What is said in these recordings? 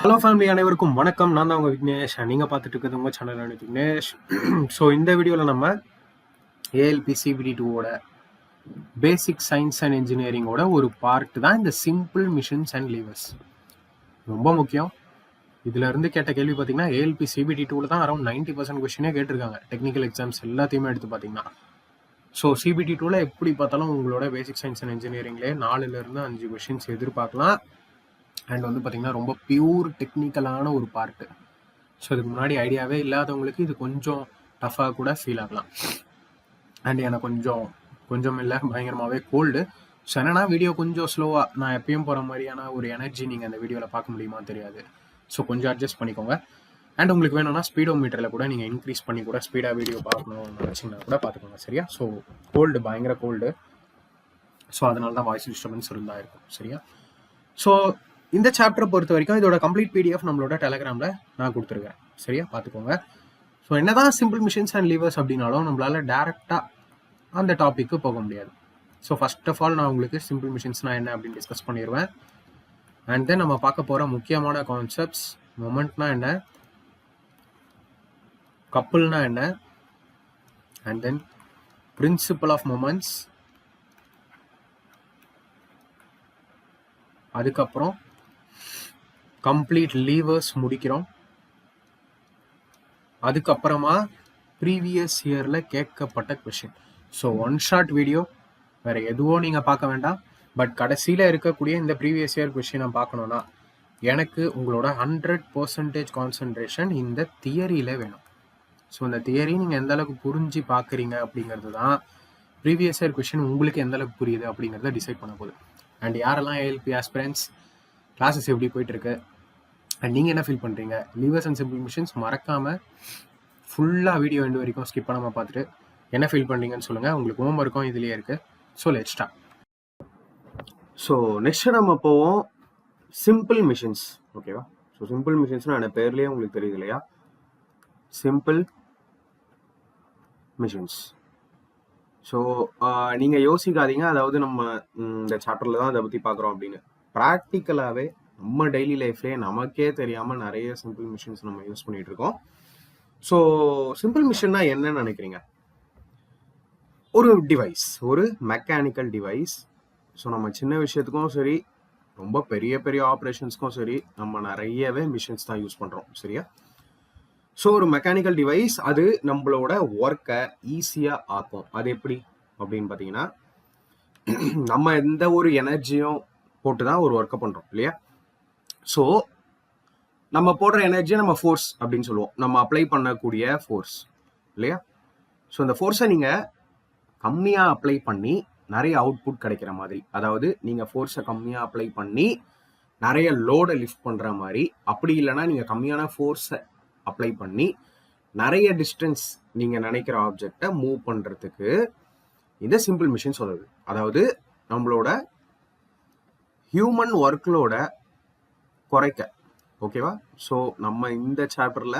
Hello family அனைவருக்கும் வணக்கம். நான் தான் உங்கள் விக்னேஷ். நீங்கள் பார்த்துட்டு இருக்கிறது உங்கள் சேனல் விக்னேஷ். ஸோ இந்த வீடியோவில் நம்ம ஏஎல்பி சிபிடி டூவோட பேசிக் சயின்ஸ் அண்ட் இன்ஜினியரிங்கோட ஒரு பார்ட் தான் இந்த சிம்பிள் மிஷின்ஸ் அண்ட் லீவர்ஸ். ரொம்ப முக்கியம். இதுல இருந்து கேட்ட கேள்வி பார்த்தீங்கன்னா ஏஎல்பி சிபிடி டூவில் தான் அரௌண்ட் 90% கொஸ்டினே கேட்டிருக்காங்க. டெக்னிக்கல் எக்ஸாம்ஸ் எல்லாத்தையுமே எடுத்து பார்த்தீங்கன்னா. ஸோ சிபிடி டூவில் எப்படி பார்த்தாலும் உங்களோட பேசிக் சயின்ஸ் அண்ட் இன்ஜினியரிங்லேயே 4லேருந்து 5 கொஸ்டின்ஸ் எதிர்பார்க்கலாம். அண்ட் வந்து பார்த்தீங்கன்னா ரொம்ப பியூர் டெக்னிக்கலான ஒரு பார்ட்டு. ஸோ இதுக்கு முன்னாடி ஐடியாவே இல்லாதவங்களுக்கு இது கொஞ்சம் டஃப்பாக கூட ஃபீல் ஆகலாம். அண்ட் எனக்கு கொஞ்சம் இல்லை, பயங்கரமாகவே கோல்டு. ஸோ என்னன்னா வீடியோ கொஞ்சம் ஸ்லோவாக, நான் எப்பயும் போகிற மாதிரியான ஒரு எனர்ஜி நீங்கள் அந்த வீடியோவில் பார்க்க முடியுமா தெரியாது. ஸோ கொஞ்சம் அட்ஜஸ்ட் பண்ணிக்கோங்க. அண்ட் உங்களுக்கு வேணும்னா ஸ்பீடோ மீட்டரில் கூட நீங்கள் இன்க்ரீஸ் பண்ணி கூட ஸ்பீடாக வீடியோ பார்க்கணும்னு நினச்சிங்கன்னா கூட பார்த்துக்கோங்க. சரியா? ஸோ கோல்டு, பயங்கர கோல்டு. ஸோ அதனால தான் வாய்ஸ் டிஸ்டர்பன்ஸ் இருந்தால் இருக்கும். சரியா? ஸோ இந்த சாப்டரை பொறுத்த வரைக்கும் இதோட கம்ப்ளீட் பிடிஎஃப் நம்மளோட டெலகிராமில் நான் கொடுத்துருக்கேன். சரியா? பார்த்துக்கோங்க. ஸோ என்னதான் சிம்பிள் மிஷின்ஸ் அண்ட் லீவர்ஸ் அப்படின்னாலும் நம்மளால டேரெக்டாக அந்த டாப்பிக்கு போக முடியாது. ஸோ ஃபர்ஸ்ட் ஆஃப் ஆல் நான் உங்களுக்கு சிம்பிள் மிஷின்ஸ்னா என்ன அப்படின்னு டிஸ்கஸ் பண்ணிடுவேன். அண்ட் தென் நம்ம பார்க்க போகிற முக்கியமான கான்செப்ட்ஸ், மொமெண்ட்னா என்ன, கப்புள்னா என்ன, and then principle of moments, அதுக்கப்புறம் கம்ப்ளீட் லீவர்ஸ் முடிக்கிறோம். அதுக்கப்புறமா ப்ரீவியஸ் இயரில் கேட்கப்பட்ட question. So one short video, வேறு எதுவும் நீங்கள் பார்க்க வேண்டாம். பட் கடைசியில் இருக்கக்கூடிய இந்த ப்ரீவியஸ் இயர் கொஷினை பார்க்கணுன்னா எனக்கு உங்களோட 100% கான்சன்ட்ரேஷன் இந்த தியரியில் வேணும். ஸோ இந்த தியரி நீங்கள் எந்த அளவுக்கு புரிஞ்சு பார்க்குறீங்க அப்படிங்கிறது தான் ப்ரீவியஸ் இயர் கொஷின் உங்களுக்கு எந்த அளவுக்கு புரியுது அப்படிங்கிறத டிசைட் பண்ண போகுது. அண்ட் யாரெல்லாம் ஏஎல்பி ஆஸ்பிரன்ஸ் கிளாஸஸ் எப்படி போயிட்டுருக்கு அண்ட் நீங்கள் என்ன ஃபீல் பண்ணுறீங்க, லீவர்ஸ் அண்ட் சிம்பிள் மிஷின்ஸ் மறக்காமல் ஃபுல்லாக வீடியோ எண்டு வரைக்கும் ஸ்கிப் பண்ணாமல் பார்த்துட்டு என்ன ஃபீல் பண்ணுறீங்கன்னு சொல்லுங்கள். உங்களுக்கு ஹோம் ஒர்க்கும் இதுலேயே இருக்குது. So let's start. So next நம்ம போவோம் சிம்பிள் மிஷின்ஸ். ஓகேவா? ஸோ சிம்பிள் மிஷின்ஸ்னால் என்ன, பேர்லேயே உங்களுக்கு தெரியுது இல்லையா? Simple machines. ஸோ நீங்கள் யோசிக்காதீங்க, அதாவது நம்ம இந்த சாப்டரில் தான் அதை பற்றி பார்க்குறோம் அப்படின்னு. ப்ராக்டிக்கலாகவே நம்ம டெய்லி லைஃப்லேயே நமக்கே தெரியாமல் நிறைய சிம்பிள் மிஷின்ஸ் நம்ம யூஸ் பண்ணிகிட்டு இருக்கோம். ஸோ சிம்பிள் மிஷின்னா என்னன்னு நினைக்கிறீங்க? ஒரு டிவைஸ், ஒரு மெக்கானிக்கல் டிவைஸ். ஸோ நம்ம சின்ன விஷயத்துக்கும் சரி, ரொம்ப பெரிய பெரிய ஆப்ரேஷன்ஸ்க்கும் சரி, நம்ம நிறையவே மிஷின்ஸ் தான் யூஸ் பண்ணுறோம். சரியா? ஸோ ஒரு மெக்கானிக்கல் டிவைஸ் அது நம்மளோட ஒர்க்கை ஈஸியாக ஆக்கும். அது எப்படி அப்படின்னு பார்த்தீங்கன்னா, நம்ம எந்த ஒரு எனர்ஜியும் போட்டு தான் ஒரு ஒர்க்கை பண்ணுறோம் இல்லையா? ஸோ நம்ம போடுற எனர்ஜியை நம்ம ஃபோர்ஸ் அப்படின்னு சொல்லுவோம். நம்ம அப்ளை பண்ணக்கூடிய ஃபோர்ஸ் இல்லையா? ஸோ இந்த ஃபோர்ஸை நீங்கள் கம்மியாக அப்ளை பண்ணி நிறைய அவுட்புட் கிடைக்கிற மாதிரி, அதாவது நீங்கள் ஃபோர்ஸை கம்மியாக அப்ளை பண்ணி நிறைய லோடை லிஃப்ட் பண்ணுற மாதிரி, அப்படி இல்லைன்னா நீங்கள் கம்மியான ஃபோர்ஸை அப்ளை பண்ணி நிறைய டிஸ்டன்ஸ் நீங்கள் நினைக்கிற ஆப்ஜெக்டை மூவ் பண்ணுறதுக்கு இந்த சிம்பிள் மிஷின் சொல்லுது. அதாவது நம்மளோட ஹியூமன் ஒர்க்லோட குறைக்க. ஓகேவா? ஸோ நம்ம இந்த சாப்டரில்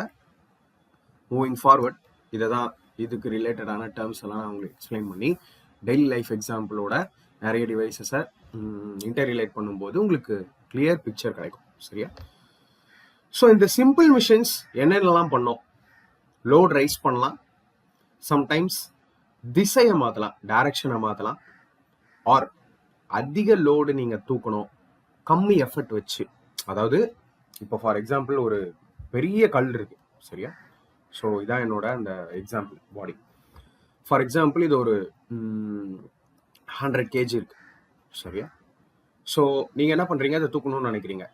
மூவிங் ஃபார்வர்ட் இதை தான், இதுக்கு ரிலேட்டடான டேர்ம்ஸ் எல்லாம் நான் உங்களுக்கு எக்ஸ்பிளைன் பண்ணி டெய்லி லைஃப் எக்ஸாம்பிளோட நிறைய டிவைசஸை இன்டர்ரிலேட் பண்ணும்போது உங்களுக்கு கிளியர் பிக்சர் கிடைக்கும். சரியா? ஸோ இந்த சிம்பிள் மிஷின்ஸ் என்னென்னலாம் பண்ணோம்? லோட் ரைஸ் பண்ணலாம், சம்டைம்ஸ் திசையை மாற்றலாம், டைரக்ஷனை மாற்றலாம், ஆர் அதிக லோடு நீங்கள் தூக்கணும் கம்மி எஃபர்ட் வச்சு. அதாவது இப்போ ஃபார் எக்ஸாம்பிள் ஒரு பெரிய கல் இருக்கு. சரியா? ஸோ இதான் என்னோட அந்த எக்ஸாம்பிள் பாடி. ஃபார் எக்ஸாம்பிள் இது ஒரு 100 kg இருக்கு. சரியா? ஸோ நீங்கள் என்ன பண்ணுறீங்க, அதை தூக்கணும்னு நினைக்கிறீங்க.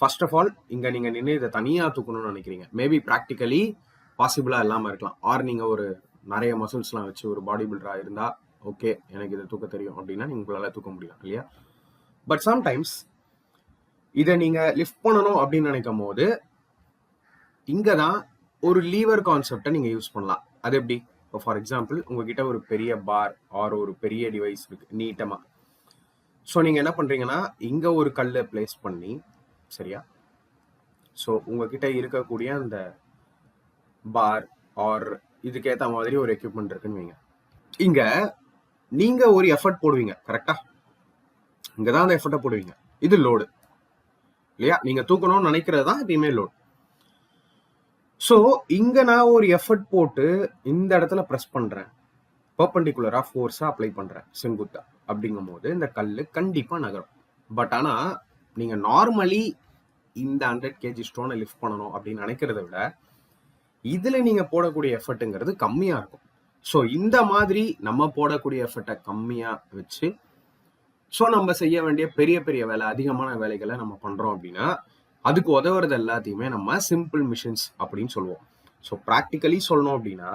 ஃபர்ஸ்ட் ஆஃப் ஆல் இங்கே நீங்கள் நின்று இதை தனியாக தூக்கணும்னு நினைக்கிறீங்க. மேபி ப்ராக்டிக்கலி பாசிபிளாக இல்லாமல் இருக்கலாம். ஆர் நீங்கள் ஒரு நிறைய மசில்ஸ்லாம் வச்சு ஒரு பாடி பில்டராக இருந்தால் ஓகே, எனக்கு இதை தூக்க தெரியும் அப்படின்னா நீங்கள் உங்களால் தூக்க முடியும் இல்லையா? பட் சம்டைம்ஸ் இதை நீங்கள் லிஃப்ட் பண்ணணும் அப்படின்னு நினைக்கும் போது இங்கே தான் ஒரு லீவர் கான்செப்டை நீங்கள் யூஸ் பண்ணலாம். அது எப்படி? இப்போ ஃபார் எக்ஸாம்பிள் உங்ககிட்ட ஒரு பெரிய பார் ஆர் ஒரு பெரிய டிவைஸ் இருக்கு நீட்டமாக. ஸோ நீங்கள் என்ன பண்ணுறீங்கன்னா, இங்கே ஒரு கல்லை பிளேஸ் பண்ணி, சரியா? ஸோ உங்ககிட்ட இருக்கக்கூடிய அந்த பார் ஆர் இதுக்கேற்ற மாதிரி ஒரு எக்யூப்மெண்ட் இருக்குன்னு வைங்க. இங்கே நீங்கள் ஒரு எஃபர்ட் போடுவீங்க. கரெக்டா? இங்கே தான் அந்த எஃபர்ட்டை போடுவீங்க. இது லோடு. இல்லையா? நீங்க தூக்கணும்னு நினைக்கிறது தான் எப்பயுமே லோட். ஸோ இங்க நான் ஒரு எஃபர்ட் போட்டு இந்த இடத்துல ப்ரெஸ் பண்றேன், பெர்பெண்டிகுலரா ஃபோர்ஸா அப்ளை பண்றேன் செங்குத்தா அப்படிங்கும் போது இந்த கல்லு கண்டிப்பா நகரும். பட் ஆனா நீங்க நார்மலி இந்த 100 kg ஸ்டோனை லிஃப்ட் பண்ணணும் அப்படின்னு நினைக்கிறத விட இதுல நீங்க போடக்கூடிய எஃபர்ட்டுங்கிறது கம்மியா இருக்கும். ஸோ இந்த மாதிரி நம்ம போடக்கூடிய எஃபர்ட்டை கம்மியா வச்சு ஸோ நம்ம செய்ய வேண்டிய பெரிய பெரிய வேலை, அதிகமான வேலைகளை நம்ம பண்றோம் அப்படின்னா அதுக்கு உதவுறது எல்லாத்தையுமே நம்ம சிம்பிள் மிஷின்ஸ் அப்படின்னு சொல்லுவோம். ஸோ ப்ராக்டிக்கலி சொல்லணும் அப்படின்னா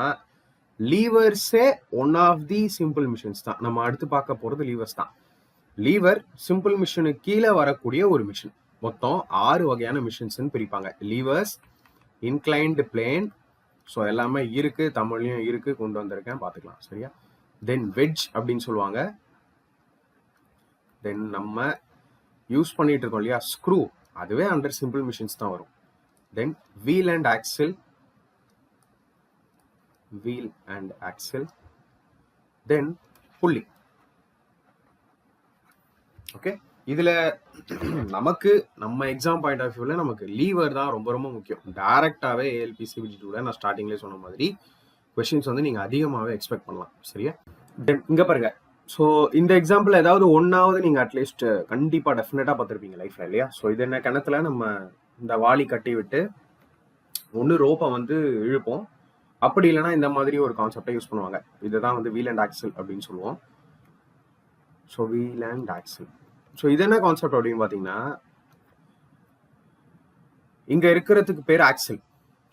லீவர்ஸே one of the simple machines தான். நம்ம அடுத்து பார்க்க போறது லீவர்ஸ் தான். லீவர் சிம்பிள் மிஷினுக்கு கீழே வரக்கூடிய ஒரு மிஷின். மொத்தம் 6 வகையான மிஷின்ஸ்ன்னு பிரிப்பாங்க. லீவர்ஸ், இன்க்ளைன்டு பிளேன், ஸோ எல்லாமே இருக்கு, தமிழ்லையும் இருக்கு, கொண்டு வந்திருக்கேன், பார்த்துக்கலாம். சரியா? தென் வெட்ஜ் அப்படின்னு சொல்லுவாங்க. தென் நம்ம யூஸ் பண்ணிட்டு இருக்கோம் இல்லையா ஸ்க்ரூ, அதுவே அண்டர் சிம்பிள் மிஷின்ஸ் தான் வரும். Then wheel and axle, wheel and axle, then pulley. Okay, இதுல நமக்கு நம்ம எக்ஸாம் பாயிண்ட் ஆஃப் வியூல நமக்கு லீவர் தான் ரொம்ப ரொம்ப முக்கியம். டைரக்டாவே ஏஎல்பி சிபிஜி2ல நான் ஸ்டார்டிங்லேயே சொன்ன மாதிரி கொஸ்டின்ஸ் வந்து நீங்க அதிகமாகவே எக்ஸ்பெக்ட் பண்ணலாம். சரியா? தென் இங்க பாருங்க. ஸோ இந்த எக்ஸாம்பிள் ஏதாவது ஒன்னாவது நீங்க அட்லீஸ்ட் கண்டிப்பா டெஃபினட்டா பார்த்துருப்பீங்க லைஃப்ல, இல்லையா? ஸோ இது என்ன, கிணத்துல நம்ம இந்த வாளி கட்டி விட்டு ஒன்று ரோப்பை வந்து இழுப்போம், அப்படி இல்லைன்னா இந்த மாதிரி ஒரு கான்செப்டை யூஸ் பண்ணுவாங்க. இதுதான் வந்து வீல் அண்ட் ஆக்சில் அப்படின்னு சொல்லுவோம். So wheel and axle. So இது என்ன கான்செப்ட் அப்படின்னு பார்த்தீங்கன்னா இங்க இருக்கிறதுக்கு பேர் ஆக்சில்.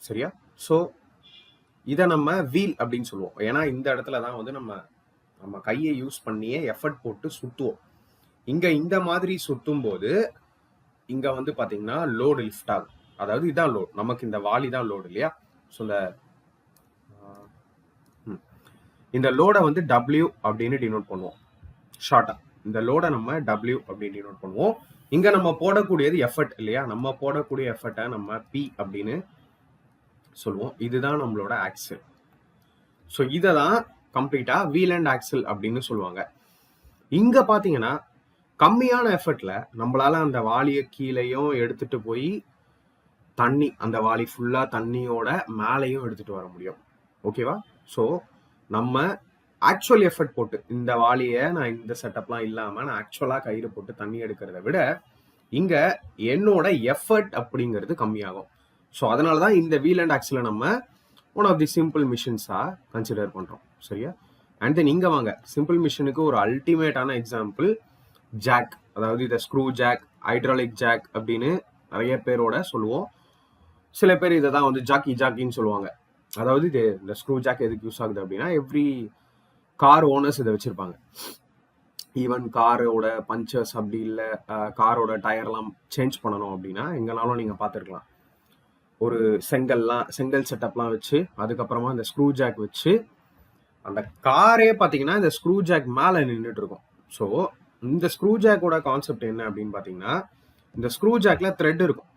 சரியா? ஸோ இதை நம்ம வீல் அப்படின்னு சொல்லுவோம். ஏன்னா இந்த இடத்துல தான் வந்து நம்ம கையை யூஸ் பண்ணியே எஃபர்ட் போட்டு சுத்துவோம். இங்க இந்த மாதிரி சுத்தும் போது இங்க வந்து பாத்தீங்கன்னா லோடு லிஃப்ட் ஆகும். அதாவது இதான் லோட், நமக்கு இந்த வாளி தான் லோடு, இல்லையா? ஸோ இந்த லோடை வந்து W அப்படின்னு டினோட் பண்ணுவோம் ஷார்ட்டா. இந்த லோடை நம்ம W அப்படின்னு டினோட் பண்ணுவோம். இங்க நம்ம போடக்கூடியது எஃபர்ட், இல்லையா? நம்ம போடக்கூடிய எஃபர்ட்டை நம்ம P அப்படின்னு சொல்லுவோம். இதுதான் நம்மளோட ஆக்சில். ஸோ இதை தான் கம்ப்ளீட்டா வீல் அண்ட் ஆக்சில் அப்படின்னு சொல்லுவாங்க. இங்க பாத்தீங்கன்னா கம்மியான எஃபர்ட்ல நம்மளால அந்த வாளியை கீழையும் எடுத்துட்டு போய் தண்ணி, அந்த வாளி ஃபுல்லா தண்ணியோட மேலையும் எடுத்துட்டு வர முடியும். ஓகேவா? ஸோ நம்ம ஆக்சுவல் எஃபர்ட் போட்டு இந்த வாளியை நான் இந்த செட்டப்லாம் இல்லாம நான் ஆக்சுவலா கயிறு போட்டு தண்ணி எடுக்கிறத விட இங்க என்னோட எஃபர்ட் அப்படிங்கிறது கம்மியாகும். ஸோ அதனாலதான் இந்த வீல் அண்ட் ஆக்சில நம்ம ஒன் ஆஃப் தி சிம்பிள் மிஷின்ஸா கன்சிடர் பண்றோம். சரியா? அண்ட் தென் இங்க வாங்க, சிம்பிள் மிஷினுக்கு ஒரு அல்டிமேட்டான எக்ஸாம்பிள் ஜாக். அதாவது இதை ஸ்க்ரூ ஜாக், ஹைட்ராலிக் ஜாக் அப்படின்னு நிறைய பேரோட சொல்லுவோம். சில பேர் இதை தான் வந்து ஜாக்கின்னு சொல்லுவாங்க. அதாவது இது இந்த ஸ்க்ரூ ஜாக் எதுக்கு யூஸ் ஆகுது அப்படின்னா எவ்ரி கார் ஓனர்ஸ் இதை வச்சிருப்பாங்க. ஈவன் காரோட பஞ்சர்ஸ் அப்படி இல்லை காரோட டயர்லாம் சேஞ்ச் பண்ணணும் அப்படின்னா எங்கனாலும் நீங்க பார்த்துருக்கலாம். ஒரு செங்கல் செட்டப்லாம் வச்சு அதுக்கப்புறமா இந்த ஸ்க்ரூ ஜாக் வச்சு அந்த காரே பார்த்தீங்கன்னா இந்த ஸ்க்ரூ ஜாக் மேலே நின்றுட்டு இருக்கும். ஸோ இந்த ஸ்க்ரூ ஜாக்கோட கான்செப்ட் என்ன அப்படின்னு பார்த்தீங்கன்னா இந்த ஸ்க்ரூ ஜாக்ல த்ரெட் இருக்கும்.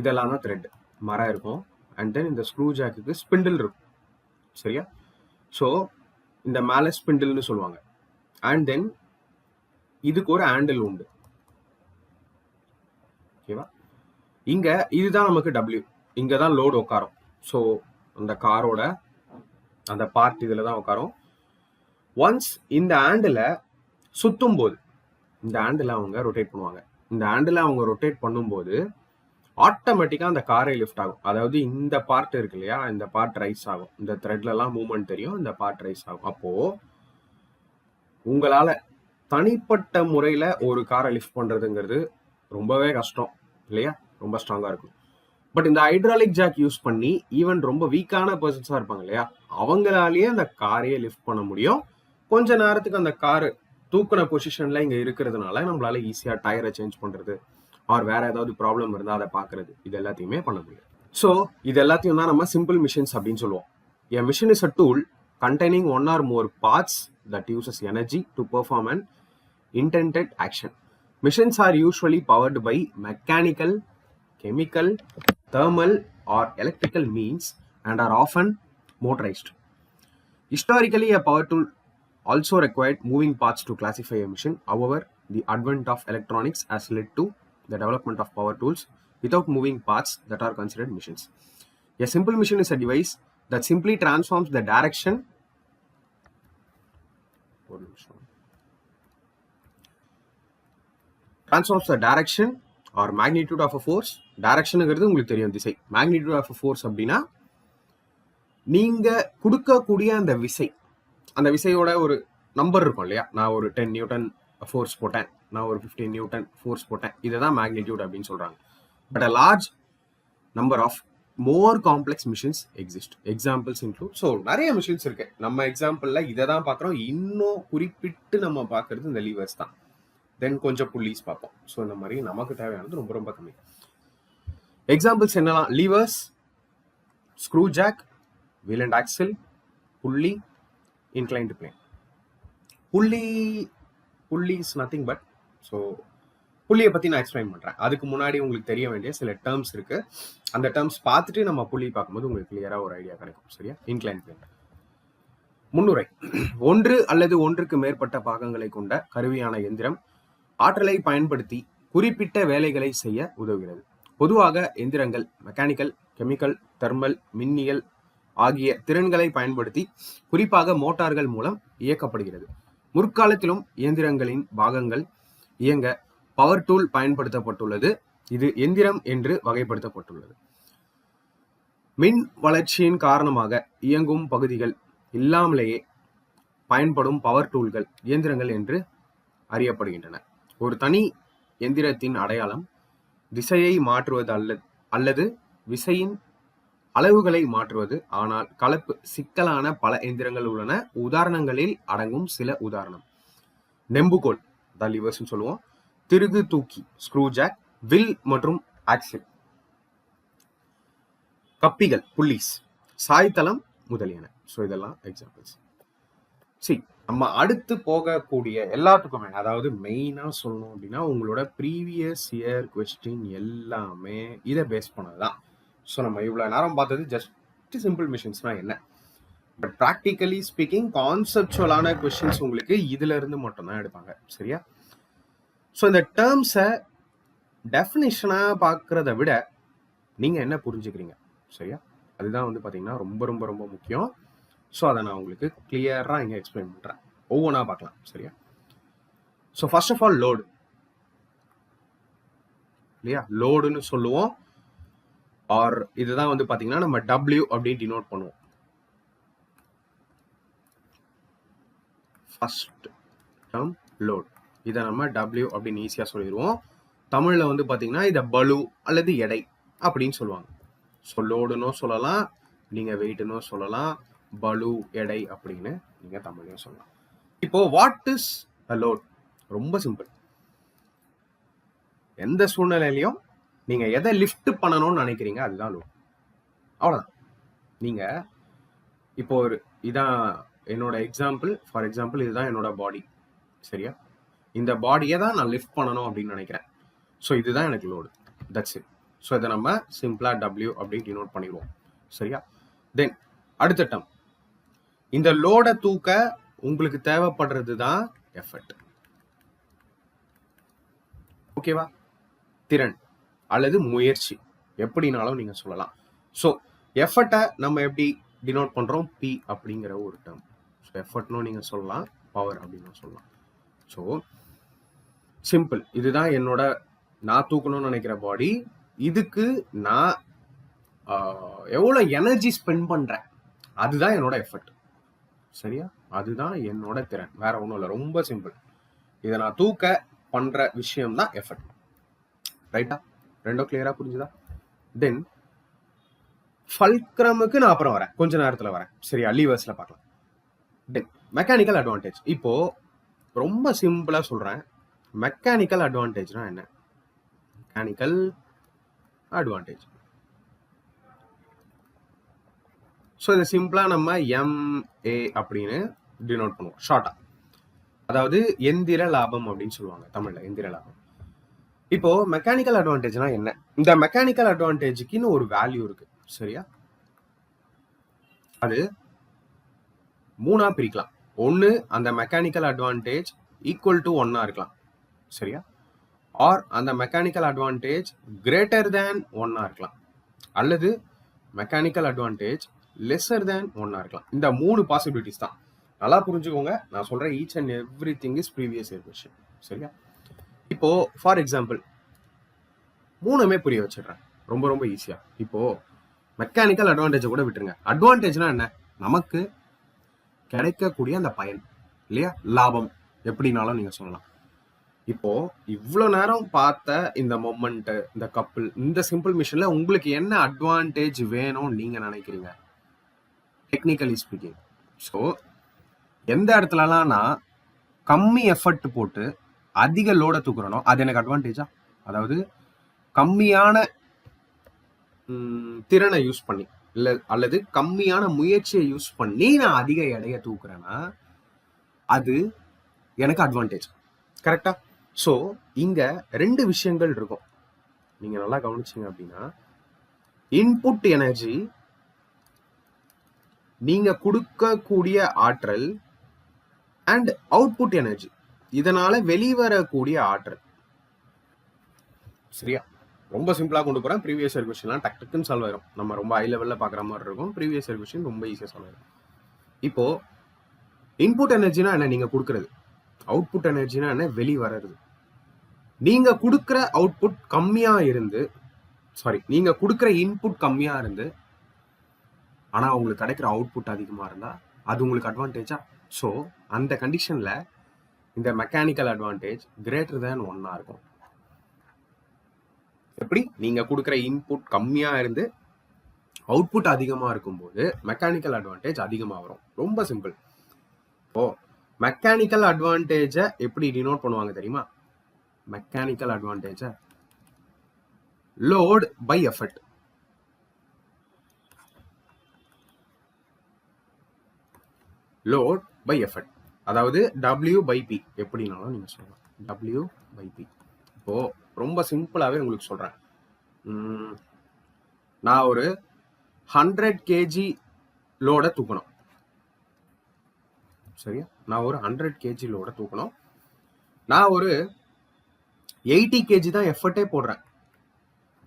இதெல்லாம் தான் த்ரெட், மரம் இருக்கும். அண்ட் தென் இந்த ஸ்க்ரூ ஜாக்குக்கு ஸ்பிண்டில் இருக்கும். சரியா? ஸோ இந்த மேலே ஸ்பிண்டில்னு சொல்லுவாங்க. அண்ட் தென் இதுக்கு ஒரு ஹேண்டில் உண்டு. ஓகேவா? இங்க இதுதான் நமக்கு W. இங்க தான் லோடு உட்காரும். ஸோ அந்த காரோட அந்த பார்ட் இதுல தான் உட்காரும். ஒன்ஸ் இந்த ஹேண்டில் சுத்தும் போது இந்த ஹேண்டில் அவங்க ரொட்டேட் பண்ணுவாங்க. இந்த ஹேண்டில் அவங்க ரொட்டேட் பண்ணும்போது ஆட்டோமேட்டிக்கா அந்த காரை லிஃப்ட் ஆகும். அதாவது இந்த பார்ட் இருக்கு இல்லையா, இந்த பார்ட் ரைஸ் ஆகும். இந்த த்ரெட்ல எல்லாம் மூவ்மெண்ட் தெரியும், இந்த பார்ட் ரைஸ் ஆகும். அப்போ உங்களால தனிப்பட்ட முறையில ஒரு காரை லிஃப்ட் பண்றதுங்கிறது ரொம்பவே கஷ்டம், இல்லையா? ரொம்ப ஸ்ட்ராங்கா இருக்கும். பட் இந்த ஹைட்ராலிக் ஜாக் யூஸ் பண்ணி ஈவன் ரொம்ப வீக்கான பர்சன்ஸா இருப்பாங்க இல்லையா, அவங்களாலேயே அந்த காரையே லிஃப்ட் பண்ண முடியும். கொஞ்ச நேரத்துக்கு அந்த காரு தூக்குன பொசிஷன்ல இங்க இருக்கிறதுனால நம்மளால ஈஸியா டயரை சேஞ்ச் பண்றது ஆர் வேற ஏதாவது ப்ராப்ளம் இருந்தால் அதை பார்க்கறது, இது எல்லாத்தையுமே பண்ண முடியும். ஸோ இது எல்லாத்தையும் தான் நம்ம சிம்பிள் மிஷின்ஸ் அப்படின்னு சொல்லுவோம். A machine is a tool containing one or more parts that uses energy to perform an intended action. Machines are usually powered by mechanical, chemical, thermal, or electrical means and are often motorized. Historically, a power tool also required moving parts to classify a machine. However, the advent of electronics has led to the development of power tools without moving parts that are considered machines. A simple machine is a device that simply transforms the direction or magnitude of a force. டைரக்ஷனுங்கிறது உங்களுக்கு தெரியும், திசை. magnitude of a force அப்படின்னா நீங்க கொடுக்கக்கூடிய அந்த விசை, அந்த விசையோட ஒரு நம்பர் இருக்கும் இல்லையா? நான் ஒரு 10 நியூட்டன் ஃபோர்ஸ் போட்டேன், நான் ஒரு 15 நியூட்டன் ஃபோர்ஸ் போட்டேன், இதுதான் மேக்னிடியூட் அப்படின்னு சொல்றாங்க. But a large number of more complex machines exist. Examples include. So நிறைய மிஷின்ஸ் இருக்கு. நம்ம எக்ஸாம்பிள்ல இதை தான் பார்க்குறோம். இன்னும் குறிப்பிட்டு நம்ம பார்க்கறது இந்த லீவர்ஸ் தான். தென் கொஞ்சம் புள்ளிஸ் பார்ப்போம். ஸோ இந்த மாதிரி நமக்கு தேவையானது ரொம்ப ரொம்ப கம்மி. எக்ஸாம்பிள்ஸ் என்னலாம்? Levers, screw jack, wheel and axle, pulley, inclined plane. Pulley is nothing but, so புள்ளியை பற்றி நான் எக்ஸ்பிளைன் பண்ணுறேன். அதுக்கு முன்னாடி உங்களுக்கு தெரிய வேண்டிய சில டேர்ம்ஸ் இருக்கு. அந்த டேர்ம்ஸ் பார்த்துட்டு நம்ம புள்ளி பார்க்கும்போது உங்களுக்கு கிளியராக ஒரு ஐடியா கிடைக்கும். சரியா? Incline plane. முன்னுரை. ஒன்று அல்லது ஒன்றுக்கு மேற்பட்ட பாகங்களை கொண்ட கருவியான எந்திரம் ஆற்றலை பயன்படுத்தி குறிப்பிட்ட வேலைகளை செய்ய உதவுகிறது. பொதுவாக எந்திரங்கள் மெக்கானிக்கல், கெமிக்கல், தெர்மல், மின்னியல் ஆகிய திறன்களை பயன்படுத்தி குறிப்பாக மோட்டார்கள் மூலம் இயக்கப்படுகிறது. முற்காலத்திலும் இயந்திரங்களின் பாகங்கள் இயங்க பவர் டூல் பயன்படுத்தப்பட்டுள்ளது. இது எந்திரம் என்று வகைப்படுத்தப்பட்டுள்ளது. மின் வளர்ச்சியின் காரணமாக இயங்கும் பகுதிகள் இல்லாமலேயே பயன்படும் பவர் டூல்கள் இயந்திரங்கள் என்று அறியப்படுகின்றன. ஒரு தனி எந்திரத்தின் அடையாளம் திசையை மாற்றுவது அல்லது விசையின் அளவுகளை மாற்றுவது. ஆனால் கலப்பு சிக்கலான பல எந்திரங்கள் உள்ளன. உதாரணங்களில் அடங்கும் சில உதாரணம்: நெம்புகோல், தான் லிவர்ஸ் சொல்லுவோம், திருகு தூக்கி, ஸ்க்ரூ ஜாக், வில் மற்றும் ஆக்சில், கப்பிகள், புள்ளிஸ், சாய்தளம் முதலியன. ஸோ இதெல்லாம் எக்ஸாம்பிள்ஸ். சரி, நம்ம அடுத்து போகக்கூடிய எல்லாத்துக்குமே, அதாவது மெயினா சொல்லணும் அப்படின்னா உங்களோட ப்ரீவியஸ் இயர் கொஸ்டின் எல்லாமே இதை பேஸ் பண்ணதுதான். ஸோ நம்ம இவ்வளோ நேரம் பார்த்தது ஜஸ்ட் சிம்பிள் மிஷின்ஸ்னா என்ன, பட் ப்ராக்டிக்கலி ஸ்பீக்கிங் கான்செப்சுவலான கொஸ்டின்ஸ் உங்களுக்கு இதுல இருந்து மட்டும்தான் எடுப்பாங்க. சரியா? ஸோ இந்த டேர்ம்ஸை டெஃபினிஷனாக பார்க்கறத விட நீங்கள் என்ன புரிஞ்சுக்கிறீங்க, சரியா? அதுதான் வந்து பார்த்தீங்கன்னா ரொம்ப ரொம்ப ரொம்ப முக்கியம். ஸோ அதை நான் உங்களுக்கு கிளியராக இங்கே எக்ஸ்பிளைன் பண்ணுறேன். ஒவ்வொன்றா பார்க்கலாம். சரியா? So first of all load இல்லையா? லோடுன்னு சொல்லுவோம். ஆர் இதுதான் வந்து பார்த்தீங்கன்னா நம்ம W அப்படின்னு டினோட் பண்ணுவோம். First term load. இதை நம்ம W அப்படின்னு ஈஸியாக சொல்லிடுவோம். தமிழில் வந்து பார்த்தீங்கன்னா இதை பலு அல்லது எடை அப்படின்னு சொல்லுவாங்க. ஸோ லோடுன்னு சொல்லலாம், நீங்கள் வெயிட்டுன்னு சொல்லலாம், பலு எடை அப்படின்னு நீங்கள் தமிழ்லையும் சொல்லலாம். இப்போ வாட் இஸ் அ லோட்? ரொம்ப சிம்பிள். எந்த சூழ்நிலையிலையும் நீங்கள் எதை லிஃப்ட் பண்ணணும்னு நினைக்கிறீங்க அதுதான் லோட். அவ்வளோதான். நீங்கள் இப்போ ஒரு இதான் என்னோட எக்ஸாம்பிள். ஃபார் எக்ஸாம்பிள் இதுதான் என்னோட பாடி. சரியா? இந்த பாடியை தான் நான் லிஃப்ட் பண்ணணும் அப்படின்னு நினைக்கிறேன். ஸோ இதுதான் எனக்கு லோடு. That's it. ஸோ இதை நம்ம சிம்பிளாக W அப்படின்னு டினோட் பண்ணிடுவோம். சரியா? தென் அடுத்த டேர்ம், இந்த லோடை தூக்க உங்களுக்கு தேவைப்படுறது தான் எஃபர்ட். ஓகேவா? திறன் அல்லது முயற்சி, எப்படினாலும் நீங்க சொல்லலாம். ஸோ எஃபர்ட்டை நம்ம எப்படி டினோட் பண்றோம்? P அப்படிங்கிற ஒரு டேர்ம். ஸோ எஃபர்ட்னு நீங்க சொல்லலாம், பவர் அப்படின்னு சொல்லலாம். So simple. இதுதான் என்னோட நான் தூக்கணும்னு நினைக்கிற பாடி. இதுக்கு நான் எவ்வளோ எனர்ஜி ஸ்பெண்ட் பண்றேன் அதுதான் என்னோட எஃபர்ட். சரியா? அதுதான் என்னோட திறன், வேற ஒன்றும் இல்லை. ரொம்ப சிம்பிள். இதை நான் தூக்க பண்ற விஷயம் தான் எஃபர்ட். ரைட்டா? ரெண்டும் கிளியரா புரிஞ்சுதா? தென் ஃபல்க்ரமுக்கு நான் அப்புறம் வரேன், கொஞ்ச நேரத்தில் வரேன். சரியா? லீவர்ஸ்ல பார்க்கலாம். தென் மெக்கானிக்கல் அட்வான்டேஜ். இப்போ ரொம்ப சிம்பிளா சொல்றேன். மெக்கானிக்கல் அட்வான்டேஜ்னா என்ன? மெக்கானிக்கல் அட்வான்டேஜ், ஸோ இதை சிம்பிளா நம்ம MA அப்படின்னு டினோட் பண்ணுவோம் ஷார்ட்டா. அதாவது எந்திர லாபம் அப்படின்னு சொல்லுவாங்க தமிழ்ல, எந்திர லாபம். இப்போ மெக்கானிக்கல் அட்வான்டேஜ்னா என்ன? இந்த மெக்கானிக்கல் அட்வான்டேஜுக்குன்னு ஒரு வேல்யூ இருக்கு. சரியா? அது 3ஆ பிரிக்கலாம். ஒன்று, அந்த மெக்கானிக்கல் அட்வான்டேஜ் ஈக்குவல் டு 1ஆ இருக்கலாம். சரியா? ஆர் அந்த மெக்கானிக்கல் அட்வான்டேஜ் கிரேட்டர் தேன் 1 இருக்கலாம், அல்லது மெக்கானிக்கல் அட்வான்டேஜ் லெஸர் தேன் 1 இருக்கலாம். இந்த 3 பாசிபிலிட்டிஸ் தான். நல்லா புரிஞ்சுக்கோங்க, நான் சொல்ற each and every thing is previous year question. சரியா? இப்போ ஃபார் எக்ஸாம்பிள் 3மே புரிய வச்சிடுறேன் ரொம்ப ரொம்ப ஈஸியா. இப்போ மெக்கானிக்கல் அட்வான்டேஜை கூட விட்டுருங்க. அட்வான்டேஜ்னா என்ன? நமக்கு கிடைக்கக்கூடிய அந்த பயன் இல்லையா, லாபம் எப்படினாலும் நீங்க சொல்லலாம். இப்போ இவ்வளவு நேரம் பார்த்த இந்த மொமெண்ட், இந்த கப்பிள், இந்த சிம்பிள் மிஷன்ல உங்களுக்கு என்ன அட்வான்டேஜ் வேணும் நீங்க நினைக்கிறீங்க டெக்னிக்கலி ஸ்பீக்கிங்? ஸோ எந்த இடத்துலலாம் நான் கம்மி எஃபர்ட் போட்டு அதிக லோட தூக்குறனோ அது எனக்கு அட்வான்டேஜா? அதாவது கம்மியான திறனை யூஸ் பண்ணி இல்ல அல்லது கம்மியான முயற்சியை யூஸ் பண்ணி நான் அதிக எடையை தூக்குறேன்னா அது எனக்கு அட்வான்டேஜ். கரெக்டா? ஸோ இங்க 2 விஷயங்கள் இருக்கும், நீங்க நல்லா கவனிச்சீங்க அப்படின்னா. இன்புட் எனர்ஜி, நீங்க கொடுக்கக்கூடிய ஆற்றல், அண்ட் அவுட்புட் எனர்ஜி, இதனால வெளிவரக்கூடிய ஆற்றல். சரியா? ரொம்ப சிம்பிளா கொண்டு போறேன். ப்ரீவியஸ் இயர் கொஸ்டின்லாம் டக் டக்குன்னு சால்வ் ஆயிரும். நம்ம ரொம்ப ஹை லெவல்ல பாக்குற மாதிரி இருக்கும். ப்ரீவியஸ் இயர் கொஸ்டின் ரொம்ப ஈஸியா சால்வ் ஆயிரும். இப்போ இன்புட் எனர்ஜினா என்ன? நீங்க கொடுக்கறது. அவுட்புட் எனர்ஜினா என்ன? வெளி வர்றது. நீங்க கொடுக்குற அவுட்புட் கம்மியா இருந்து, சாரி, நீங்க கொடுக்குற இன்புட் கம்மியா இருந்து ஆனா உங்களுக்கு கிடைக்கிற அவுட்புட் அதிகமா இருந்தா அது உங்களுக்கு அட்வான்டேஜா? ஸோ அந்த கண்டிஷன்ல இந்த மெக்கானிக்கல் அட்வான்டேஜ் கிரேட்டர் தேன் 1 இருக்கும். எப்படி? நீங்க கொடுக்குற இன்புட் கம்மியா இருந்து அவுட்புட் அதிகமா இருக்கும்போது மெக்கானிக்கல் அட்வான்டேஜ் அதிகமா வரும். ரொம்ப சிம்பிள். இப்போ மெக்கானிக்கல் அட்வான்டேஜை எப்படி டினோட் பண்ணுவாங்க தெரியுமா? மெக்கானிக்கல் அட்வான்டேஜ load by effort. Load by effort, அதாவது W by P எப்படினாலும் நீங்க சொல்லலாம். W by P. இப்போ ரொம்ப சிம்பிளாவே உங்களுக்கு சொல்றேன். நான் ஒரு 100 kg லோட தூக்கணும். சரியா? நான் ஒரு 100 kg லோட தூக்கணும். நான் ஒரு 80 kg தான் எஃபர்ட்டே போடுறேன்.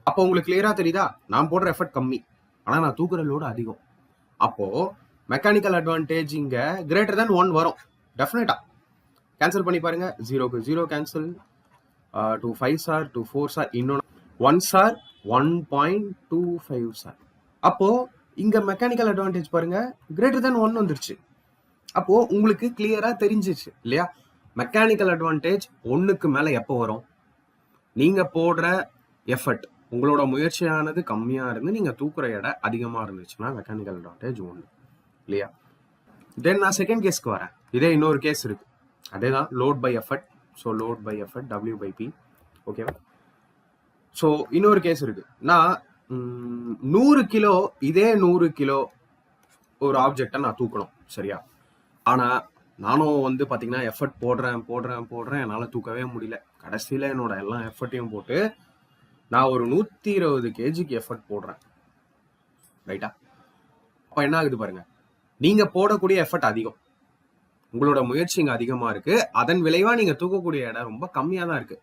அப்போ உங்களுக்கு கிளியரா தெரியுதா? நான் போடுற எஃபர்ட் கம்மி, ஆனா நான் தூக்குற லோடு அதிகம். அப்போ மெக்கானிக்கல் அட்வான்டேஜ் இங்க கிரேட்டர் தேன் 1 வரும். டெஃபினட்டா கேன்சல் பண்ணி பாருங்க. 0க்கு 0 cancel, 2 5s are 2 4s are, இன்னொன்று 1s are 1.25s are. அப்போ இங்க மெக்கானிக்கல் அட்வான்டேஜ் பாருங்க கிரேட்டர் தேன் 1 வந்துருச்சு. அப்போ உங்களுக்கு கிளியரா தெரிஞ்சிச்சு இல்லையா? மெக்கானிக்கல் அட்வான்டேஜ் 1க்கு மேல எப்போ வரும்? நீங்க போடுற எஃபர்ட், உங்களோட முயற்சியானது கம்மியா இருந்து நீங்க தூக்குற எடை அதிகமா இருந்துச்சுன்னா மெக்கானிக்கல் அட்வான்டேஜ் 1 இல்லையா? தென் நான் செகண்ட் கேஸ்க்கு வரேன். இதே இன்னொரு கேஸ் இருக்கு, அதேதான் load by effort. So load by effort W by P. ஓகேவா? ஸோ இன்னொரு கேஸ் இருக்கு. நான் 100 கிலோ, இதே 100 கிலோ ஒரு ஆப்ஜெக்டை நான் தூக்கணும். சரியா? ஆனா நானும் வந்து பாத்தீங்கன்னா எஃபர்ட் போடுறேன், என்னால தூக்கவே முடியல. கடைசியில என்னோட எல்லா எஃபர்ட்டையும் போட்டு நான் ஒரு 120 kgக்கு எஃபர்ட் போடுறேன். ரைட்டா? அப்ப என்ன ஆகுது பாருங்க, நீங்க போடக்கூடிய எஃபர்ட் அதிகம், உங்களோட முயற்சி இங்க அதிகமா இருக்கு, அதன் விளைவா நீங்க தூக்கக்கூடிய இடம் ரொம்ப கம்மியா தான் இருக்கு.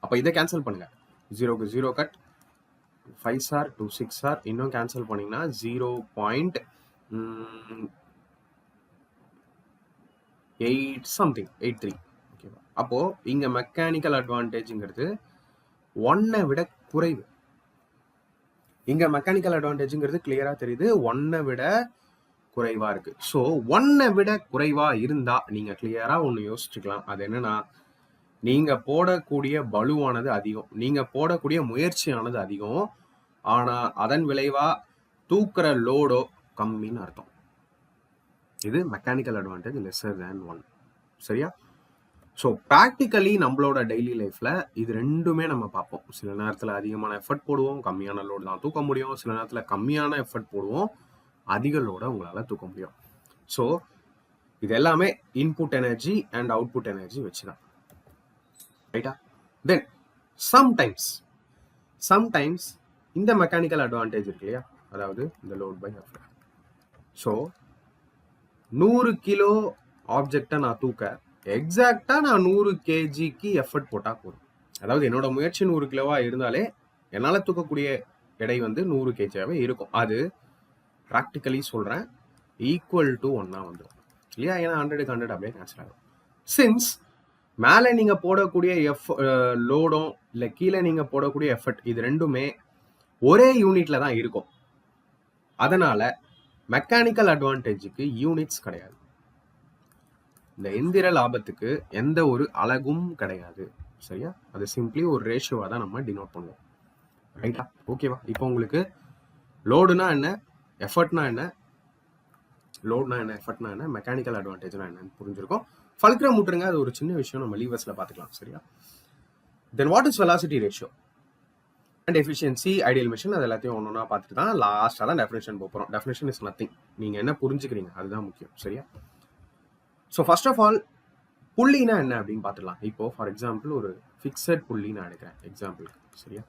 அப்ப இதை கேன்சல் பண்ணுங்க. 0க்கு 0 cut, 5s are 2 6s are, இன்னும் கேன்சல் பண்ணீங்கன்னா 0.8 something 83. ஓகேவா? அப்போ இங்க மெக்கானிக்கல் அட்வான்டேஜ்ங்கிறது 1 விட குறைவு. இங்க மெக்கானிக்கல் அட்வான்டேஜ்ங்கிறது கிளியரா தெரியுது 1 விட குறைவா இருக்கு. ஸோ 1 விட குறைவா இருந்தா நீங்க கிளியரா ஒண்ணு யோசிச்சுக்கலாம். அது என்னன்னா, நீங்க போடக்கூடிய பலுவானது அதிகம், நீங்க போடக்கூடிய முயற்சியானது அதிகம், ஆனா அதன் விளைவா தூக்குற லோடோ கம்மின்னு அர்த்தம். இது மெக்கானிக்கல் அட்வான்டேஜ் லெஸர் தேன் 1. சரியா? ஸோ ப்ராக்டிக்கலி நம்மளோட டெய்லி லைஃப்ல இது ரெண்டுமே நம்ம பார்ப்போம். சில நேரத்தில் அதிகமான எஃபர்ட் போடுவோம், கம்மியான லோடு தான் தூக்க முடியும். சில நேரத்தில் கம்மியான எஃபர்ட் போடுவோம், அதிக லோட உங்களால தூக்க முடியும். ஸோ இது எல்லாமே input energy and output energy வச்சுதான். ரைட்டா? தென் சம்டைம்ஸ் இந்த மெக்கானிக்கல் அட்வான்டேஜ் இருக்கு இல்லையா, அதாவது இந்த load by effort. So 100 kilo ஆப்ஜெக்டை நான் தூக்க எக்ஸாக்டா நான் 100 kgக்கு எஃபர்ட் போட்டா போதும். அதாவது என்னோட முயற்சி 100 கிலோவா இருந்தாலே என்னால் தூக்கக்கூடிய எடை வந்து 100 கேஜியாவே இருக்கும். அது ப்ராக்டிக்கலி சொல்கிறேன், ஈக்குவல் டு 1 வந்துடும் இல்லையா? ஏன்னா 100க்கு 100 அப்படியே கேன்சல் ஆகும். சின்ஸ் மேலே நீங்கள் போடக்கூடிய லோடும் இல்லை கீழே நீங்கள் போடக்கூடிய எஃபர்ட் இது ரெண்டுமே ஒரே யூனிட்ல தான் இருக்கும். அதனால மெக்கானிக்கல் அட்வான்டேஜுக்கு யூனிட்ஸ் கிடையாது. இந்த எந்திர லாபத்துக்கு எந்த ஒரு அலகும் கிடையாது. சரியா? அது சிம்பிளி ஒரு ரேஷியோவா தான் நம்ம டினோட் பண்ணுவோம். ரைட்டா? ஓகேவா? இப்போ உங்களுக்கு லோடுனா என்ன, எஃபர்ட்னா என்ன, லோட்னா என்ன, எஃபர்ட்னா என்ன, மெக்கானிக்கல் அட்வான்டேஜ்னா என்னன்னு புரிஞ்சிருக்கும். ஃபல்க்ரம் விட்டுருங்க, அது ஒரு சின்ன விஷயம், நம்ம லீவர்ஸ்ல பார்த்துக்கலாம். சரியா? Then what is velocity ratio and efficiency ideal machine? அது எல்லாத்தையும் ஒன்று ஒன்றா பார்த்துட்டு தான் லாஸ்ட்டாக தான் டெஃபினேஷன் போகிறோம். டெஃபினேஷன் இஸ் நத்திங், நீங்கள் என்ன புரிஞ்சுக்கிறீங்க அதுதான் முக்கியம். சரியா? ஸோ ஃபர்ஸ்ட் ஆஃப் ஆல் புள்ளினா என்ன அப்படின்னு பார்த்துக்கலாம். இப்போ ஃபார் எக்ஸாம்பிள் ஒரு ஃபிக்ஸட் புள்ளி நான் எடுக்கிறேன் எக்ஸாம்பிளுக்கு. சரியா?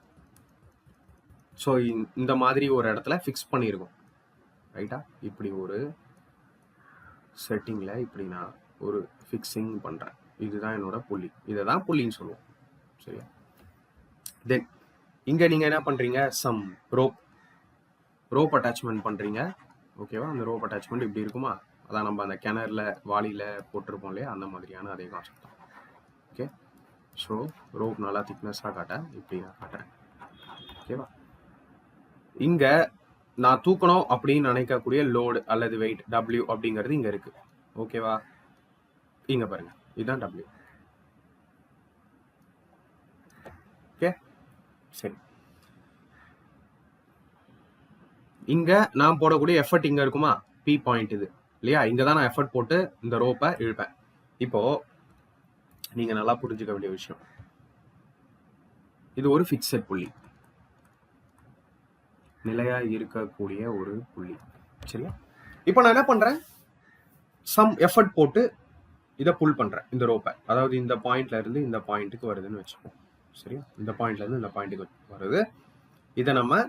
ஸோ இந்த மாதிரி ஒரு இடத்துல ஃபிக்ஸ் பண்ணியிருக்கோம். ரைட்டா? இப்படி ஒரு செட்டிங்கில் இப்படி நான் ஒரு ஃபிக்ஸிங் பண்ணுறேன். இதுதான் என்னோட புள்ளி, இதை தான் புள்ளின்னு சொல்லுவோம். சரியா? தென் இங்கே நீங்கள் என்ன பண்ணுறீங்க, சம் ரோப் அட்டாச்மெண்ட் பண்ணுறீங்க. ஓகேவா? அந்த ரோப் அட்டாச்மெண்ட் இப்படி இருக்குமா? அதான் நம்ம அந்த கிணறுல வாளியில் போட்டிருப்போம் இல்லையா, அந்த மாதிரியான அதே கான்செப்ட் தான். ஓகே, ஸோ ரோப் நல்லா திக்னஸாக காட்டேன், இப்படி நான் காட்டுறேன். ஓகேவா? இங்கே நான் தூக்கணும் அப்படின்னு நினைக்கக்கூடிய லோடு அல்லது வெயிட் W அப்படிங்கிறது இங்கே இருக்குது. ஓகேவா? இங்கே பாருங்க, இதுதான் W. ஓகே, சரி. இங்க நான் போடக்கூடிய எஃபர்ட் இங்க இருக்குமா, P பாயிண்ட் இது இல்லையா? இங்க தான் நான் எஃபர்ட் போட்டு இந்த ரோப்பை இழுப்பேன். இப்போ நீங்க நல்லா புரிஞ்சுக்க வேண்டிய விஷயம், இது ஒரு ஃபிக்ஸட் புள்ளி, நிலையா இருக்கக்கூடிய ஒரு புள்ளி. சரியா? இப்போ நான் என்ன பண்றேன், சம் எஃபர்ட் போட்டு இதை புல் பண்றேன் இந்த ரோப்பை. அதாவது இந்த பாயிண்ட்ல இருந்து இந்த பாயிண்ட்டுக்கு வருதுன்னு வச்சுப்போம். சரியா? இந்த பாயிண்ட்ல இருந்து இந்த பாயிண்ட்டுக்கு வருது. இதை நம்ம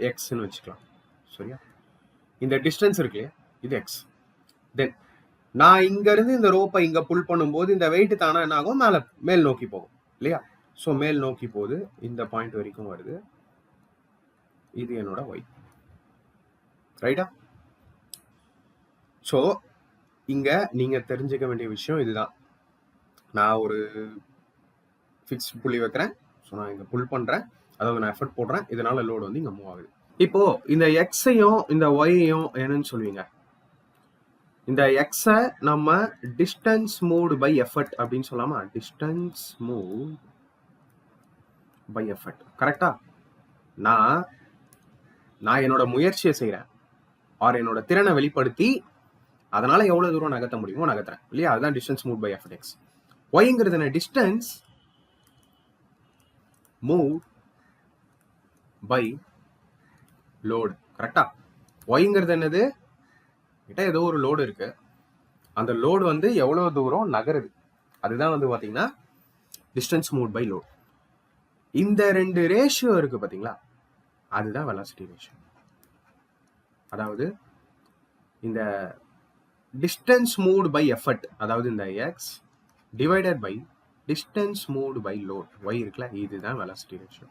எக்ஸ்ன்னு வச்சுக்கலாம். சரியா? இந்த டிஸ்டன்ஸ் இருக்கு, இது எக்ஸ். தென் நான் இங்க இருந்து இந்த ரோப்பை இங்க புல் பண்ணும்போது இந்த வெயிட் தானே என்ன ஆகும், மேல் நோக்கி போகும் இல்லையா? ஸோ மேல் நோக்கி போகுது, இந்த பாயிண்ட் வரைக்கும் வருது. இது என்னோட ஒய். ரைட்டா? ஸோ இங்க நீங்க தெரிஞ்சுக்க வேண்டிய விஷயம் இதுதான். நான் ஒரு ஃபிக்ஸ் புள்ளி வைக்கிறேன், ஸோ நான் இங்க புல் பண்றேன், அதாவது நான் எஃபர்ட் போடுறேன், இதனால லோடு வந்து இங்க மூவ் ஆகுது. இப்போ இந்த எக்ஸையும் இந்த ஒய்யையும் என்னன்னு சொல்லுவீங்க, இந்த எக்ஸை நம்ம டிஸ்டன்ஸ் மூவ்டு பை எஃபர்ட் அப்படின்னு சொல்லாமா? Distance move by effort. கரெக்டா? நான் என்னோட முயற்சியை செய்யறேன், ஆர் என்னோட திறனை வெளிப்படுத்தி அதனால எவ்வளவு தூரம் நகர்த்த முடியுமோ நகர்த்துறேன் இல்லையா? அதுதான் distance move by effort X. ஒய்ங்கிறது என்ன, டிஸ்டன்ஸ் மூவ் பை லோடு. கரெக்டா? ஒய்ங்கிறது என்னது, கிட்ட ஏதோ ஒரு லோடு இருக்கு, அந்த லோடு வந்து எவ்வளவு தூரம் நகருது, அதுதான் வந்து பாத்தீங்கன்னா டிஸ்டன்ஸ் மூவ் பை லோடு. இந்த ரெண்டு ரேஷியோ இருக்கு பாத்தீங்களா, அதுதான் வெலாசிட்டி ரேஷியோ. அதாவது இந்த டிஸ்டன்ஸ் மூவ்டு பை எஃபர்ட், அதாவது இந்த X divided by distance moved by load Y இருக்குல்ல, இதுதான் வெலாசிட்டி ரேஷியோ.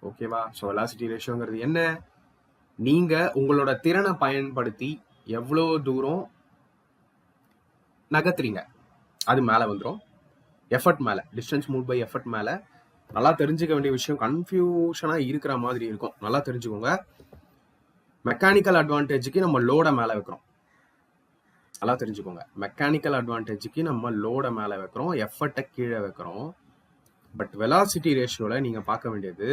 ஓகேவா? ஸோ வெலாசிட்டி ரேஷியோங்கிறது என்ன, நீங்க உங்களோட திறனை பயன்படுத்தி எவ்வளோ தூரம் நகர்த்துறீங்க அது மேலே வந்துடும். எஃபர்ட் மேலே, டிஸ்டன்ஸ் மூவ் பை எஃபர்ட் மேலே. நல்லா தெரிஞ்சுக்க வேண்டிய விஷயம், கன்ஃபியூஷனாக இருக்கிற மாதிரி இருக்கும், நல்லா தெரிஞ்சுக்கோங்க. மெக்கானிக்கல் அட்வான்டேஜுக்கு நம்ம லோடை மேலே வைக்கிறோம், நல்லா தெரிஞ்சுக்கோங்க. மெக்கானிக்கல் அட்வான்டேஜுக்கு நம்ம லோடை மேலே வைக்கிறோம், எஃபர்ட்டை கீழே வைக்கிறோம். பட் வெலாசிட்டி ரேஷியோவில் நீங்கள் பார்க்க வேண்டியது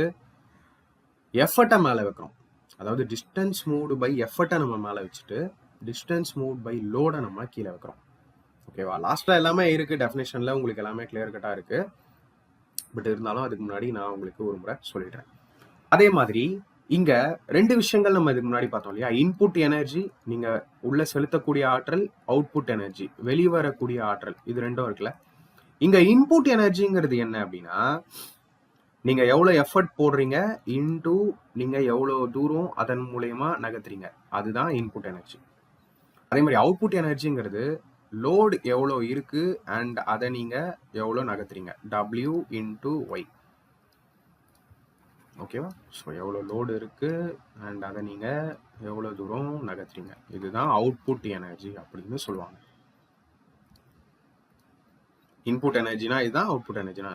எஃபர்ட்டை மேலே வைக்கிறோம், அதாவது டிஸ்டன்ஸ் மூவ்டு பை எஃபர்ட்டை நம்ம மேலே வச்சுட்டு டிஸ்டன்ஸ் மூவ் பை லோடை நம்ம கீழே வைக்கிறோம். ஓகேவா? லாஸ்ட்டில் எல்லாமே இருக்குது டெஃபினேஷனில், உங்களுக்கு எல்லாமே கிளியர் கட்டாக இருக்குது. பட் இருந்தாலும் அதுக்கு முன்னாடி நான் உங்களுக்கு ஒரு முறை சொல்லிடுறேன். அதே மாதிரி இங்க ரெண்டு விஷயங்கள் நம்ம இதுக்கு முன்னாடி பார்த்தோம் இல்லையா, இன்புட் எனர்ஜி, நீங்க உள்ள செலுத்தக்கூடிய ஆற்றல், அவுட்புட் எனர்ஜி, வெளிவரக்கூடிய ஆற்றல், இது ரெண்டும் இருக்குல்ல. இங்க இன்புட் எனர்ஜிங்கிறது என்ன அப்படின்னா, நீங்க எவ்வளவு எஃபர்ட் போடுறீங்க இன்டூ நீங்க எவ்வளவு தூரம் அதன் மூலயமா நகர்த்துறீங்க, அதுதான் இன்புட் எனர்ஜி. அதே மாதிரி அவுட்புட் எனர்ஜிங்கிறது லோடு எவ்வளோ இருக்கு அண்ட் அதை நீங்க எவ்வளோ நகர்த்துறீங்க, W இன்டூ ஒய். ஓகேவா? ஸோ எவ்வளோ லோடு இருக்கு அண்ட் அதை நீங்க எவ்வளோ தூரம் நகர்த்துறீங்க, இதுதான் அவுட்புட் எனர்ஜி அப்படின்னு சொல்லுவாங்க. இன்புட் எனர்ஜினா இதுதான், அவுட்புட் எனர்ஜினா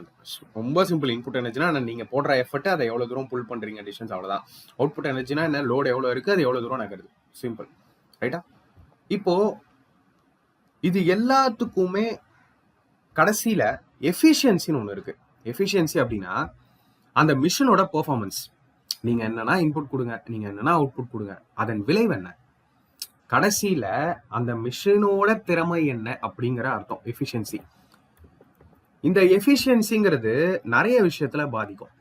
ரொம்ப சிம்பிள். இன்புட் எனர்ஜினா நீங்க போடுற எஃபர்ட் அதை எவ்வளவு தூரம் புல் பண்றீங்க டிஸ்டன்ஸ், அவ்வளவுதான். அவுட்புட் எனர்ஜினா என்ன, லோடு எவ்வளவு இருக்கு அது எவ்வளவு தூரம் நகருது, சிம்பிள். ரைட்டா? இப்போ இது எல்லாத்துக்குமே கடைசியில எஃபிஷியன்சின்னு ஒன்று இருக்கு. எஃபிஷியன்சி அப்படின்னா அந்த மிஷினோட பெர்ஃபார்மன்ஸ். நீங்க என்னன்னா இன்புட் கொடுங்க, நீங்க என்னன்னா அவுட்புட் கொடுங்க, அதன் விளைவு என்ன, கடைசியில அந்த மிஷினோட திறமை என்ன அப்படிங்கிற அர்த்தம் எஃபிஷியன்சி. இந்த எஃபிஷியன்சிங்கிறது நிறைய விஷயத்துல பாதிக்கும்.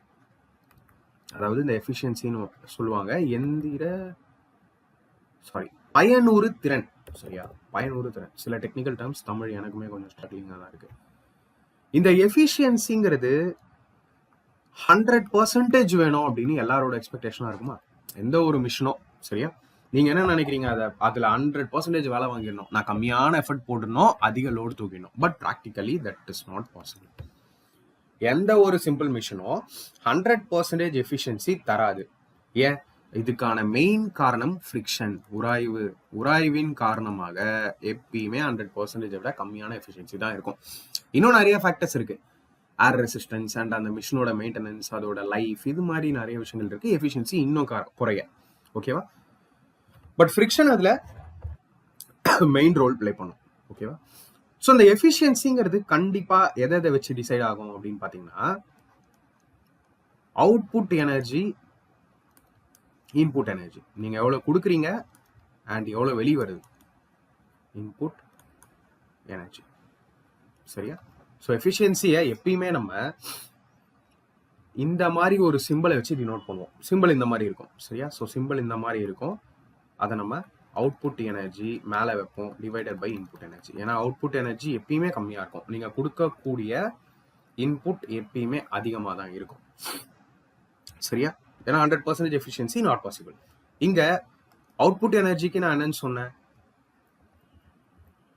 அதாவது இந்த எஃபிஷியன்சின்னு சொல்லுவாங்க பயனுறு திறன். சரியா? பயனுறு திறன். சில டெக்னிக்கல் டேர்ம்ஸ் தமிழ் எனக்குமே கொஞ்சம் ஸ்ட்ரகிளிங்கா தான் இருக்கு. இந்த எஃபிஷியன்சிங்கிறது 100% வேணும் அப்படின்னு எல்லாரோட எக்ஸ்பெக்டேஷனா இருக்குமா? எந்த ஒரு மிஷினோ, சரியா? நீங்க என்ன நினைக்கிறீங்க, அதுல 100% வேலை வாங்கிடணும், நான் கம்மியான எஃபர்ட் போடணும், அதிக லோடு தூக்கிடணும். But practically that is not possible. எந்த ஒரு சிம்பிள் மிஷினோ 100% எஃபிஷியன்சி தராது. ஏன்? இதுக்கான மெயின் காரணம் ஃப்ரிக்ஷன், உராய்வு. உராய்வின் காரணமாக எப்பயுமே 100% விட கம்மியான எஃபிஷியன்சி தான் இருக்கும். இன்னும் நிறைய ஃபேக்டர்ஸ் இருக்கு. ஏர் ரெசிஸ்டன்ஸ் அண்ட் அந்த மிஷினோட மெயின்டெனன்ஸ், அதோட லைஃப், இது மாதிரி நிறைய விஷயங்கள் இருக்கு. எஃபிஷியன்சி இன்னும் குறைய. ஓகேவா? பட் ஃப்ரிக்ஷன் அதுல மெயின் ரோல் பிளே பண்ணும். ஓகேவா? ஸோ இந்த எஃபிஷியன்சிங்கிறது கண்டிப்பா எதை வச்சு டிசைட் ஆகும் அப்படின்னு பாத்தீங்கன்னா, அவுட்புட் எனர்ஜி, இன்புட் எனர்ஜி. நீங்க எவ்வளவு கொடுக்குறீங்க அண்ட் எவ்வளவு வெளியே வருது, இன்புட் எனர்ஜி. சரியா? ஸோ எஃபிஷியன்சியை எப்பயுமே நம்ம இந்த மாதிரி ஒரு சிம்பிளை வச்சு டினோட் பண்ணுவோம். சிம்பிள் இந்த மாதிரி இருக்கும். சரியா? ஸோ சிம்பிள் இந்த மாதிரி இருக்கும். அதை நம்ம அவுட்புட் எனர்ஜி மேலே வைப்போம், டிவைடட் பை இன்புட் எனர்ஜி. ஏன்னா அவுட்புட் எனர்ஜி எப்பயுமே கம்மியாக இருக்கும், நீங்கள் கொடுக்கக்கூடிய இன்புட் எப்பயுமே அதிகமாக தான் இருக்கும். சரியா? ஏன்னா 100% எஃபிஷியன்சி நாட் பாசிபிள். இங்கே அவுட்புட் எனர்ஜிக்கு நான் என்னன்னு சொன்னேன்,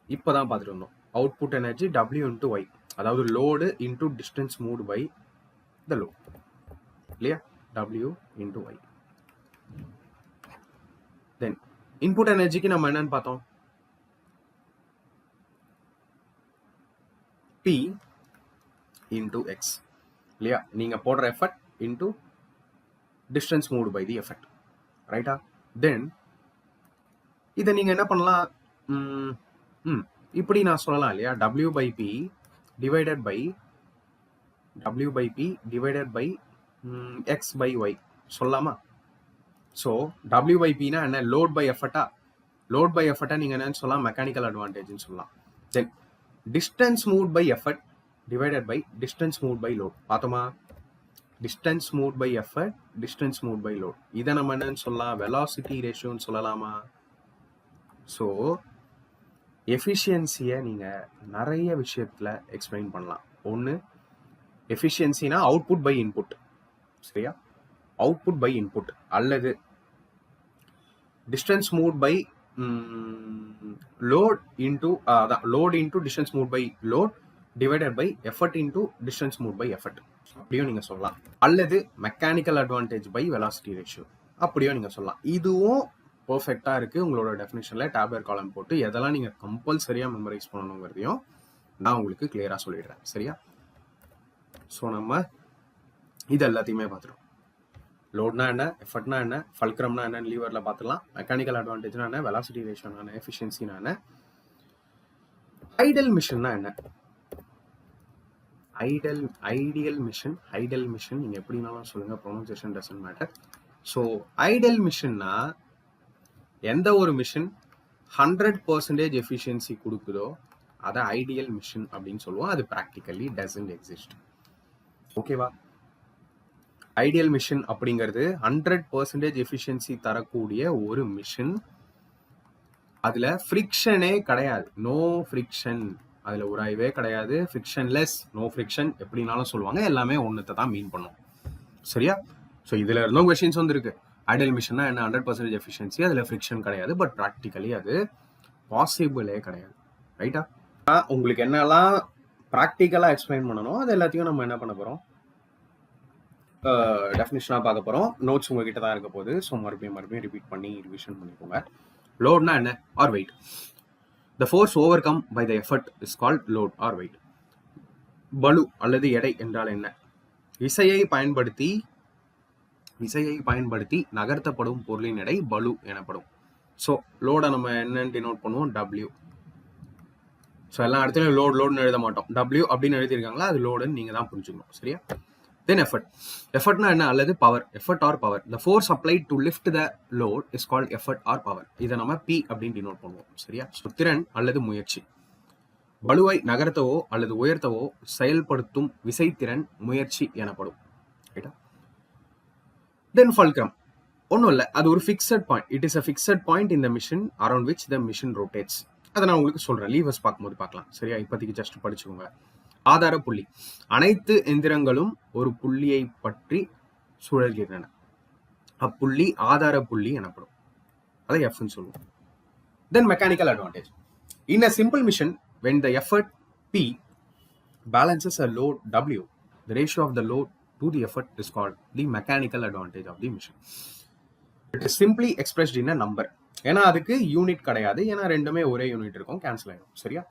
இப்போதான் பார்த்துட்டு வந்தோம். Output energy W into Y, அதாவது load into distance moved by the load, இல்லையா? W into Y. Then input எனர்ஜிக்கு நம்ம என்னன்னு பார்த்தோம், P இன்டூ எக்ஸ், இல்லையா? நீங்க போடுற effort into distance moved by the effort. ரைட்டா? தென் இதை நீங்க என்ன பண்ணலாம், இப்படி நான் சொல்லலாம், இல்லையா? W by P divided by X by Y சொல்லலாமா? ஸோ W by P னா என்ன, லோட் பை எஃபர்ட்டா? லோட் பை எஃபர்ட்டா நீங்க என்னன்னு சொல்லலாம், மெக்கானிக்கல் அட்வான்டேஜ்னு சொல்லலாம். Then distance moved by effort divided by distance moved by load. பார்த்தோமா? Distance moved by effort, distance moved by load. இதை நம்ம என்னன்னு சொல்லலாம், வெலாசிட்டி ரேஷியோன்னு சொல்லலாமா? ஸோ எஃபிஷியன்சியை நீங்கள் நிறைய விஷயத்தில் எக்ஸ்பிளைன் பண்ணலாம். ஒன்று, எஃபிஷியன்சினா அவுட்புட் பை இன்புட். சரியா? அவுட்புட் பை இன்புட், அல்லது distance move by load into, அதான் load into distance move by load divided by effort into distance move by effort, அப்படியும் நீங்கள் சொல்லலாம். அல்லது mechanical advantage by velocity ratio, அப்படியும் நீங்கள் சொல்லலாம். இதுவும் பர்ஃபெக்டாக இருக்குது. உங்களோட டெஃபினேஷனில் டேப்லெட் காலம் போட்டு எதெல்லாம் நீங்கள் கம்பல்சரியாக மெமரைஸ் பண்ணணுங்கிறதையும் நான் உங்களுக்கு கிளியராக சொல்லிடுறேன். சரியா? ஸோ நம்ம இது எல்லாத்தையுமே பார்த்துட்டோம். லோட்னா என்ன, எஃபர்ட்னா என்ன, ஃபல்க்ரம்னா என்ன, லீவரில் பார்த்துக்கலாம். மெக்கானிக்கல் அட்வான்டேஜ்னா என்ன, வெலாசிட்டி ரேஷியோனா என்ன, எஃபிஷியன்சினா என்ன, ஐடல் மிஷன்னா என்ன. ஐடியல் மிஷன் நீங்கள் எப்படினாலும் சொல்லுங்கள், pronunciation doesn't matter. So ideal மிஷன்னா எந்த ஒரு மிஷின் 100% எஃபிஷியன்சி கொடுக்குதோ அதை ஐடியல் மிஷின் அப்படின்னு சொல்லுவோம். அது ப்ராக்டிக்கலி டசன்ட் எக்ஸிஸ்ட். ஓகேவா? ஐடியல் மிஷின் அப்படிங்கிறது 100% எஃபிஷியன்சி தரக்கூடிய ஒரு மிஷின். அதுல ஃப்ரிக்ஷனே கிடையாது, நோ ஃப்ரிக்ஷன். அதுல உராய்வே கிடையாது, ஃப்ரிக்ஷன்லெஸ், நோ ஃப்ரிக்ஷன், எப்படினாலும் சொல்லுவாங்க. எல்லாமே ஒன்றுத்தை தான் மீன் பண்ணும். சரியா? ஸோ இதுல இருந்தும் கொஸ்டின்ஸ் வந்துருக்கு. ஐடியல் மிஷன்னா என்ன, 100% எஃபிஷியன்சி, அதுல ஃப்ரிக்ஷன் கிடையாது, பட் ப்ராக்டிக்கலி அது பாசிபிளே கிடையாது. ரைட்டா? உங்களுக்கு என்னெல்லாம் ப்ராக்டிக்கலாக எக்ஸ்பிளைன் பண்ணணும் அது எல்லாத்தையும் நம்ம என்ன பண்ண போகிறோம், டெஃபினிஷனாக பார்க்க போகிறோம். நோட்ஸ் உங்ககிட்ட தான் இருக்க போகுது. ஸோ மறுபடியும் ரிப்பீட் பண்ணி ரிவிஷன் பண்ணிக்கோங்க. லோட்னா என்ன? Or weight. The force overcome by the effort is called load or weight. பளு அல்லது எடை என்றால் என்ன? விசையை பயன்படுத்தி நகர்த்தப்படும் பொருளின் எடை பளு எனப்படும். ஸோ லோடை நம்ம என்னன்னு டினோட் பண்ணுவோம்? டபிள்யூ. ஸோ எல்லா இடத்துலையும் லோடுன்னு எழுத மாட்டோம். டபிள்யூ அப்படின்னு எழுதியிருக்காங்களா, அது லோடுன்னு நீங்கள் தான் புரிஞ்சுக்கணும். சரியா? தென் எஃபர்ட். எஃபர்ட்னா என்ன? அல்லது power. Effort or power. The force applied to lift the load is called effort or power. இதை நம்ம பி அப்படின்னு டினோட் பண்ணுவோம். சரியா? ஸோ திறன் அல்லது முயற்சி. பளுவை நகர்த்தவோ அல்லது உயர்த்தவோ செயல்படுத்தும் விசைத்திறன் முயற்சி எனப்படும். ரைட்டா? தென் ஃபல்க்ரம். ஒன்றும் இல்லை, அது ஒரு fixed point. It is a fixed point in the machine around which the machine rotates. அதை நான் உங்களுக்கு சொல்றேன், லீவர்ஸ் பார்க்கும்போது பார்க்கலாம். சரியா? இப்போதைக்கு ஜஸ்ட் படிச்சுக்கோங்க. ஆதார புள்ளி. அனைத்து எந்திரங்களும் ஒரு புள்ளியை பற்றி சுழல்கின்றன. அப்புள்ளி ஆதார புள்ளி எனப்படும். அதை எஃப்னு சொல்லுவோம். Then mechanical advantage. In a simple machine, when the effort P balances a load W, the ratio of the load to the effort is called the mechanical advantage of the machine. It is simply expressed in a number. ஏன்னா அதுக்கு unit கிடையாது, ஏன்னா ரெண்டுமே ஒரே unit இருக்கும், cancel ஆயிடும். சரியா?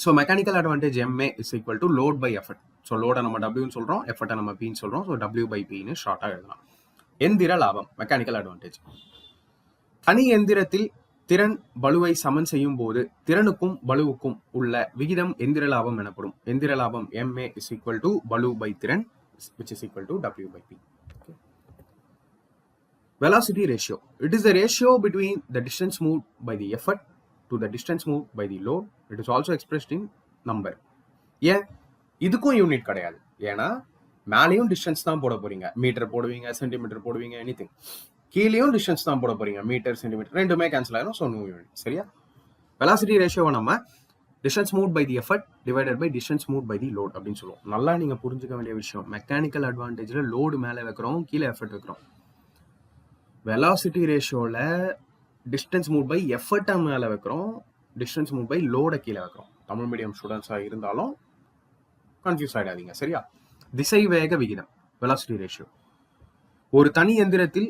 So mechanical advantage MA is equal to load by effort. So லோடை நம்ம டபிள்யூன்னு சொல்கிறோம், எஃபர்ட்டை நம்ம பின்னு சொல்கிறோம். ஸோ W பை பின்னு ஷார்ட்டாக எழுதலாம். எந்திர லாபம் மெக்கானிக்கல் அட்வான்டேஜ். தனி எந்திரத்தில் திறன் பளுவை சமன் செய்யும் போது திறனுக்கும் பளுவுக்கும் உள்ள விகிதம் எந்திர லாபம் எனப்படும். எந்திர லாபம் MA இஸ் ஈக்குவல் டு பளு பை திறன், which is equal to W by P. Okay. Velocity ratio. It is the ratio between the distance moved by the effort to the distance moved by the load. It is also expressed in number. ஏன் இதுக்கும் unit கிடையாது, ஏன்னா மேலேயும் distance தான் போட போறீங்க. Metre போடுவீங்க, centimetre போடுவீங்க, எனிதிங். கீழேயும் டிஸ்டன்ஸ் தான் போட போறீங்க, மீட்டர் சென்டிமீட்டர் ரெண்டுமே கேன்சல் ஆயிரும். So no unit. சரியா? வெலாசிட்டி ரேஷியோவை நம்ம distance move by the effort divided by distance move by the load அப்படின்னு சொல்லுவோம். நல்லா நீங்க புரிஞ்சுக்க வேண்டிய விஷயம், மெக்கானிக்கல் அட்வான்டேஜ்ல லோடு மேலே வைக்கிறோம், கீழே எஃபர்ட் வைக்கிறோம். வெலாசிட்டி ரேஷியோல டிஸ்டன்ஸ் மூவ் பை எஃபர்ட்டை மேலே வைக்கிறோம், டிஸ்டன்ஸ் மூவ் பை லோடை கீழே வைக்கிறோம். தமிழ் மீடியம் ஸ்டூடெண்ட்ஸாக இருந்தாலும் கன்ஃபியூஸ் ஆகிடாதீங்க. சரியா? திசை வேக விகிதம் வெலாசிட்டி ரேஷியோ. ஒரு தனி எந்திரத்தில்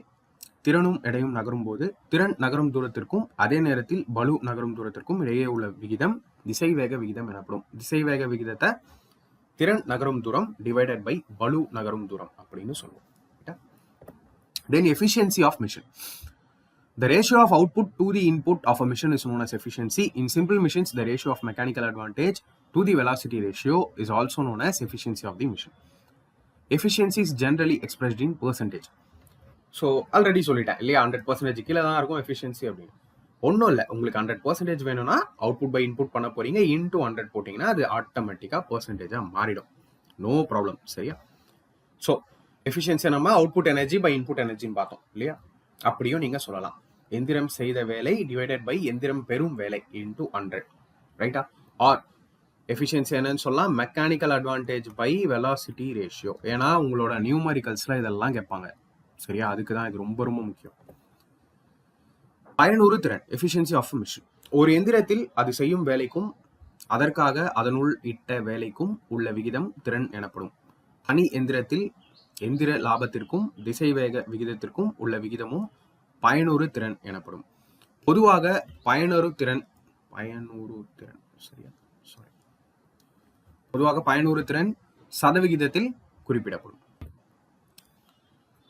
திறனும் எடையும் நகரும் போது திறன் நகரும் தூரத்திற்கும் அதே நேரத்தில் பளு நகரும் தூரத்திற்கும் இடையே உள்ள விகிதம் திசை வேக விகிதம் எனப்படும். திசை வேக விகிதத்தை திறன் நகரும் தூரம் டிவைடட் பை பளு நகரும் தூரம் அப்படின்னு சொல்லுவோம். Then efficiency of machine. The ratio of output to the input of a machine is known as efficiency. In simple machines, the ratio of mechanical advantage to the velocity ratio is also known as efficiency of the machine. Efficiency is generally expressed in percentage. So already சொல்லிட்டேன் இல்லையா, 100% கீழே தான் இருக்கும் efficiency அப்படின்னு. ஒன்றும் இல்லை, உங்களுக்கு 100% வேணும்னா அவுட்புட் பை இன்புட் பண்ண போறீங்க, இன்டூ 100 போட்டிங்கன்னா அது ஆட்டோமேட்டிக்காக பர்சன்டேஜாக மாறிடும். No problem. சரியா? ஸோ எஃபிஷியன்சி நம்ம அவுட்புட் எனர்ஜி பை இன்புட் எனர்ஜின்னு பார்த்தோம் இல்லையா? அப்படியும் நீங்கள் சொல்லலாம், எந்திரம் செய்த வேலை டிவைடட் பை எந்திரம் பெறும் வேலை இன்டூ 100. ரைட்டா? ஆர் எஃபிஷியன்சி என்னன்னு சொல்லலாம், mechanical advantage by velocity ratio. ஏன்னா உங்களோட நியூமரிக்கல்ஸில் இதெல்லாம் கேட்பாங்க. சரியா? அதுக்கு தான் இது ரொம்ப ரொம்ப முக்கியம். பயனுறு திறன் எஃபிஷியன்சி ஆஃப் மிஷின். ஒரு எந்திரத்தில் அது செய்யும் வேலைக்கும் அதற்காக அதனுள் இட்ட வேலைக்கும் உள்ள விகிதம் திறன் எனப்படும். தனி எந்திரத்தில் எந்திர லாபத்திற்கும் திசை வேக விகிதத்திற்கும் உள்ள விகிதமும் பயனுறு திறன் எனப்படும். பொதுவாக பயனுறு திறன் சரியா? பொதுவாக பயனுறு திறன் சதவிகிதத்தில் குறிப்பிடப்படும்.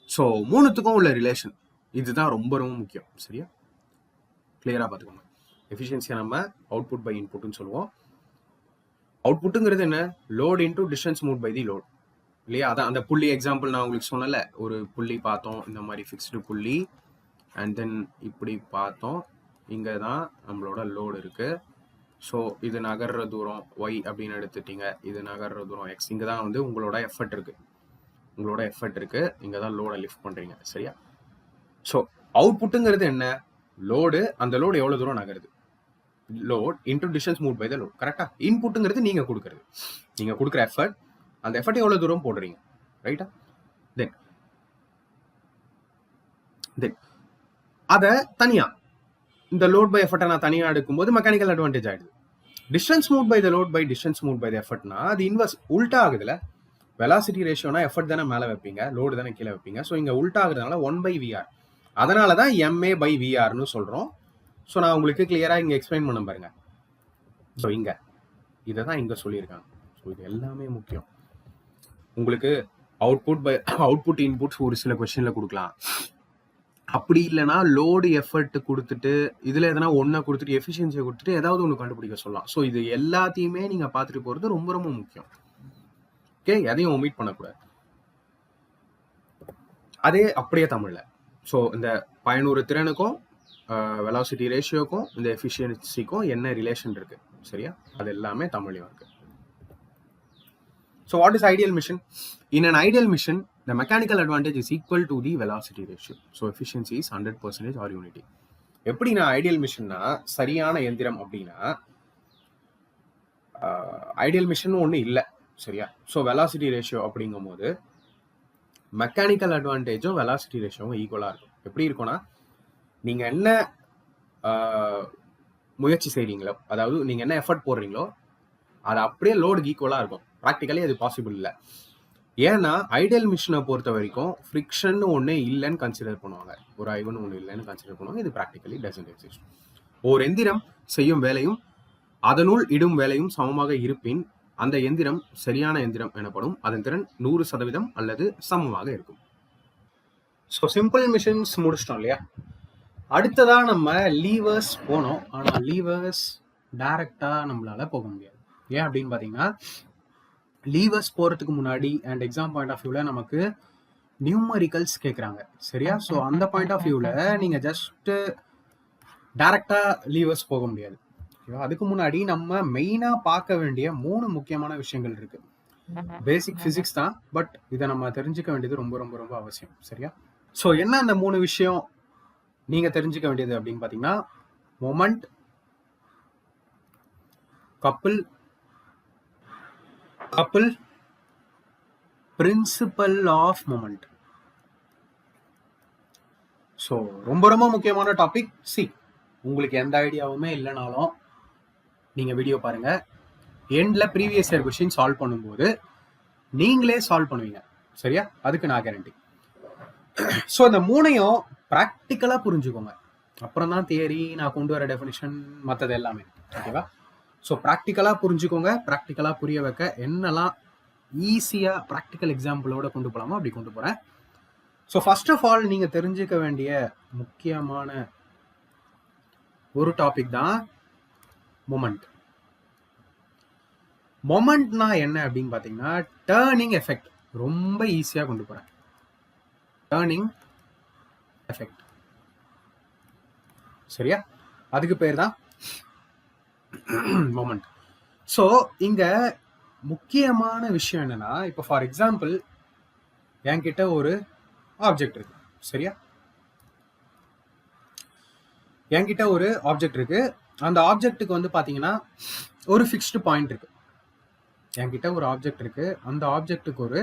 ஸோ மூணுத்துக்கும் உள்ள ரிலேஷன் இதுதான் ரொம்ப ரொம்ப முக்கியம். சரியா? கிளியராக பார்த்துக்கோங்க. எஃபிஷியன்சியை நம்ம அவுட்புட் பை இன்புட்னு சொல்லுவோம். அவுட்புட்டுங்கிறது என்ன? Load into distance move by the load இல்லையா? அதான் அந்த புள்ளி எக்ஸாம்பிள் நான் உங்களுக்கு சொன்னல, ஒரு புள்ளி பார்த்தோம், இந்த மாதிரி ஃபிக்ஸ்டு புள்ளி, அண்ட் தென் இப்படி பார்த்தோம், இங்கே தான் நம்மளோட லோடு இருக்கு. ஸோ இது நகர்ற தூரம் ஒய் அப்படின்னு எடுத்துட்டீங்க, இது நகர்ற தூரம் எக்ஸ். இங்கே தான் வந்து உங்களோட எஃபர்ட் இருக்கு, இங்கே தான் லோடை லிஃப்ட் பண்ணுறீங்க. சரியா? ஸோ அவுட்புட்டுங்கிறது என்ன? லோடு, அந்த லோடு எவ்வளோ தூரம் நகருது, load into distance move by the load. கரெக்டாக? இன்புட்டுங்கிறது நீங்கள் கொடுக்குற எஃபர்ட், அந்த எஃபர்ட் எவ்வளோ தூரம் போடுறீங்க. ரைட்டா? தென் அதை தனியாக இந்த லோட் பை எஃபர்ட்டை நான் தனியாக எடுக்கும்போது மெக்கானிக்கல் அட்வான்டேஜ் ஆகிடுது. Distance move by the load by distance move by the எஃபர்ட்னா அது இன்வெர்ஸ் உல்ட்டா ஆகுதுல. வெலாசிட்டி ரேஷியோனா எஃபர்ட் தானே மேலே வைப்பீங்க, லோடு தானே கீழே வைப்பீங்க. ஸோ இங்கே உல்ட்டா ஆகுறதுனால 1/VR. அதனால தான் MA/VRன்னு சொல்கிறோம். ஸோ நான் உங்களுக்கு கிளியராக இங்கே எக்ஸ்பிளைன் பண்ண பாருங்க. ஸோ இங்கே இதை தான் இங்கே சொல்லியிருக்காங்க. ஸோ இது எல்லாமே முக்கியம். உங்களுக்கு அவுட்புட் இன்புட்ஸ் ஒரு சில கொஸ்டினில் கொடுக்கலாம். அப்படி இல்லைனா லோடு எஃபர்ட் கொடுத்துட்டு இதில் எதனா ஒன்றை கொடுத்துட்டு எஃபிஷியன்சியை கொடுத்துட்டு ஏதாவது ஒன்று கண்டுபிடிக்க சொல்லலாம். ஸோ இது எல்லாத்தையுமே நீங்கள் பார்த்துட்டு போகிறது ரொம்ப ரொம்ப முக்கியம். ஓகே, எதையும் ஒமிட் பண்ணக்கூடாது. அதே அப்படியே தமிழில். ஸோ இந்த பயனுறு திறனுக்கும் வெலாசிட்டி ரேஷியோக்கும் இந்த எஃபிஷியன்சிக்கும் என்ன ரிலேஷன் இருக்கு, சரியா? அது எல்லாமே தமிழ்லையும் இருக்கு. So what is ideal mission? In an ideal mission the mechanical advantage is equal to the velocity ratio. So efficiency is 100% or unity. எப்படி நான் ஐடியல் மிஷன்னா சரியான எந்திரம் அப்படின்னா ஐடியல் மிஷன் ஒன்று இல்லை, சரியா? ஸோ வெலாசிட்டி ரேஷியோ அப்படிங்கும் போது மெக்கானிக்கல் அட்வான்டேஜும் வெலாசிட்டி ரேஷியோவும் ஈக்குவலாக இருக்கும். எப்படி இருக்கும்னா நீங்கள் என்ன முயற்சி செய்கிறீங்களோ, அதாவது நீங்கள் என்ன எஃபர்ட் போடுறீங்களோ அது அப்படியே லோடுக்கு ஈக்குவலாக இருக்கும். ப்ராக்டிக்கலி அது பாசிபிள் இல்லை. ஏன்னா ஐடியல் மிஷினை பொறுத்த வரைக்கும் ஃப்ரிக்ஷன் ஒன்று இல்லைன்னு கன்சிடர் பண்ணுவாங்க, ஒரு ஐவன் ஒன்று இல்லைன்னு கன்சிடர் பண்ணுவாங்க. இது ப்ராக்டிக்கலி டசன்ட் எக்ஸிஸ்ட். ஒரு எந்திரம் செய்யும் வேலையும் அதனுள் இடும் வேலையும் சமமாக இருப்பின் அந்த எந்திரம் சரியான எந்திரம் எனப்படும். அதன் திறன் 100% அல்லது சமமாக இருக்கும். ஸோ சிம்பிள் மிஷின்ஸ் முடிச்சிட்டோம் இல்லையா? அடுத்ததா நம்ம லீவர்ஸ் போனோம். ஆனால் லீவர்ஸ் டைரக்டாக நம்மளால போக முடியாது. ஏன் அப்படின்னு பார்த்தீங்கன்னா லீவர்ஸ் போகிறதுக்கு முன்னாடி அண்ட் எக்ஸாம் பாயிண்ட் ஆஃப் வியூவில் நமக்கு நியூமரிக்கல்ஸ் கேட்குறாங்க, சரியா? ஸோ அந்த பாயிண்ட் ஆஃப் வியூவில் நீங்கள் ஜஸ்ட்டு டைரக்டாக லீவர்ஸ் போக முடியாது. ஓகேவா? அதுக்கு முன்னாடி நம்ம மெயினாக பார்க்க வேண்டிய 3 முக்கியமான விஷயங்கள் இருக்குது. பேசிக் ஃபிசிக்ஸ் தான், பட் இதை நம்ம தெரிஞ்சுக்க வேண்டியது ரொம்ப ரொம்ப ரொம்ப அவசியம், சரியா? ஸோ என்ன அந்த 3 விஷயம் நீங்கள் தெரிஞ்சுக்க வேண்டியது அப்படின்னு பார்த்தீங்கன்னா moment, couple, principle of moment. So ரொம்ப ரொம்ப முக்கியமான டாபிக். உங்களுக்கு எந்த ஐடியாவுமே இல்லைனாலும் நீங்கள் வீடியோ பாருங்க. எண்டில் ப்ரீவியஸ் இயர் கொஸ்டின் சால்வ் பண்ணும்போது நீங்களே சால்வ் பண்ணுவீங்க, சரியா? அதுக்கு நான் கேரண்டி. ஸோ இந்த 3ஐயும் ப்ராக்டிக்கலாக புரிஞ்சுக்கோங்க. அப்புறம் தான் தியரி நான் கொண்டு வர டெஃபினிஷன் மற்றது எல்லாமே, ஓகேவா? ஸோ ப்ராக்டிக்கலாக புரிஞ்சுக்கோங்க. ப்ராக்டிக்கலாக புரிய வைக்க என்னெல்லாம் ஈஸியாக ப்ராக்டிக்கல் எக்ஸாம்பிளோட கொண்டு போகலாமோ அப்படி கொண்டு போகிறேன். ஸோ ஃபர்ஸ்ட் ஆஃப் ஆல் நீங்கள் தெரிஞ்சுக்க வேண்டிய முக்கியமான ஒரு டாபிக் தான் மொமெண்ட். மொமெண்ட்னா என்ன அப்படின்னு பார்த்தீங்கன்னா டேர்னிங் எஃபெக்ட். ரொம்ப ஈஸியாக கொண்டு போகிறேன். டேர்னிங் எஃபெக்ட், சரியா? அதுக்கு பேர் தான் மொமெண்ட். ஸோ இங்க முக்கியமான விஷயம் என்னன்னா, இப்போ ஃபார் எக்ஸாம்பிள் என்கிட்ட ஒரு ஆப்ஜெக்ட் இருக்கு, சரியா? என்கிட்ட ஒரு ஆப்ஜெக்ட் இருக்கு. அந்த ஆப்ஜெக்ட்டுக்கு வந்து பாத்தீங்கன்னா ஒரு ஃபிக்ஸ்டு பாயிண்ட் இருக்கு. என்கிட்ட ஒரு ஆப்ஜெக்ட் இருக்கு, அந்த ஆப்ஜெக்ட்டுக்கு ஒரு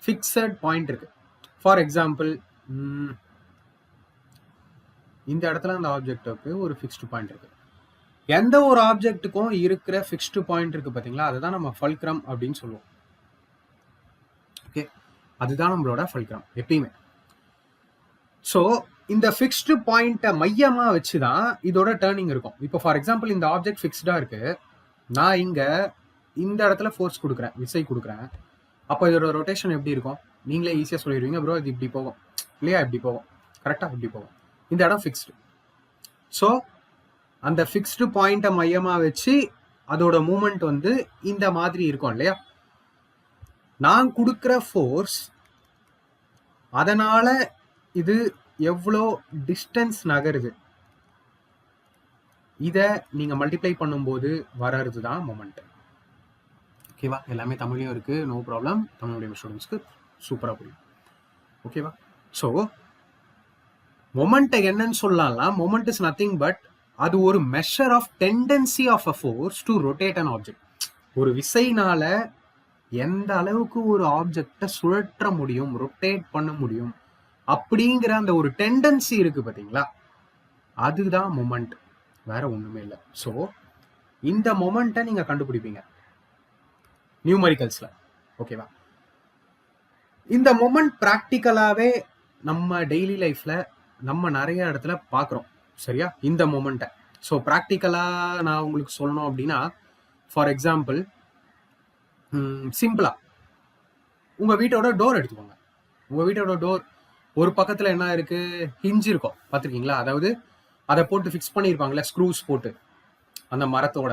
ஃபிக்ஸட் பாயிண்ட் இருக்கு. ஃபார் எக்ஸாம்பிள் இந்த இடத்துல அந்த ஆப்ஜெக்ட்டுக்கு ஒரு ஃபிக்ஸ்டு பாயிண்ட் இருக்கு. எந்த ஒரு ஆப்ஜெக்ட்டுக்கும் இருக்கிற ஃபிக்ஸ்டு பாயிண்ட் இருக்கு பார்த்தீங்களா, அதுதான் நம்ம ஃபல்க்ரம் அப்படின்னு சொல்லுவோம். ஓகே, அதுதான் நம்மளோட ஃபல்க்ரம் எப்பயுமே. ஸோ இந்த ஃபிக்ஸ்டு பாயிண்ட்டை மையமாக வச்சு தான் இதோட டேர்னிங் இருக்கும். இப்போ ஃபார் எக்ஸாம்பிள் இந்த ஆப்ஜெக்ட் ஃபிக்ஸ்டாக இருக்கு, நான் இங்கே இந்த இடத்துல ஃபோர்ஸ் கொடுக்குறேன், விசை கொடுக்குறேன். அப்போ இதோட ரொட்டேஷன் எப்படி இருக்கும்? நீங்களே ஈஸியாக சொல்லிடுவீங்க, ப்ரோ இது இப்படி போகும் இல்லையா, இப்படி போகும், கரெக்டாக இப்படி போகும். இந்த இடம் ஃபிக்ஸ்டு. ஸோ அந்த ஃபிக்ஸ்டு பாயிண்ட்டை மையமாக வச்சு அதோட மூமெண்ட் வந்து இந்த மாதிரி இருக்கும் இல்லையா? நான் கொடுக்குற ஃபோர்ஸ், அதனால இது எவ்வளோ டிஸ்டன்ஸ் நகருது, இதை நீங்கள் மல்டிப்ளை பண்ணும்போது வர்றது தான் மொமெண்ட். ஓகேவா? எல்லாமே தமிழ்லையும் இருக்கு, நோ ப்ராப்ளம். தமிழ் மீடியம் ஸ்டூடெண்ட்ஸ்க்கு சூப்பராக புரியும். ஓகேவா? ஸோ மொமெண்ட் என்னன்னு சொல்லலாம், மொமெண்ட் இஸ் நத்திங் பட் அது ஒரு measure of tendency of a force to rotate an object. ஒரு விசைனால எந்த அளவுக்கு ஒரு ஆப்ஜெக்டை சுழற்ற முடியும், ரொட்டேட் பண்ண முடியும் அப்படிங்கிற அந்த ஒரு டெண்டன்சி இருக்கு பார்த்தீங்களா, அதுதான் மொமெண்ட், வேற ஒண்ணுமே இல்லை. ஸோ இந்த மொமெண்ட்டை நீங்க கண்டுபிடிப்பீங்க நியூமரிக்கல்ஸ்ல. ஓகேவா? இந்த மொமெண்ட் ப்ராக்டிக்கலாவே நம்ம டெய்லி லைஃப்ல நம்ம நிறைய இடத்துல பார்க்குறோம். சரியா? இந்த மொமெண்ட்டை. ஸோ ப்ராக்டிக்கலா நான் உங்களுக்கு சொல்லணும் அப்படின்னா, ஃபார் எக்ஸாம்பிள் சிம்பிளா உங்க வீட்டோட டோர் எடுத்துக்கோங்க. உங்க வீட்டோட டோர் ஒரு பக்கத்துல என்ன இருக்கு, ஹிஞ்ச் இருக்கும், பார்த்துருக்கீங்களா? அதாவது அதை போட்டு ஃபிக்ஸ் பண்ணியிருப்பாங்களே, ஸ்க்ரூஸ் போட்டு அந்த மரத்தோட.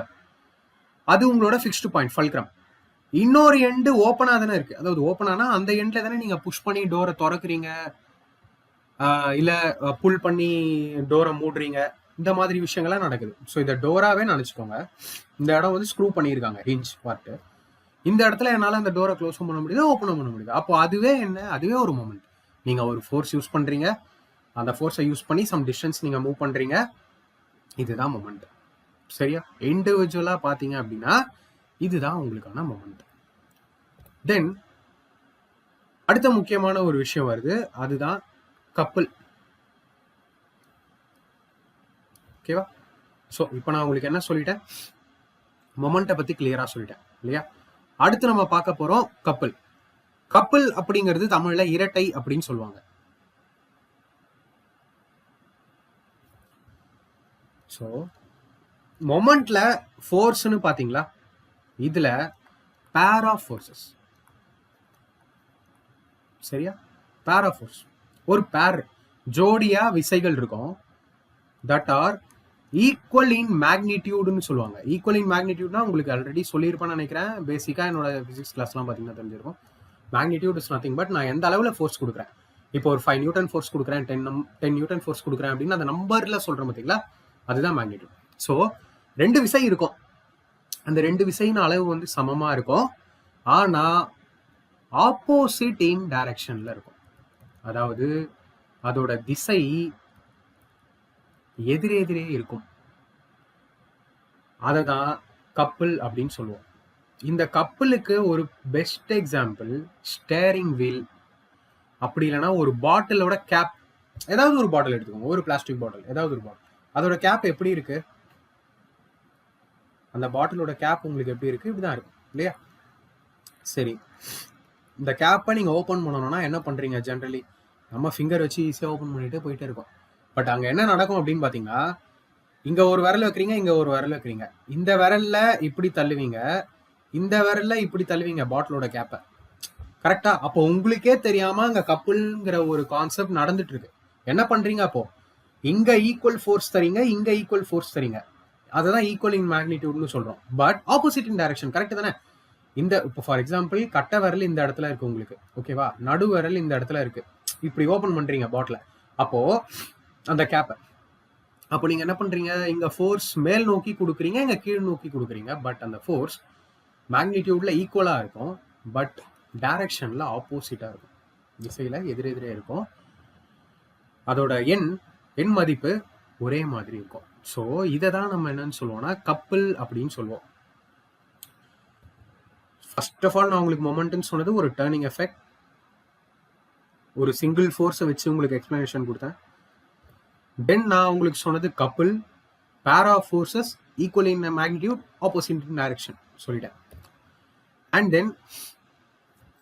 அது உங்களோட ஃபிக்ஸ்டு பாயிண்ட், ஃபல்க்ரம். இன்னொரு எண்டு ஓப்பனா தானே இருக்கு. அதாவது ஓப்பனானா அந்த எண்ட்ல தானே நீங்க புஷ் பண்ணி டோரை திறக்கிறீங்க, இல்ல புல் பண்ணி டோரை மூடுறீங்க. இந்த மாதிரி விஷயங்கள்லாம் நடக்குது. ஸோ இதை டோராவே நினைச்சுக்கோங்க. இந்த இடம் வந்து ஸ்க்ரூ பண்ணியிருக்காங்க, ஹிஞ்ச் பார்ட்டு. இந்த இடத்துல என்னால் அந்த டோரை க்ளோஸ் பண்ண முடியுது, ஓப்பன் பண்ண முடியுது. அப்போ அதுவே என்ன, அதுவே ஒரு மொமெண்ட். நீங்கள் ஒரு ஃபோர்ஸ் யூஸ் பண்ணுறீங்க, அந்த ஃபோர்ஸை யூஸ் பண்ணி சம் டிஸ்டன்ஸ் நீங்கள் மூவ் பண்ணுறீங்க. இதுதான் மொமெண்ட். சரியா? இண்டிவிஜுவலாக பார்த்தீங்க அப்படின்னா இதுதான் உங்களுக்கான மொமெண்ட். தென் அடுத்த முக்கியமான ஒரு விஷயம் வருது, அதுதான் கப்புள். ஓகேவா? ஸோ இப்போ நான் உங்களுக்கு என்ன சொல்லிட்டேன், மொமெண்ட்டை பற்றி கிளியராக சொல்லிட்டேன் இல்லையா? அடுத்து நம்ம பார்க்க போறோம் கப்பல். கப்பல் அப்படிங்கிறது தமிழ்ல இரட்டை அப்படின்னு சொல்லுவாங்க. ஸோ மொமெண்ட்ல ஃபோர்ஸ்னு பாத்தீங்களா, இதுல பேர் ஆஃப் ஃபோர்ஸஸ். சரியா? பேர் ஆஃப் ஃபோர்ஸ், ஒரு பேர், ஜோடியா விசைகள் இருக்கும். தட் ஆர் ஈக்குவல் இன் மேக்னிடியூடுன்னு சொல்லுவாங்க. ஈக்குவல் இன் மேக்னிடியூட்னா உங்களுக்கு ஆல்ரெடி சொல்லியிருப்பேன்னு நினைக்கிறேன். பேசிக்காக என்னோட ஃபிசிக்ஸ் கிளாஸ்லாம் பார்த்தீங்கன்னா தெரிஞ்சிருக்கும். மேக்னிடியூட் இஸ் நத்திங் பட் நான் எந்த அளவில் ஃபோர்ஸ் கொடுக்குறேன். இப்போ ஒரு 5 நியூட்டன் ஃபோர்ஸ் கொடுக்குறேன், 10 நியூட்டன் ஃபோர்ஸ் கொடுக்குறேன் அப்படின்னு அந்த நம்பரில் சொல்கிறேன் பார்த்தீங்களா, அதுதான் மேக்னிடியூட். ஸோ 2 விசை இருக்கும். அந்த 2 விசையின் அளவு வந்து சமமாக இருக்கும், ஆனால் ஆப்போசிட் இன் டைரக்ஷனில் இருக்கும். அதாவது அதோட திசை எதிரெதிரே இருக்கும். அதை தான் கப்பல் அப்படின்னு சொல்லுவோம். இந்த கப்பலுக்கு ஒரு பெஸ்ட் எக்ஸாம்பிள் ஸ்டேரிங் வீல், அப்படி இல்லைன்னா ஒரு பாட்டிலோட கேப். ஏதாவது ஒரு பாட்டில் எடுத்துக்கோங்க, ஒரு பிளாஸ்டிக் பாட்டில், ஏதாவது ஒரு பாட்டில். அதோட கேப் எப்படி இருக்கு, அந்த பாட்டிலோட கேப் உங்களுக்கு எப்படி இருக்கு, இப்படிதான் இருக்கும் இல்லையா? சரி, இந்த கேப்பை நீங்க ஓப்பன் பண்ணணும்னா என்ன பண்றீங்க? ஜென்ரலி நம்ம ஃபிங்கர் வச்சு ஈஸியாக ஓப்பன் பண்ணிட்டு போயிட்டே இருக்கோம். பட் அங்கே என்ன நடக்கும் அப்படின்னு பார்த்தீங்கன்னா, இங்கே ஒரு விரல் வைக்கிறீங்க, இங்கே ஒரு விரல் வைக்கிறீங்க. இந்த விரல்ல இப்படி தள்ளுவீங்க, இந்த விரல்ல இப்படி தள்ளுவீங்க பாட்டிலோட கேப்பை. கரெக்டா? அப்போ உங்களுக்கே தெரியாம அங்கே கப்புள்ங்கிற ஒரு கான்செப்ட் நடந்துட்டு இருக்கு. என்ன பண்றீங்க? அப்போ இங்க ஈக்குவல் ஃபோர்ஸ் தரீங்க, இங்க ஈக்குவல் ஃபோர்ஸ் தரீங்க. அதுதான் ஈக்குவல் இன் மேக்னிடியூட்னு சொல்றோம். But opposite in direction. Correct தானே? இந்த இப்போ ஃபார் எக்ஸாம்பிள் கட்டை விரல் இந்த இடத்துல இருக்கு உங்களுக்கு, ஓகேவா? நடு விரல் இந்த இடத்துல இருக்கு. இப்படி ஓப்பன் பண்றீங்க பாட்டில, அப்போ அந்த கேப்பை. அப்போ நீங்க என்ன பண்றீங்க? இங்க ஃபோர்ஸ் மேல் நோக்கி கொடுக்குறீங்க, இங்க கீழ் நோக்கி கொடுக்குறீங்க. பட் அந்த ஃபோர்ஸ் மேக்னிடியூட்ல ஈக்குவலா இருக்கும், பட் டைரக்ஷன்ல ஆப்போசிட்டா இருக்கும். திசையில எதிரெதிரே இருக்கும். அதோட எண் மதிப்பு ஒரே மாதிரி இருக்கும். ஸோ இதை தான் நம்ம என்னன்னு சொல்லுவோம்னா கப்பல் அப்படின்னு சொல்லுவோம். ஃபர்ஸ்ட் ஆஃப் ஆல் நான் உங்களுக்கு மொமெண்ட்னு சொன்னது ஒரு டர்னிங் எஃபெக்ட், ஒரு சிங்கிள் ஃபோர்ஸை வச்சு உங்களுக்கு எக்ஸ்பிளனேஷன் கொடுத்தேன். தென் நான் உங்களுக்கு சொன்னது couple, pair of forces, equal in magnitude, opposite in direction சொல்லிட்டேன். அண்ட் தென்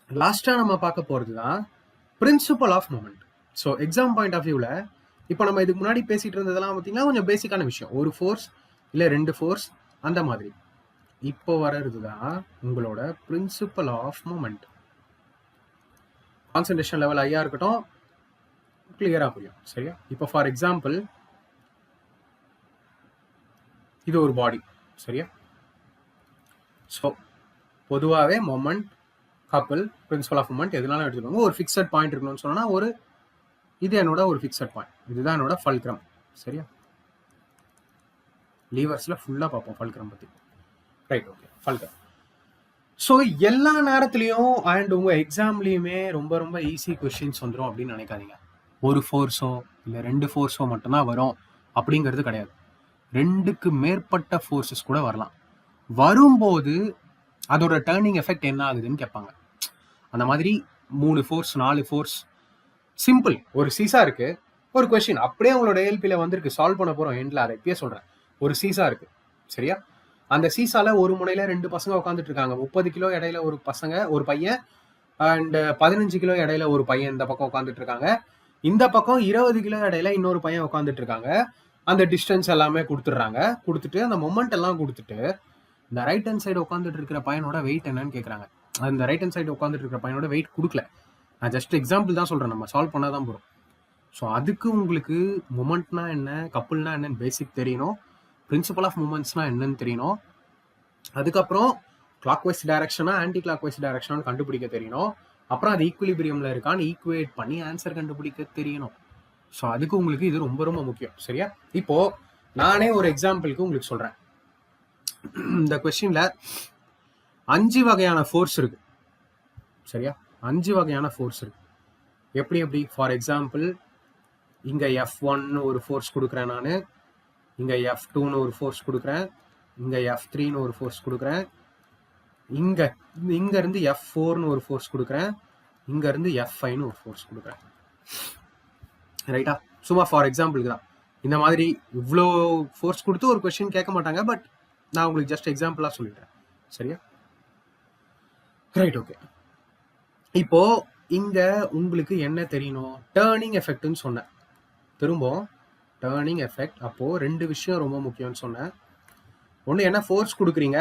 லாஸ்ட்டாக நம்ம பார்க்க போகிறது தான் principle of moment. So exam point of வியூவில் இப்போ நம்ம இதுக்கு முன்னாடி பேசிகிட்டு இருந்ததெல்லாம் பார்த்தீங்கன்னா கொஞ்சம் பேசிக்கான விஷயம், ஒரு ஃபோர்ஸ் இல்லை 2 ஃபோர்ஸ் அந்த மாதிரி. இப்போ வர்றது தான் உங்களோட principle of moment. Concentration level ஹையா இருக்கட்டும், கிளியரா புரியும். சரியா? இப்போ ஃபார் எக்ஸாம்பிள் இது ஒரு பாடி. சரியா? ஸோ பொதுவாகவே மொமெண்ட், கப்பல், பிரின்சிபல் ஆஃப் மொமெண்ட் எதுனாலும் எடுத்துக்கோங்க. ஒரு ஃபிக்ஸட் பாயிண்ட் இருக்கணும்னு சொன்னா இது என்னோட ஒரு ஃபிக்ஸட் பாயிண்ட், இதுதான் என்னோட ஃபல்க்ரம். சரியா? லீவர்ஸ்ல ஃபுல்லா பார்ப்போம் ஃபல்க்ரம் பத்தி. Right, okay. ஃபல்க்ரம். ஸோ எல்லா நேரத்துலையும் அண்ட் உங்கள் எக்ஸாம்லேயுமே ரொம்ப ரொம்ப ஈஸி கொஸ்டின்ஸ் வந்துடும் அப்படின்னு நினைக்காதீங்க. ஒரு ஃபோர்ஸோ இல்லை 2 ஃபோர்ஸோ மட்டும்தான் வரும் அப்படிங்கிறது கிடையாது. 2க்கு மேற்பட்ட ஃபோர்ஸஸ் கூட வரலாம். வரும்போது அதோட டர்னிங் எஃபெக்ட் என்ன ஆகுதுன்னு கேட்பாங்க. அந்த மாதிரி 3 ஃபோர்ஸ் 4 ஃபோர்ஸ், சிம்பிள். ஒரு சீசா இருக்கு, ஒரு கொஸ்டின் அப்படியே உங்களோட ஏஎல்பியில் வந்திருக்கு, சால்வ் பண்ண போகிறோம் எண்டில். அதை இப்பயே சொல்கிறேன், ஒரு சீசா இருக்கு. சரியா? அந்த சீசால ஒரு முனையில 2 பசங்க உட்காந்துட்டு இருக்காங்க. 30 கிலோ எடையில ஒரு பையன் அண்ட் 15 கிலோ எடையில ஒரு பையன் இந்த பக்கம் உட்காந்துட்டு இருக்காங்க. இந்த பக்கம் 20 கிலோ எடையில இன்னொரு பையன் உட்காந்துட்டு இருக்காங்க. அந்த டிஸ்டன்ஸ் எல்லாமே கொடுத்துட்றாங்க. கொடுத்துட்டு அந்த மொமெண்ட் எல்லாம் கொடுத்துட்டு இந்த ரைட் ஹேண்ட் சைடு உட்காந்துட்டு இருக்கிற பையனோட வெயிட் என்னன்னு கேட்குறாங்க. அந்த ரைட் ஹேண்ட் சைடு உட்காந்துட்டு இருக்கிற பையனோட வெயிட் கொடுக்கல. நான் ஜஸ்ட் எக்ஸாம்பிள் தான் சொல்கிறேன், நம்ம சால்வ் பண்ணால் தான் போகிறோம். ஸோ அதுக்கு உங்களுக்கு மொமெண்ட்னா என்ன, கப்புள்னா என்னன்னு பேசிக் தெரியணும், பிரின்சிபல் ஆஃப் மூமெண்ட்ஸ்னா என்னன்னு தெரியணும், அதுக்கப்புறம் கிளாக் வைஸ் டைரக்ஷனா ஆன்டி கிளாக் வைஸ் டைரக்ஷனான்னு கண்டுபிடிக்க தெரியணும், அப்புறம் அது ஈக்குலிபிரியமில் இருக்கான்னு ஈக்குவேட் பண்ணி ஆன்சர் கண்டுபிடிக்க தெரியணும். ஸோ அதுக்கு உங்களுக்கு இது ரொம்ப ரொம்ப முக்கியம். சரியா? இப்போ நானே ஒரு எக்ஸாம்பிளுக்கு உங்களுக்கு சொல்கிறேன். இந்த கொஸ்டின்ல 5 வகையான ஃபோர்ஸ் இருக்கு. சரியா? 5 வகையான ஃபோர்ஸ் இருக்கு. எப்படி? ஃபார் எக்ஸாம்பிள், இங்க F1 ஒரு ஃபோர்ஸ் கொடுக்குறேன், நான் இங்க F2 ஒரு ஃபோர்ஸ் கொடுக்குறேன், இங்க F3 ஒரு ஃபோர்ஸ் கொடுக்குறேன், இங்க இருந்து F4 ஒரு ஃபோர்ஸ் கொடுக்குறேன், இங்க இருந்து F5 ஒரு ஃபோர்ஸ் கொடுக்குறேன். ரைட்டா? சும்மா ஃபார் எக்ஸாம்பிளுக்கு தான். இந்த மாதிரி இவ்வளோ ஃபோர்ஸ் கொடுத்து ஒரு கொஸ்டின் கேட்க மாட்டாங்க, பட் நான் உங்களுக்கு ஜஸ்ட் எக்ஸாம்பிளா சொல்லிடுறேன். சரியா? Right, okay. இப்போ இங்க உங்களுக்கு என்ன தெரியணும்? டேர்னிங் எஃபெக்ட்னு சொன்னேன். திரும்ப டேர்னிங் எஃபெக்ட். அப்போ 2 விஷயம் ரொம்ப முக்கியம்னு சொன்னேன். ஒன்று, என்ன ஃபோர்ஸ் கொடுக்குறீங்க,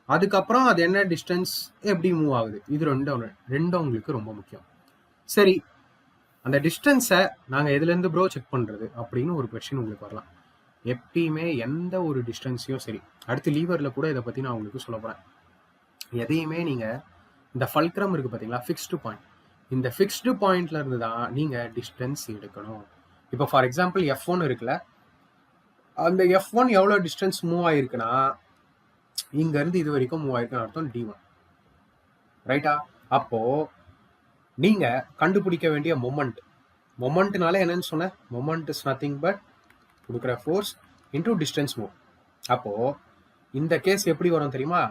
அதுக்கப்புறம் அது என்ன டிஸ்டன்ஸ், எப்படி மூவ் ஆகுது, இது ரெண்டும் உங்களுக்கு ரொம்ப முக்கியம். சரி, அந்த டிஸ்டன்ஸை நாங்கள் எதுலேருந்து ப்ரோ செக் பண்ணுறது அப்படின்னு ஒரு கொஸ்டின் உங்களுக்கு வரலாம். எப்பயுமே எந்த ஒரு டிஸ்டன்ஸையும் சரி, அடுத்து லீவரில் கூட இதை பற்றி நான் உங்களுக்கு சொல்ல போகிறேன். எதையுமே நீங்கள் இந்த ஃபல்க்ரம் இருக்குது பார்த்தீங்களா, ஃபிக்ஸ்டு பாயிண்ட், இந்த ஃபிக்ஸ்டு பாயிண்ட்ல இருந்து தான் நீங்கள் டிஸ்டன்ஸ் எடுக்கணும். இப்போ ஃபார் எக்ஸாம்பிள் F1 இருக்குல்ல, அந்த F1 எவ்வளோ டிஸ்டன்ஸ் மூவ் ஆயிருக்குன்னா, இங்கேருந்து இது வரைக்கும் மூவ் ஆயிருக்குன்னு அர்த்தம் D1. ரைட்டா? அப்போது நீங்கள் கண்டுபிடிக்க வேண்டிய மொமெண்ட்னால என்னன்னு சொன்னேன்? மொமெண்ட் இஸ் நத்திங் பட் கொடுக்குற ஃபோர்ஸ் இன்டூ டிஸ்டன்ஸ் மூவ். அப்போது இந்த கேஸ் எப்படி வரும் தெரியுமா?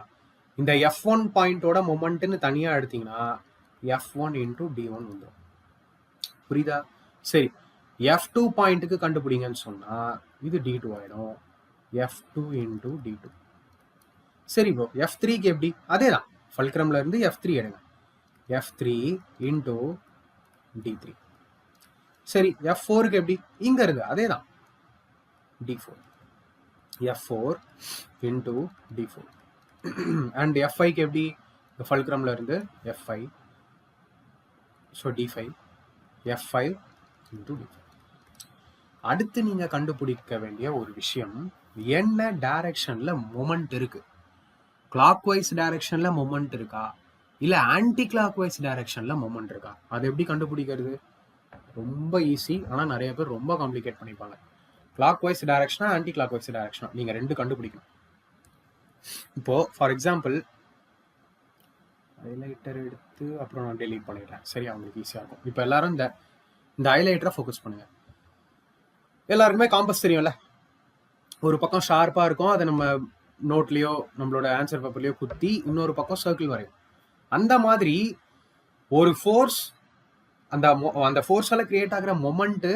இந்த F1 பாயிண்டோட மொமெண்ட்னு தனியாக எடுத்தீங்கன்னா F1 இன்டூ D1 வந்துடும். புரியுதா? சரி, F2 பாயிண்ட்டுக்கு கண்டுபிடிங்கன்னு சொன்னால் இது D2 ஆகிடும். F2 into D2. சரி ப்ரோ, F3க்கு எப்படி? அதே தான், ஃபல்க்ரம்ல இருந்து F3 எடுங்க. F3 into D3. சரி, F4க்கு எப்படி? இங்க இருக்கு, அதே தான், D4. F4 into D4. And F5க்கு எப்படி? ஃபல்க்ரம்ல இருந்து F5, so D5. F5 into D5. அடுத்து நீங்க கண்டுபிடிக்க வேண்டிய ஒரு விஷயம், என்ன டைரக்ஷன்ல மொமெண்ட் இருக்கு. கிளாக் வைஸ் டைரக்ஷன்ல மொமெண்ட் இருக்கா, இல்ல ஆன்டி கிளாக் வைஸ் டைரக்ஷன்ல மொமெண்ட் இருக்கா? அது எப்படி கண்டுபிடிக்கிறது? ரொம்ப ஈஸி, ஆனா நிறைய பேர் ரொம்ப காம்ப்ளிகேட் பண்ணிப்பாங்க. கிளாக் வைஸ் டைரக்ஷனா ஆன்டி கிளாக் வைஸ் டைரக்ஷனா, நீங்க 2 கண்டுபிடிக்கணும். இப்போ ஃபார் எக்ஸாம்பிள், ஹைலைட்டர் எடுத்து அப்புறம் நான் டெலீட் பண்ணிடுறேன். சரியா? உங்களுக்கு ஈஸியா இருக்கும். இப்போ எல்லாரும் இந்த ஹைலைட்டரை ஃபோக்கஸ் பண்ணுங்க. எல்லாருக்குமே காம்பஸ் தெரியும்ல, ஒரு பக்கம் ஷார்ப்பா இருக்கும், அதை நம்ம நோட்லயோ நம்மளோட ஆன்சர் பேப்பர்லயோ குத்தி இன்னொரு பக்கம் சர்க்கிள் வரையும். அந்த மாதிரி ஒரு ஃபோர்ஸ், அந்த ஃபோர்ஸால கிரியேட் ஆகிற மொமெண்ட்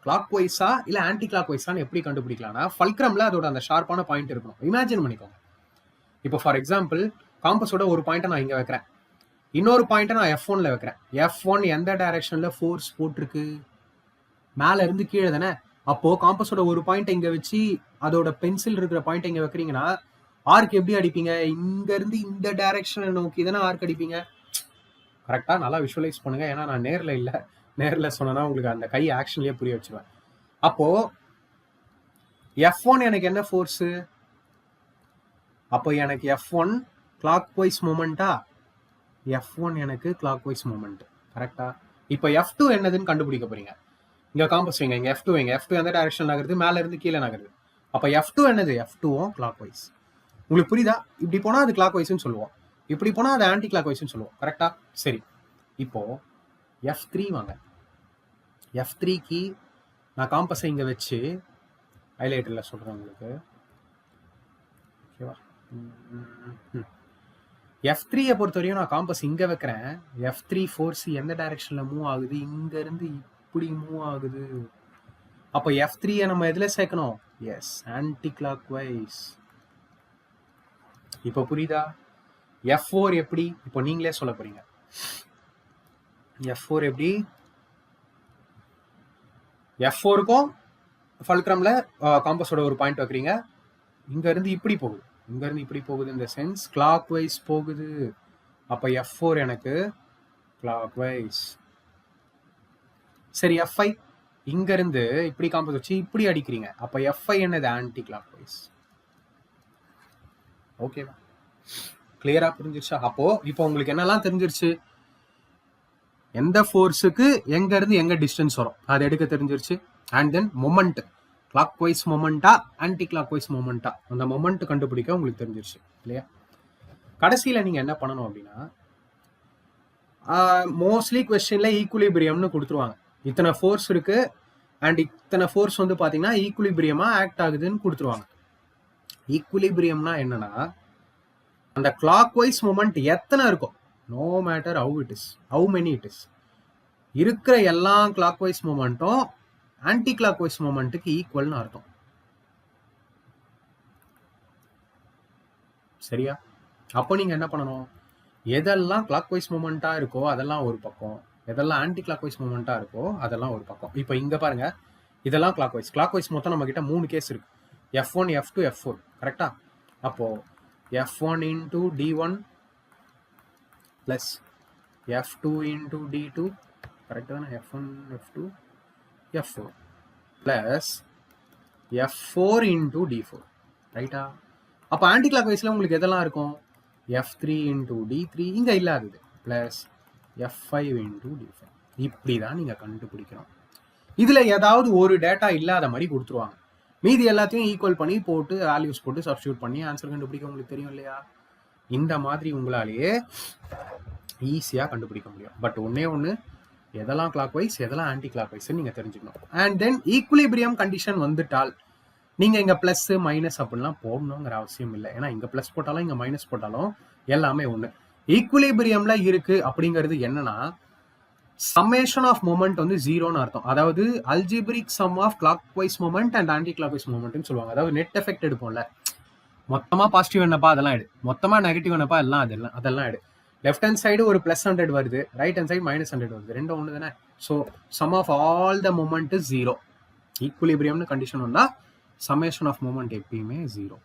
கிளாக் வைஸா இல்ல ஆன்டி கிளாக் வைஸான்னு எப்படி கண்டுபிடிக்கலாம்னா, ஃபல்க்ரம்ல அதோட அந்த ஷார்ப்பான பாயிண்ட் இருக்கணும். இமேஜின் பண்ணிக்கோங்க. இப்போ ஃபார் எக்ஸாம்பிள், காம்பஸோட ஒரு பாயிண்ட்டை நான் இங்க வைக்கிறேன், இன்னொரு பாயிண்ட்டை நான் F1ல வைக்கிறேன். F1 எந்த டைரக்ஷன்ல ஃபோர்ஸ் போட்டிருக்கு? மேல இருந்து கீழே தானே. அப்போ காம்பஸோட ஒரு பாயிண்ட் இங்க வச்சு அதோட பென்சில் இருக்கிற பாயிண்ட் இங்க வைக்கிறீங்கன்னா ஆர்க் எப்படி அடிப்பீங்க? இங்க இருந்து இந்த டைரக்ஷனை நோக்கி தானே ஆர்க் அடிப்பீங்க. கரெக்டா? நல்லா விஷுவலைஸ் பண்ணுங்க. ஏன்னா நான் நேர்ல சொன்னா உங்களுக்கு அந்த கை ஆக்ஷன்லயே புரிய வச்சுருவேன். அப்போ F1 எனக்கு என்ன ஃபோர்ஸ்? அப்போ எனக்கு F1 கிளாக் வைஸ் மொமெண்டா? F1 எனக்கு கிளாக் வைஸ் மொமெண்ட். கரெக்டா? இப்போ F2 என்னதுன்னு கண்டுபிடிக்க போறீங்க. இங்க காம்பஸ் வைங்க, இங்க F2 வைங்க. F2 எந்த டைரக்ஷன் நகருது? மேல இருந்து கீழே நகருது. அப்ப F2 என்னது? F2வும் கிளாக் வைஸ். உங்களுக்கு புரியுதா? இப்படி போனா அது கிளாக் வைஸ்னு சொல்லுவோம், இப்படி போனா அது ஆன்டி கிளாக் வைஸ்னு சொல்லுவோம். கரெக்டா? சரி, இப்போ F3 வாங்க. F3க்கு நான் காம்பஸை இங்க வச்சு ஹைலைட்டர்ல சொல்றேன் உங்களுக்கு. ஓகேவா? F3 பொறுத்தவரையும் நான் காம்பஸ் இங்க வைக்கிறேன். F3 ஃபோர்ஸ் எந்த டைரக்ஷன்ல மூவ் ஆகுது? இங்க இருந்து இப்படி மூவ் ஆகுது. அப்ப F3 நம்ம எதுல சேர்க்கணும்? Yes, anti clock wise. இப்போ புரியுதா? F4 எப்படி? இப்போ நீங்களே சொல்ல போறீங்க. F4 எப்படி? F4க்கும் ஃபல்க்ரம்ல காம்பஸோட ஒரு பாயிண்ட் வைக்கிறீங்க. இங்க இருந்து இப்படி போகுது, இங்க இருந்து இப்படி போகுது, இந்த சென்ஸ் கிளாக் வைஸ் போகுது. அப்ப F4 எனக்கு கிளாக் வைஸ். சரி, F5 இங்க இருந்து இப்படி காம்பஸ் வச்சு இப்படி அடிக்கிறீங்க. அப்ப F5 என்னது? Anti clock wise. ஓகேவா? கிளியரா புரிஞ்சிருச்சா? அப்போ இப்போ உங்களுக்கு என்னெல்லாம் தெரிஞ்சிருச்சு? எந்த ஃபோர்ஸுக்கு எங்க இருந்து எங்க டிஸ்டன்ஸ் வரும் அது எடுக்க தெரிஞ்சிருச்சு. And then moment, clockwise மொமெண்டா ஆன்டி கிளாக் வைஸ் மொமெண்டா, அந்த மொமெண்ட் கண்டுபிடிக்க உங்களுக்கு தெரிஞ்சிருச்சு இல்லையா? கடைசியில நீங்க என்ன பண்ணணும் அப்படின்னா, மோஸ்ட்லி கொஸ்டின்ல ஈக்குலிபிரியம்னு கொடுத்துருவாங்க. இத்தனை ஃபோர்ஸ் இருக்கு அண்ட் இத்தனை ஃபோர்ஸ் வந்து பாத்தீங்கன்னா ஈக்குலிபிரியமா ஆக்ட் ஆகுதுன்னு கொடுத்துருவாங்க. ஈக்குலிபிரியம்னா என்னன்னா, அந்த கிளாக் வைஸ் மொமெண்ட் எத்தனை இருக்கும், no matter how it is, how many it is, இருக்கிற எல்லா கிளாக் வைஸ் மொமெண்ட்டும் ஆன்டி கிளாக் வைஸ் மொமெண்ட்டுக்கு ஈக்குவல்னு அர்த்தம். சரியா? அப்போ நீங்க என்ன பண்ணணும், எதெல்லாம் கிளாக் வைஸ் மொமெண்டா இருக்கோ அதெல்லாம் ஒரு பக்கம், எதெல்லாம் ஆன்டி கிளாக் வைஸ் மொமெண்டா இருக்கோ அதெல்லாம் ஒரு பக்கம். இப்போ இங்க பாருங்க, இதெல்லாம் கிளாக் வைஸ். கிளாக் வைஸ் மொத்தம் நம்ம கிட்ட 3 கேஸ் இருக்கு, F1, F2, F4. கரெக்டா? அப்போ F1 into D1 plus F2 into D2, கரெக்டா தானே? F1, F2, F4 plus F4 into D4, ரைட்டா? அப்போ ஆன்டி கிளாக் வைஸ்ல உங்களுக்கு எதெல்லாம் இருக்கும், F3 into D3 இங்க இல்லாதது பிளஸ் F5 into D5. இப்படிதான் நீங்க கண்டுபிடிக்கணும். இதுல ஏதாவது ஒரு டேட்டா இல்லாத மாதிரி கொடுத்துருவாங்க, மீதி எல்லாத்தையும் ஈக்குவல் பண்ணி போட்டு வேல்யூஸ் போட்டு சப்ஸ்டியூட் பண்ணி ஆன்சர் கண்டுபிடிக்க உங்களுக்கு தெரியும் இல்லையா? இந்த மாதிரி உங்களாலேயே ஈஸியா கண்டுபிடிக்க முடியும். பட் ஒன்னே ஒன்று, எதெல்லாம் கிளாக் வைஸ் எதெல்லாம் ஆன்டி கிளாக் வைஸ் நீங்க தெரிஞ்சுக்கணும். அண்ட் தென் ஈக்குலிபிரியம் கண்டிஷன் வந்துட்டால் நீங்க இங்க பிளஸ் மைனஸ் அப்படிலாம் போடணுங்கிற அவசியம் இல்லை. ஏன்னா இங்க பிளஸ் போட்டாலும் இங்க மைனஸ் போட்டாலும் எல்லாமே ஒண்ணு. ஈக்குலிபிரியம்ல இருக்கு அப்படிங்கிறது என்னன்னா, சம்மேஷன் ஆஃப் மொமெண்ட் வந்து ஜீரோன்னு அர்த்தம். அதாவது algebraic sum of clock wise moment and anti clock wise மொமெண்ட்னு சொல்லுவாங்க. அதாவது நெட் எஃபெக்ட் எடுப்போம்ல, மொத்தமா பாசிட்டிவ் என்னப்பா அதெல்லாம் எடு, மொத்தமா நெகட்டிவ் என்னப்பா அதெல்லாம் எடு. லெஃப்ட் ஹேண்ட் சைடு ஒரு +100 வருது, ரைட் ஹேண்ட் சைடு -100 வருது, ரெண்டும் ஒன்று தானே. So sum of all the moment is zero. ஈக்குலிபிரியம்னு கண்டிஷன் வந்தா சம்மேஷன் ஆஃப் மொமெண்ட் எப்பயுமே ஜீரோ.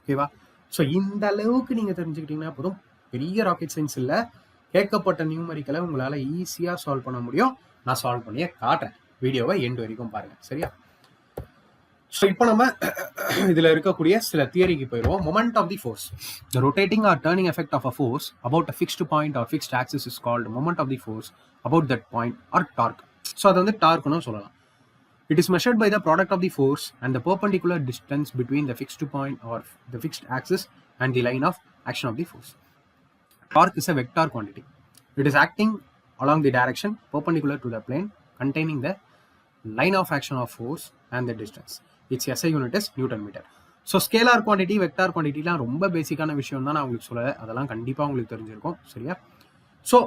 ஓகேவா? ஸோ இந்த அளவுக்கு நீங்க தெரிஞ்சுக்கிட்டீங்கன்னா போதும், பெரிய ராக்கெட் சயின்ஸ் இல்லை, கேட்கப்பட்ட நியூமரிக்கலை உங்களால ஈஸியா சால்வ் பண்ண முடியும். நான் சால்வ் பண்ணியே காட்டுறேன், வீடியோவை எண்ட் வரைக்கும் பாருங்க. சரியா? ஸோ இப்போ நம்ம இதுல இருக்கக்கூடிய சில தியரிக்கு போயிடுவோம். Moment of the force. The rotating or turning effect of a force about a fixed point or fixed axis is called moment of the force about that point or torque. So அது வந்து டார்க்னு சொல்லலாம். It is measured by the product of the force and the perpendicular distance between the fixed point or the fixed axis and the line of action of the force. Torque is a vector quantity. It is acting along the direction perpendicular to the plane containing the line of action of force and the distance. Its SI unit is Newton meter. So scalar quantity, vector குவான்டிட்டிலாம் ரொம்ப பேசிக்கான விஷயம் தான், நான் உங்களுக்கு சொல்ல, அதெல்லாம் கண்டிப்பாக உங்களுக்கு தெரிஞ்சிருக்கும். சரியா? ஸோ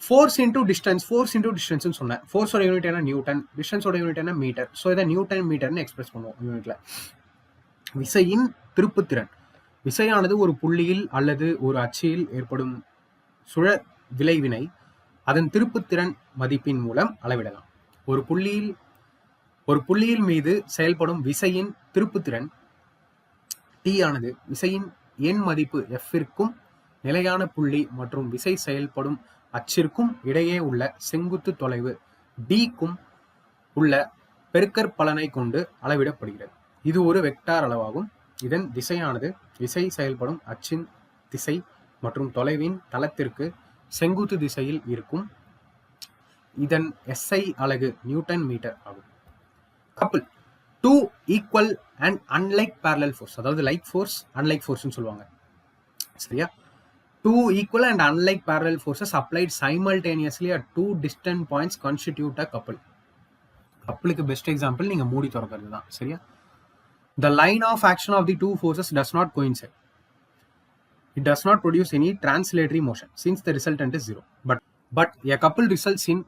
ஃபோர்ஸ் இன்டூ டிஸ்டன்ஸ்னு சொன்னேன். ஃபோர்ஸோட யூனிட் என்ன? நியூட்டன். டிஸ்டன்ஸோட யூனிட் என்ன? மீட்டர். ஸோ இதை நியூட்டன் மீட்டர்னு எக்ஸ்பிரஸ் பண்ணுவோம் யூனிட்ல. விசையின் திருப்புத்திறன். விசையானது ஒரு புள்ளியில் அல்லது ஒரு அச்சில் ஏற்படும் சுழற் விளைவினை அதன் திருப்புத்திறன் மதிப்பின் மூலம் அளவிடலாம். ஒரு புள்ளியில் மீது செயல்படும் விசையின் திருப்புத்திறன் T ஆனது விசையின் எண் மதிப்பு F-ற்கும் நிலையான புள்ளி மற்றும் விசை செயல்படும் அச்சிற்கும் இடையே உள்ள செங்குத்து தொலைவு D-க்கும் உள்ள பெருக்கற்பலனை கொண்டு அளவிடப்படுகிறது. இது ஒரு வெக்டார் அளவாகும். இதன் திசையானது விசை செயல்படும் அச்சின் திசை மற்றும் தொலைவின் தளத்திற்கு செங்குத்து திசையில் இருக்கும். இதன் SI அலகு நியூட்டன் மீட்டர் ஆகும். Couple two equal and unlike parallel force, அதாவது லைக் ஃபோர்ஸ் அன்லைக் ஃபோர்ஸ்னு சொல்லுவாங்க. சரியா? two equal and unlike parallel forces applied simultaneously at two distant points constitute a couple. கப்பிளுக்கு பெஸ்ட் எக்ஸாம்பிள் நீங்க மூடி திறக்கிறது தான். சரியா? The line of action of the two forces does not coincide. It does not produce any translatory motion since the resultant is zero. But a couple results in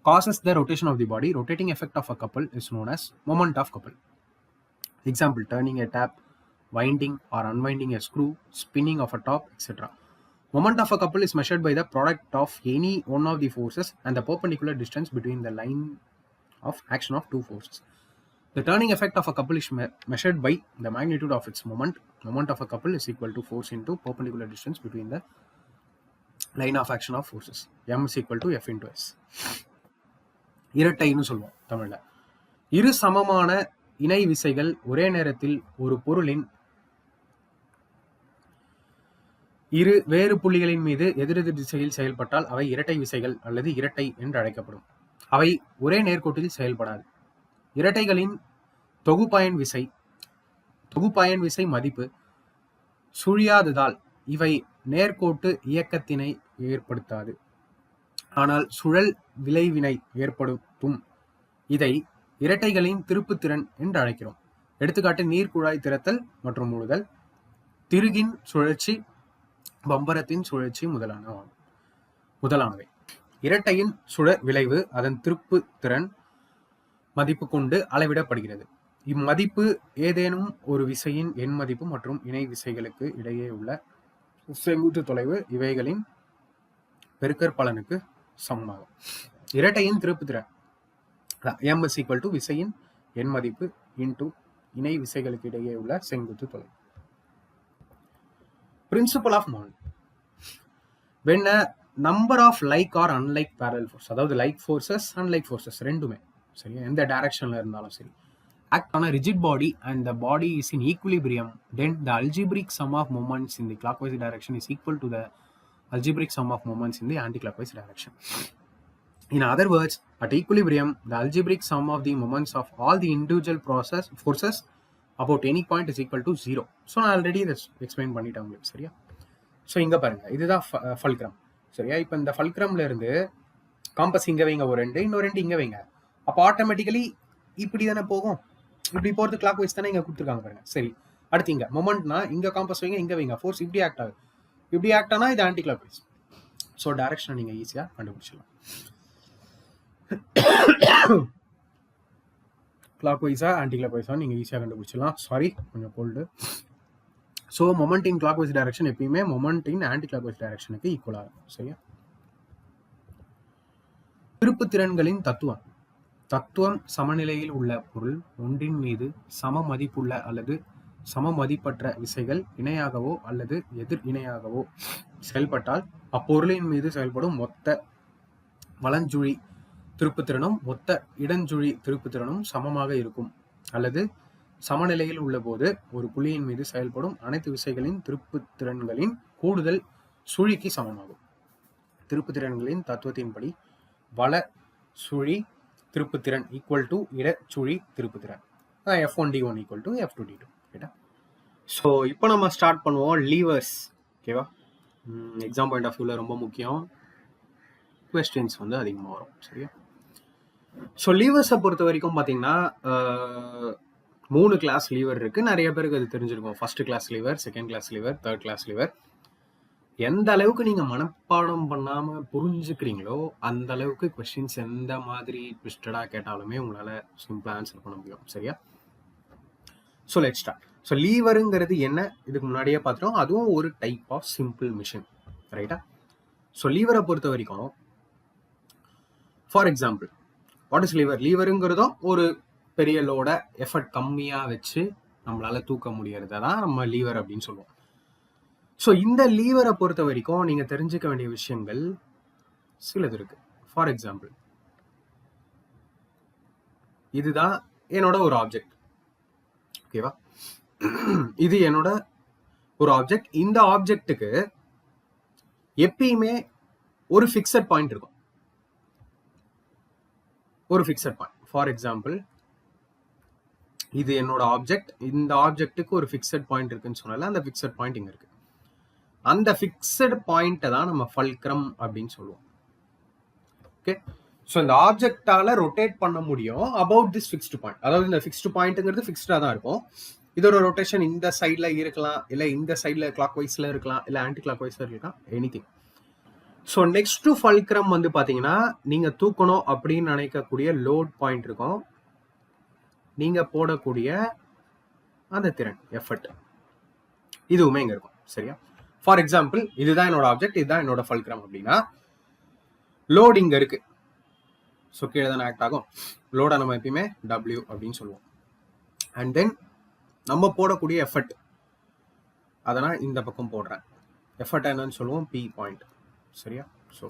causes the rotation of the body. Rotating effect of a couple is known as moment of couple. Example, turning a tap, winding or unwinding a screw, spinning of a top, etc. Moment of a couple is measured by the product of any one of the forces and the perpendicular distance between the line of action of two forces. The turning effect of a couple is measured by the magnitude of its moment. Moment of a couple is equal to force into perpendicular distance between the line of action of forces. M is equal to F into S. இரட்டைன்னு சொல்லுவோம் தமிழ்ல. இரு சமமான இணை விசைகள் ஒரே நேரத்தில் ஒரு பொருளின் இரு வேறு புள்ளிகளின் மீது எதிரெதிர் திசையில் செயல்பட்டால் அவை இரட்டை விசைகள் அல்லது இரட்டை என்று அழைக்கப்படும். அவை ஒரே நேர்கோட்டில் செயல்படாது. இரட்டைகளின் தொகுப்பாயன் விசை மதிப்பு சுழியாததால் இவை நேர்கோட்டு இயக்கத்தினை ஏற்படுத்தாது, ஆனால் சுழல் விளைவினை ஏற்படுத்தும். இதை இரட்டைகளின் திருப்புத்திறன் என்று அழைக்கிறோம். எடுத்துக்காட்டு நீர் குழாய் திறத்தல் மற்றும் மூடுதல், திருகின் சுழற்சி, பம்பரத்தின் சுழற்சி முதலானவை. இரட்டையின் சுழற் விளைவு அதன் திருப்பு திறன் மதிப்பு கொண்டு அளவிடப்படுகிறது. இம்மதிப்பு ஏதேனும் ஒரு விசையின் எண் மதிப்பு மற்றும் இணை விசைகளுக்கு இடையே உள்ள செங்குத்து தொலைவு இவைகளின் பெருக்கற்பலனுக்கு சமமாகும். இரட்டையின் திருப்பு திறன் M is equal to விசையின் எண் மதிப்பு into இணை விசைகளுக்கு இடையே உள்ள செங்குத்து தொலைவு. Principle of moment. When a number of like or unlike parallel forces, அதாவது like forces unlike forces ரெண்டுமே சரியா எந்த டைரக்ஷன்ல இருந்தாலும் சரி, act on a rigid body and the body is in equilibrium, then the algebraic sum of moments in the clockwise direction is equal to the algebraic sum of moments in the anti-clockwise direction. In other words, at equilibrium, the algebraic sum of the moments of all the individual forces about any point is equal to 0. So நான் already இதை explain பண்ணிட்டேன் உங்களுக்கு சரியா. So இங்கே பாருங்க, இதுதான் fulcrum சரியா. இப்போ இந்த ஃபல்க்ரம்ல இருந்து காம்பஸ் இங்கே வைங்க, ஒரு ரெண்டு, இன்னொரு ரெண்டு இங்கே வைங்க. அப்போ ஆட்டோமேட்டிக்கலி இப்படி தானே போகும். இப்படி போகிறது கிளாக் வைஸ் தானே இங்கே கொடுத்துருக்காங்க பாருங்க. சரி, அடுத்து இங்கே மொமெண்ட்னா இங்கே காம்பஸ் வைங்க, இங்கே வைங்க. ஃபோர்ஸ் இப்படி ஆக்ட் ஆகுது, இப்படி ஆக்ட் ஆனால் இது ஆன்டி கிளாக் வைஸ். ஸோ டைரக்ஷனை நீங்கள் ஈஸியாக கண்டுபிடிச்சிடலாம். கிளாக் வைஸா ஆன்டி கிளாக் வைஸா நீங்கள் ஈஸியாக கண்டுபிடிச்சிடலாம். சாரி, கொஞ்சம் cold. So moment in clockwise direction எப்பயுமே moment in anti clock wise டைரக்ஷனுக்கு ஈக்குவலாக இருக்கும் சரியா. திருப்பு திறன்களின் தத்துவம் சமநிலையில் உள்ள பொருள் ஒன்றின் மீது சம மதிப்புள்ள அல்லது சம மதிப்பற்ற விசைகள் இணையாகவோ அல்லது எதிர் இணையாகவோ செயல்பட்டால் அப்பொருளின் மீது செயல்படும் மொத்த வலஞ்சுழி திருப்புத்திறனும் மொத்த இடஞ்சுழி திருப்புத்திறனும் சமமாக இருக்கும், அல்லது சமநிலையில் உள்ள போது ஒரு புள்ளியின் மீது செயல்படும் அனைத்து விசைகளின் திருப்புத்திறன்களின் கூடுதல் சுழிக்கு சமமாகும். திருப்புத்திறன்களின் தத்துவத்தின்படி வல சுழி திருப்புத்திறன் ஈக்குவல் டு இட சுழி திருப்புத்திறன். F1D1 equal to F2D2. ஓகேடா. ஸோ இப்போ நம்ம ஸ்டார்ட் பண்ணுவோம் லீவர்ஸ். ஓகேவா, எக்ஸாம் பாயிண்ட் ஆஃப் வியூவில் ரொம்ப முக்கியம், கொஸ்டின்ஸ் வந்து அதிகமாக வரும் சரியா. ஸோ லீவர்ஸை பொறுத்த வரைக்கும் பார்த்தீங்கன்னா 3 கிளாஸ் லீவர் இருக்குது. நிறைய பேருக்கு அது தெரிஞ்சிருக்கும். First class lever, second class lever, third class lever. எந்த அளவுக்கு நீங்கள் மனப்பாடம் பண்ணாமல் புரிஞ்சுக்கிறீங்களோ அந்த அளவுக்கு கொஸ்டின்ஸ் எந்த மாதிரி ட்விஸ்டடாக கேட்டாலுமே உங்களால் சிம்பிளாக ஆன்சர் பண்ண முடியும் சரியா. So let's start. ஸோ லீவருங்கிறது என்ன, இதுக்கு முன்னாடியே பார்த்துட்டோம். அதுவும் ஒரு டைப் ஆஃப் சிம்பிள் மிஷின் ரைட்டா. ஸோ லீவரை பொறுத்த வரைக்கும் for example what is lever? லீவருங்கிறதும் ஒரு பெரிய லோட எஃபர்ட் கம்மியாக வச்சு நம்மளால தூக்க முடியறத தான் நம்ம லீவர் அப்படின்னு சொல்லுவோம். ஸோ இந்த லீவரை பொறுத்த வரைக்கும் நீங்கள் தெரிஞ்சுக்க வேண்டிய விஷயங்கள் சிலது இருக்கு. ஃபார் எக்ஸாம்பிள், இதுதான் என்னோட ஒரு ஆப்ஜெக்ட். ஓகேவா, இது என்னோட ஒரு ஆப்ஜெக்ட். இந்த ஆப்ஜெக்டுக்கு எப்பயுமே ஒரு ஃபிக்ஸட் பாயிண்ட் இருக்கும். ஒரு ஃபிக்ஸட் பாயிண்ட். ஃபார் எக்ஸாம்பிள், இது என்னோட ஆப்ஜெக்ட். இந்த ஆப்ஜெக்ட்டுக்கு ஒரு ஃபிக்ஸட் பாயிண்ட் இருக்குன்னு சொன்னால அந்த ஃபிக்ஸட் பாயிண்ட் இங்க இருக்கு. அந்த ஃபிக்ஸட் பாயிண்ட்டை தான் நம்ம ஃபல்க்ரம் அப்படின்னு சொல்லுவோம். ஓகே, ஸோ இந்த ஆப்ஜெக்டால ரொட்டேட் பண்ண முடியும் அபவுட் திஸ் ஃபிக்ஸ்டு பாயிண்ட். அதாவது இந்த ஃபிக்ஸ்டு பாயிண்ட்டுங்கிறது ஃபிக்ஸ்டாக தான் இருக்கும். இதோட ரொட்டேஷன் இந்த சைடில் இருக்கலாம், இல்லை இந்த சைடில் கிளாக் வைஸில் இருக்கலாம், இல்லை ஆன்டி கிளாக் வைஸில் இருக்கலாம், எனிதிங். ஸோ நெக்ஸ்ட் ஃபல்க்ரம் வந்து பார்த்தீங்கன்னா நீங்கள் தூக்கணும் அப்படின்னு நினைக்கக்கூடிய லோட் பாயிண்ட் இருக்கும், நீங்கள் போடக்கூடிய அந்த திறன் எஃபர்ட். இதுவுமே இங்க இருக்கும். சரியா? ஃபார் எக்ஸாம்பிள் இதுதான் என்னோட ஆப்ஜெக்ட், இதுதான் என்னோட ஃபல்க்ரம் அப்படின்னா லோட் இங்க இருக்கு. ஸோ கீழே தானே ஆக்ட் ஆகும். லோடை நம்ம எப்பயுமே W அப்படின்னு சொல்லுவோம். அண்ட் தென் நம்ம போடக்கூடிய எஃபர்ட் அதை நான் இந்த பக்கம் போடுறேன். எஃபர்ட் என்னன்னு சொல்லுவோம் P பாயிண்ட். சரியா? So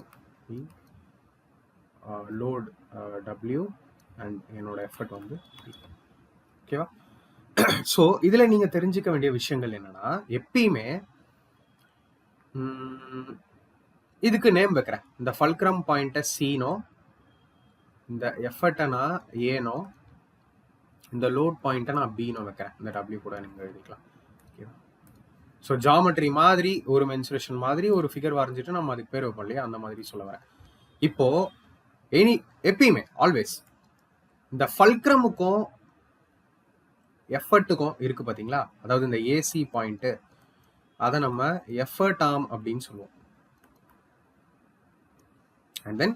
P load W and என்னோட எஃபர்ட் வந்து P. ஓகேவா? ஸோ இதில் நீங்கள் தெரிஞ்சுக்க வேண்டிய விஷயங்கள் என்னன்னா, எப்பயுமே இதுக்கு நேம் வைக்கிறேன். இந்த ஃபல்க்ரம் பாயிண்ட்டை சீனோ, இந்த எஃபர்ட்டை நான் ஏனோ, இந்த லோட் பாயிண்ட்டை நான் பீனோ வைக்கிறேன். இந்த W கூட நீங்கள் எழுதிக்கலாம். ஓகேவா? ஸோ ஜாமெட்ரி மாதிரி ஒரு மென்சுரேஷன் மாதிரி ஒரு ஃபிகர் வரைஞ்சிட்டு நம்ம அதுக்கு பேர் வைப்போம் இல்லையா, அந்த மாதிரி சொல்ல வரேன். இப்போ எப்பயுமே ஆல்வேஸ் இந்த ஃபல்க்ரமுக்கும் எஃபர்ட்டுக்கும் இருக்கு பார்த்தீங்களா, அதாவது இந்த ஏசி பாயிண்ட்டு, அதை நம்ம எஃபர்ட் ஆர்ம் அப்படின்னு சொல்லுவோம். அண்ட் தென்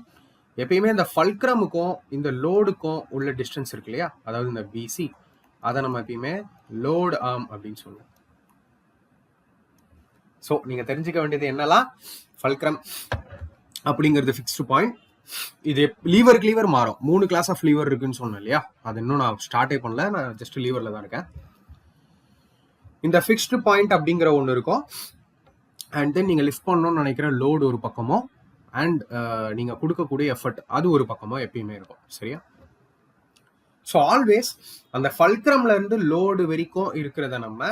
எப்பயுமே இந்த ஃபல்க்ரமுக்கும் இந்த லோடுக்கும் உள்ள டிஸ்டன்ஸ் இருக்கு இல்லையா, அதாவது இந்த பிசி, அதை நம்ம எப்பயுமே லோட் ஆர்ம் அப்படின்னு சொல்லுவோம். ஸோ நீங்க தெரிஞ்சுக்க வேண்டியது என்னலாம், ஃபல்க்ரம் அப்படிங்கிறது ஃபிக்ஸ்டு பாயிண்ட். இது லீவருக்கு லீவர் மாறும். 3 கிளாஸ் ஆஃப் லீவர் இருக்குன்னு சொன்னேன் இல்லையா, அது இன்னும் நான் ஸ்டார்டே பண்ணல, நான் ஜஸ்ட் லீவரில் தான் இருக்கேன். இந்த ஃபிக்ஸ்டு பாயிண்ட் அப்படிங்கிற ஒன்று இருக்கும். அண்ட் தென் நீங்கள் லிஃப்ட் பண்ணணும்னு நினைக்கிற லோடு ஒரு பக்கமோ, அண்ட் நீங்கள் கொடுக்கக்கூடிய எஃபர்ட் அது ஒரு பக்கமோ எப்பயுமே இருக்கும். சரியா? ஸோ ஆல்வேஸ் அந்த ஃபல்க்ரம்ல இருந்து லோடு வரைக்கும் இருக்கிறத நம்ம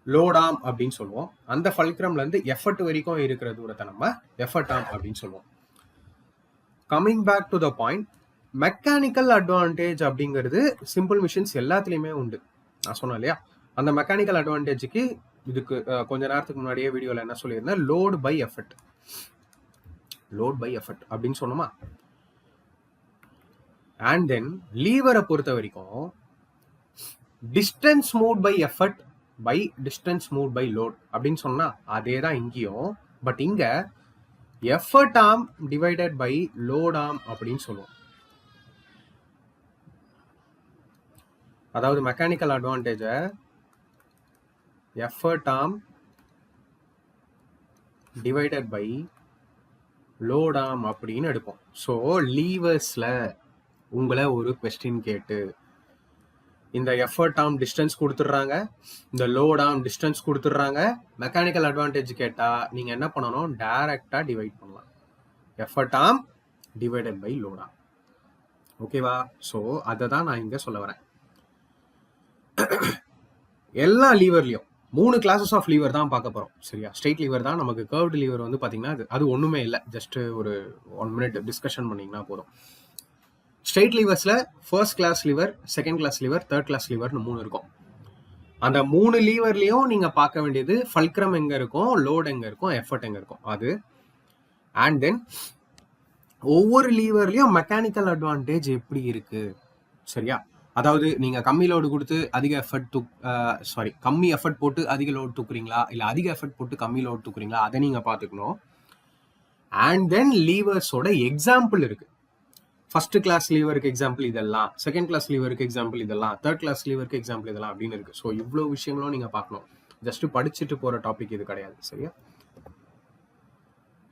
லோட் ஆர்ம் அப்படின்னு சொல்லுவோம். அந்த ஃபல்க்ரம்ல இருந்து எஃபர்ட் வரைக்கும் இருக்கிற தூரத்தை நம்ம எஃபர்ட் ஆர்ம் அப்படின்னு சொல்லுவோம். Coming back to the point, mechanical advantage அப்படிங்கிறது சிம்பிள் மிஷின்ஸ் எல்லாத்துலேயுமே உண்டு. நான் சொன்னேன் இல்லையா, அந்த மெக்கானிக்கல் அட்வான்டேஜுக்கு இதுக்கு கொஞ்ச நேரத்துக்கு முன்னாடியே வீடியோவில் என்ன சொல்லியிருந்தேன், load by effort. Load by effort அப்படின்னு சொன்னோமா. அண்ட் தென் லீவரை பொறுத்த வரைக்கும் distance move by effort by distance move by load அப்படின்னு சொன்னா அதே தான் இங்கேயும். பட் இங்க effort arm divided by load arm அப்படின்னு சொல்லுவோம். அதாவது மெக்கானிக்கல் அட்வான்டேஜ effort arm divided by load arm அப்படின்னு எடுப்போம். ஸோ லீவர்ஸ்ல உங்களை ஒரு கொஸ்டின் கேட்டு இந்த எஃபர்ட் ஆர்ம் டிஸ்டன்ஸ் கொடுத்துட்றாங்க, இந்த லோட் ஆர்ம் டிஸ்டன்ஸ் கொடுத்துட்றாங்க, மெக்கானிக்கல் அட்வான்டேஜ் கேட்டா நீங்க என்ன பண்ணணும், டைரக்டா டிவைட் பண்ணலாம். Effort arm divided by load arm. ஓகேவா? ஸோ அதை தான் நான் இங்க சொல்ல வரேன். எல்லா லீவர்லயும் 3 கிளாஸஸ் ஆஃப் லீவர் தான் பார்க்க போறோம். சரியா? ஸ்ட்ரெயிட் லீவர் தான். நமக்கு கர்வ்டு லீவர் வந்து பாத்தீங்கன்னா அது ஒண்ணுமே இல்லை, ஜஸ்ட் ஒரு 1 மினிட் டிஸ்கஷன் பண்ணீங்கன்னா போதும். ஸ்ட்ரெயிட் லீவர்ஸ்ல first class lever, second class lever, third class லீவர்னு 3 இருக்கும். அந்த 3 லீவர்லயும் நீங்க பார்க்க வேண்டியது ஃபல்க்ரம் எங்க இருக்கும், லோட் எங்க இருக்கும், எஃபர்ட் எங்க இருக்கும் அது. அண்ட் தென் ஒவ்வொரு லீவர்லயும் மெக்கானிக்கல் அட்வான்டேஜ் எப்படி இருக்கு. சரியா? அதாவது நீங்க கம்மி லோடு கொடுத்து அதிக எஃபர்ட் கம்மி எஃபர்ட் போட்டு அதிக லோடு தூக்குறீங்களா, இல்ல அதிக எஃபர்ட் போட்டு கம்மி லோடு தூக்குறீங்களா, அதை நீங்க பாத்துக்கணும். அண்ட் தென் லீவர்ஸோட எக்ஸாம்பிள் இருக்கு. ஃபர்ஸ்ட் கிளாஸ் லீவருக்கு எக்ஸாம்பிள் இதெல்லாம், செகண்ட் கிளாஸ் லீவருக்கு எக்ஸாம்பிள் இதெல்லாம், தேர்ட் கிளாஸ் லீவருக்கு எக்ஸாம்பிள் இதெல்லாம் அப்படின்னு இருக்கு. ஸோ இவ்வளோ விஷயங்களும் நீங்க பார்க்கணும். ஜஸ்ட் படிச்சுட்டு போற டாபிக் இது கிடையாது. சரியா?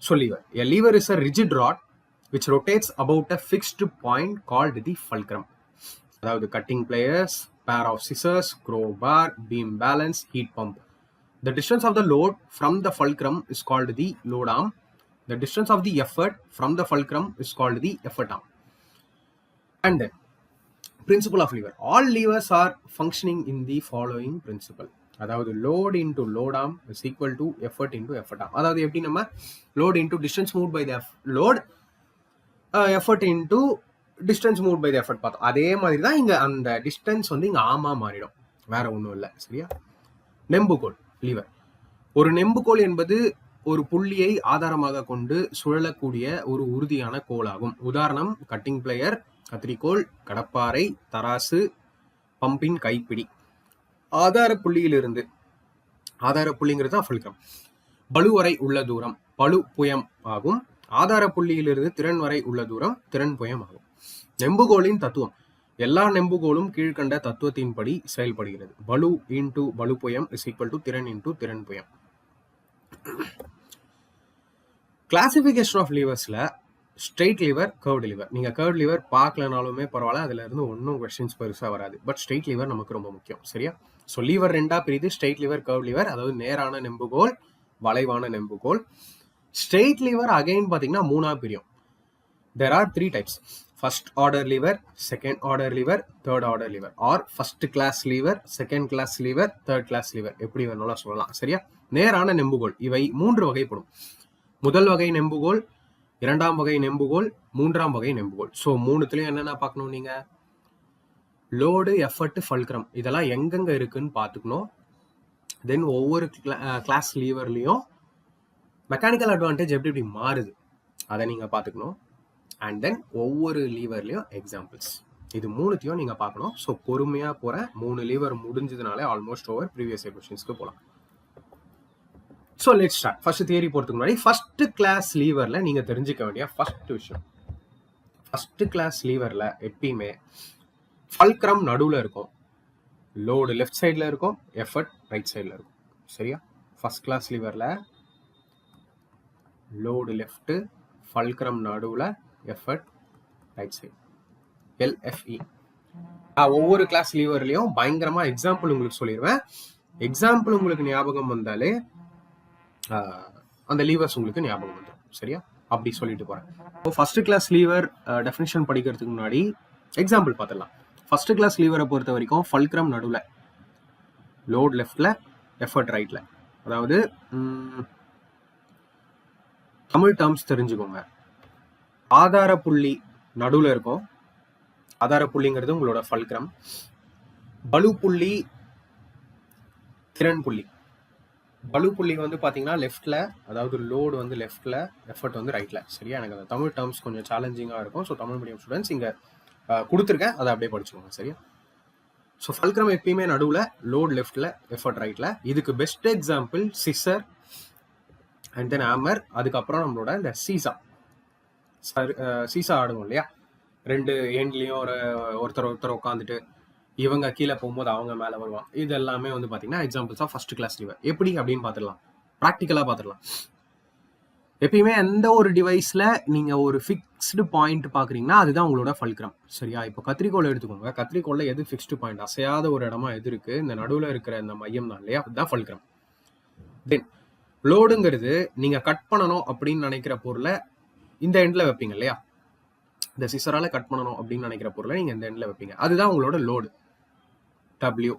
So lever, a lever is a rigid rod which rotates about a fixed point called the fulcrum. அதாவது cutting players, pair of scissors, crowbar, beam balance, heat pump. The distance of the load from the fulcrum is called the load arm. The distance of the effort from the fulcrum is called the effort arm. And then, principle of lever. All levers are functioning in the following principle. அதாவது load into load arm is equal to effort into effort arm. அதாவது எப்படி நம்ம load into distance moved by the load, effort into distance moved by the effort பார்த்தோம். அதே மாதிரி தான் இங்க அந்த டிஸ்டன்ஸ் வந்து இங்க ஆமா மாறிடும், வேற ஒன்றும் இல்லை. சரியா? நெம்புகோல் லீவர். ஒரு நெம்புகோல் என்பது ஒரு புள்ளியை ஆதாரமாக கொண்டு சுழலக்கூடிய ஒரு உறுதியான கோல் ஆகும். உதாரணம் கட்டிங் பிளேயர், கத்திரிக்கோல், கடப்பாறை, தராசு, பம்பின் கைப்பிடி. ஆதார புள்ளிங்கிறது தான் ஃபல்க்ரம். பளு வரை உள்ள தூரம் பளு புயம் ஆகும். ஆதார புள்ளியிலிருந்து திறன் வரை உள்ள தூரம் திறன் புயம் ஆகும். நெம்புகோலின் தத்துவம். எல்லா நெம்புகோலும் கீழ்கண்ட தத்துவத்தின்படி செயல்படுகிறது. பளு இன்டு பளு புயம் இஸ் ஈக்குவல் டு திறன் இன்டு திறன் புயம். கிளாசிபிகேஷன் ஆஃப் லீவர்ஸ்ல ஸ்ட்ரெயிட் லீவர், கர்வ்டு லீவர். நீங்க கர்வ்டு லீவர் பார்க்கலனாலுமே பரவாயில்ல, அதுல இருந்து ஒன்றும் கொஸ்டின்ஸ் பெருசா வராது. பட் ஸ்ட்ரெயிட் லீவர் நமக்கு ரொம்ப முக்கியம். சரியா? ஸோ லீவர் ரெண்டா பிரிது, ஸ்ட்ரெயிட் லீவர், கர்வ் லீவர். அதாவது நேரான நெம்புகோல், வளைவான நெம்புகோல். ஸ்ட்ரெயிட் லீவர் அகைன் பாத்தீங்கன்னா மூணா பிரியும். There are 3 types. First order lever, second order lever, third order lever. Or first class lever, second class lever, third class lever. எப்படி வேணாலும் சொல்லலாம். சரியா? நேரான நெம்புகோல் இவை 3 வகைப்படும். முதல் வகை நெம்புகோல், இரண்டாம் வகை நெம்புகோல், மூன்றாம் வகை நெம்புகோல். ஸோ மூணுத்துலயும் என்னென்ன பார்க்கணும் நீங்க? லோடு, எஃபர்ட், ஃபல்க்ரம் இதெல்லாம் எங்கெங்க இருக்குன்னு பார்த்துக்கணும். தென் ஒவ்வொரு கிளாஸ் லீவர்லையும் மெக்கானிக்கல் அட்வான்டேஜ் எப்படி எப்படி மாறுது அதை நீங்க பார்த்துக்கணும். அண்ட் தென் ஒவ்வொரு லீவர்லையும் எக்ஸாம்பிள்ஸ். இது மூணுத்தையும் நீங்க பார்க்கணும். ஸோ பொறுமையா போற 3 லீவர் முடிஞ்சதுனாலே ஆல்மோஸ்ட் ஓவர். ப்ரீவியஸ் இயர் கொஸ்டின்ஸ்க்கு போகலாம். So let's start. First theory போறதுக்கு முன்னாடி ஃபர்ஸ்ட் கிளாஸ் லீவர்ல நீங்க தெரிஞ்சுக்க வேண்டிய ஃபர்ஸ்ட் விஷயம், ஃபர்ஸ்ட் கிளாஸ் லீவர்ல எப்பயுமே ஃபல்க்ரம் நடுவில் இருக்கும், லோடு லெஃப்ட் சைடில் இருக்கும், எஃபர்ட் ரைட் சைடில் இருக்கும். சரியா? ஃபர்ஸ்ட் கிளாஸ் லீவரில் லோடு லெஃப்ட், ஃபல்க்ரம் நடுவில், எஃபர்ட் ரைட் சைடு, LFE. ஒவ்வொரு கிளாஸ் லீவர்லையும் பயங்கரமாக எக்ஸாம்பிள் உங்களுக்கு சொல்லிடுவேன். எக்ஸாம்பிள் உங்களுக்கு ஞாபகம் வந்தாலே அந்த லீவர்ஸ் உங்களுக்கு ஞாபகம் வந்துடும். சரியா? அப்படி சொல்லிட்டு போகிறேன். இப்போ ஃபர்ஸ்ட் கிளாஸ் லீவர் டெஃபினிஷன் படிக்கிறதுக்கு முன்னாடி எக்ஸாம்பிள் பார்த்துடலாம். ஃபர்ஸ்ட் கிளாஸ் லீவரை பொறுத்த வரைக்கும் ஃபல்க்ரம் நடுவில், லோட் லெஃப்ட்ல, எஃபர்ட் ரைட்ல. அதாவது தமிழ் டேர்ம்ஸ் தெரிஞ்சுக்கோங்க. ஆதார புள்ளி நடுவில் இருக்கும். ஆதார புள்ளிங்கிறது உங்களோட ஃபல்க்ரம். பளு புள்ளி, திறன் புள்ளி. பளு புள்ளி வந்து பாத்தீங்கன்னா லெஃப்ட்ல, அதாவது லோடு வந்து லெஃப்ட்ல, எஃபர்ட் வந்து ரைட்ல. சரியா? எனக்கு அந்த தமிழ் டேர்ம்ஸ் கொஞ்சம் சேலஞ்சிங்கா இருக்கும். ஸோ தமிழ் மீடியம் ஸ்டூடெண்ட்ஸ் இங்க கொடுத்துருக்கேன், அதை அப்படியே படிச்சுக்கோங்க. சரியா? ஸோ ஃபல்க்ரம் எப்பயுமே நடுவில், லோட் லெஃப்ட்ல, எஃபர்ட் ரைட்ல. இதுக்கு best example scissor and then hammer. அதுக்கப்புறம் நம்மளோட இந்த சீசா ஆடுவோம் இல்லையா? 2 எண்ட்லையும் ஒருத்தர் உட்காந்துட்டு இவங்க கீழே போகும்போது அவங்க மேலே வருவாங்க. இது எல்லாமே வந்து பார்த்தீங்கன்னா examples of first class lever. எப்படி அப்படின்னு பார்த்துடலாம், ப்ராக்டிக்கலாக பார்த்துடலாம். எப்பயுமே எந்த ஒரு டிவைஸில் நீங்கள் ஒரு ஃபிக்ஸ்டு பாயிண்ட் பார்க்குறீங்கன்னா அதுதான் உங்களோட ஃபல்க்ரம். சரியா? இப்போ கத்திரிக்கோள் எடுத்துக்கோங்க. கத்திரிக்கோளில் எது ஃபிக்ஸ்டு பாயிண்ட், அசையாத ஒரு இடமா எது இருக்குது? இந்த நடுவில் இருக்கிற இந்த மையம் தான் இல்லையா? அதுதான் ஃபல்க்ரம். தென் லோடுங்கிறது நீங்கள் கட் பண்ணணும் அப்படின்னு நினைக்கிற பொருளை இந்த எண்டில் வைப்பீங்க இல்லையா? இந்த சிசரால் கட் பண்ணணும் அப்படின்னு நினைக்கிற பொருளை நீங்கள் இந்த எண்டில் வைப்பீங்க. அதுதான் உங்களோட லோடு, W.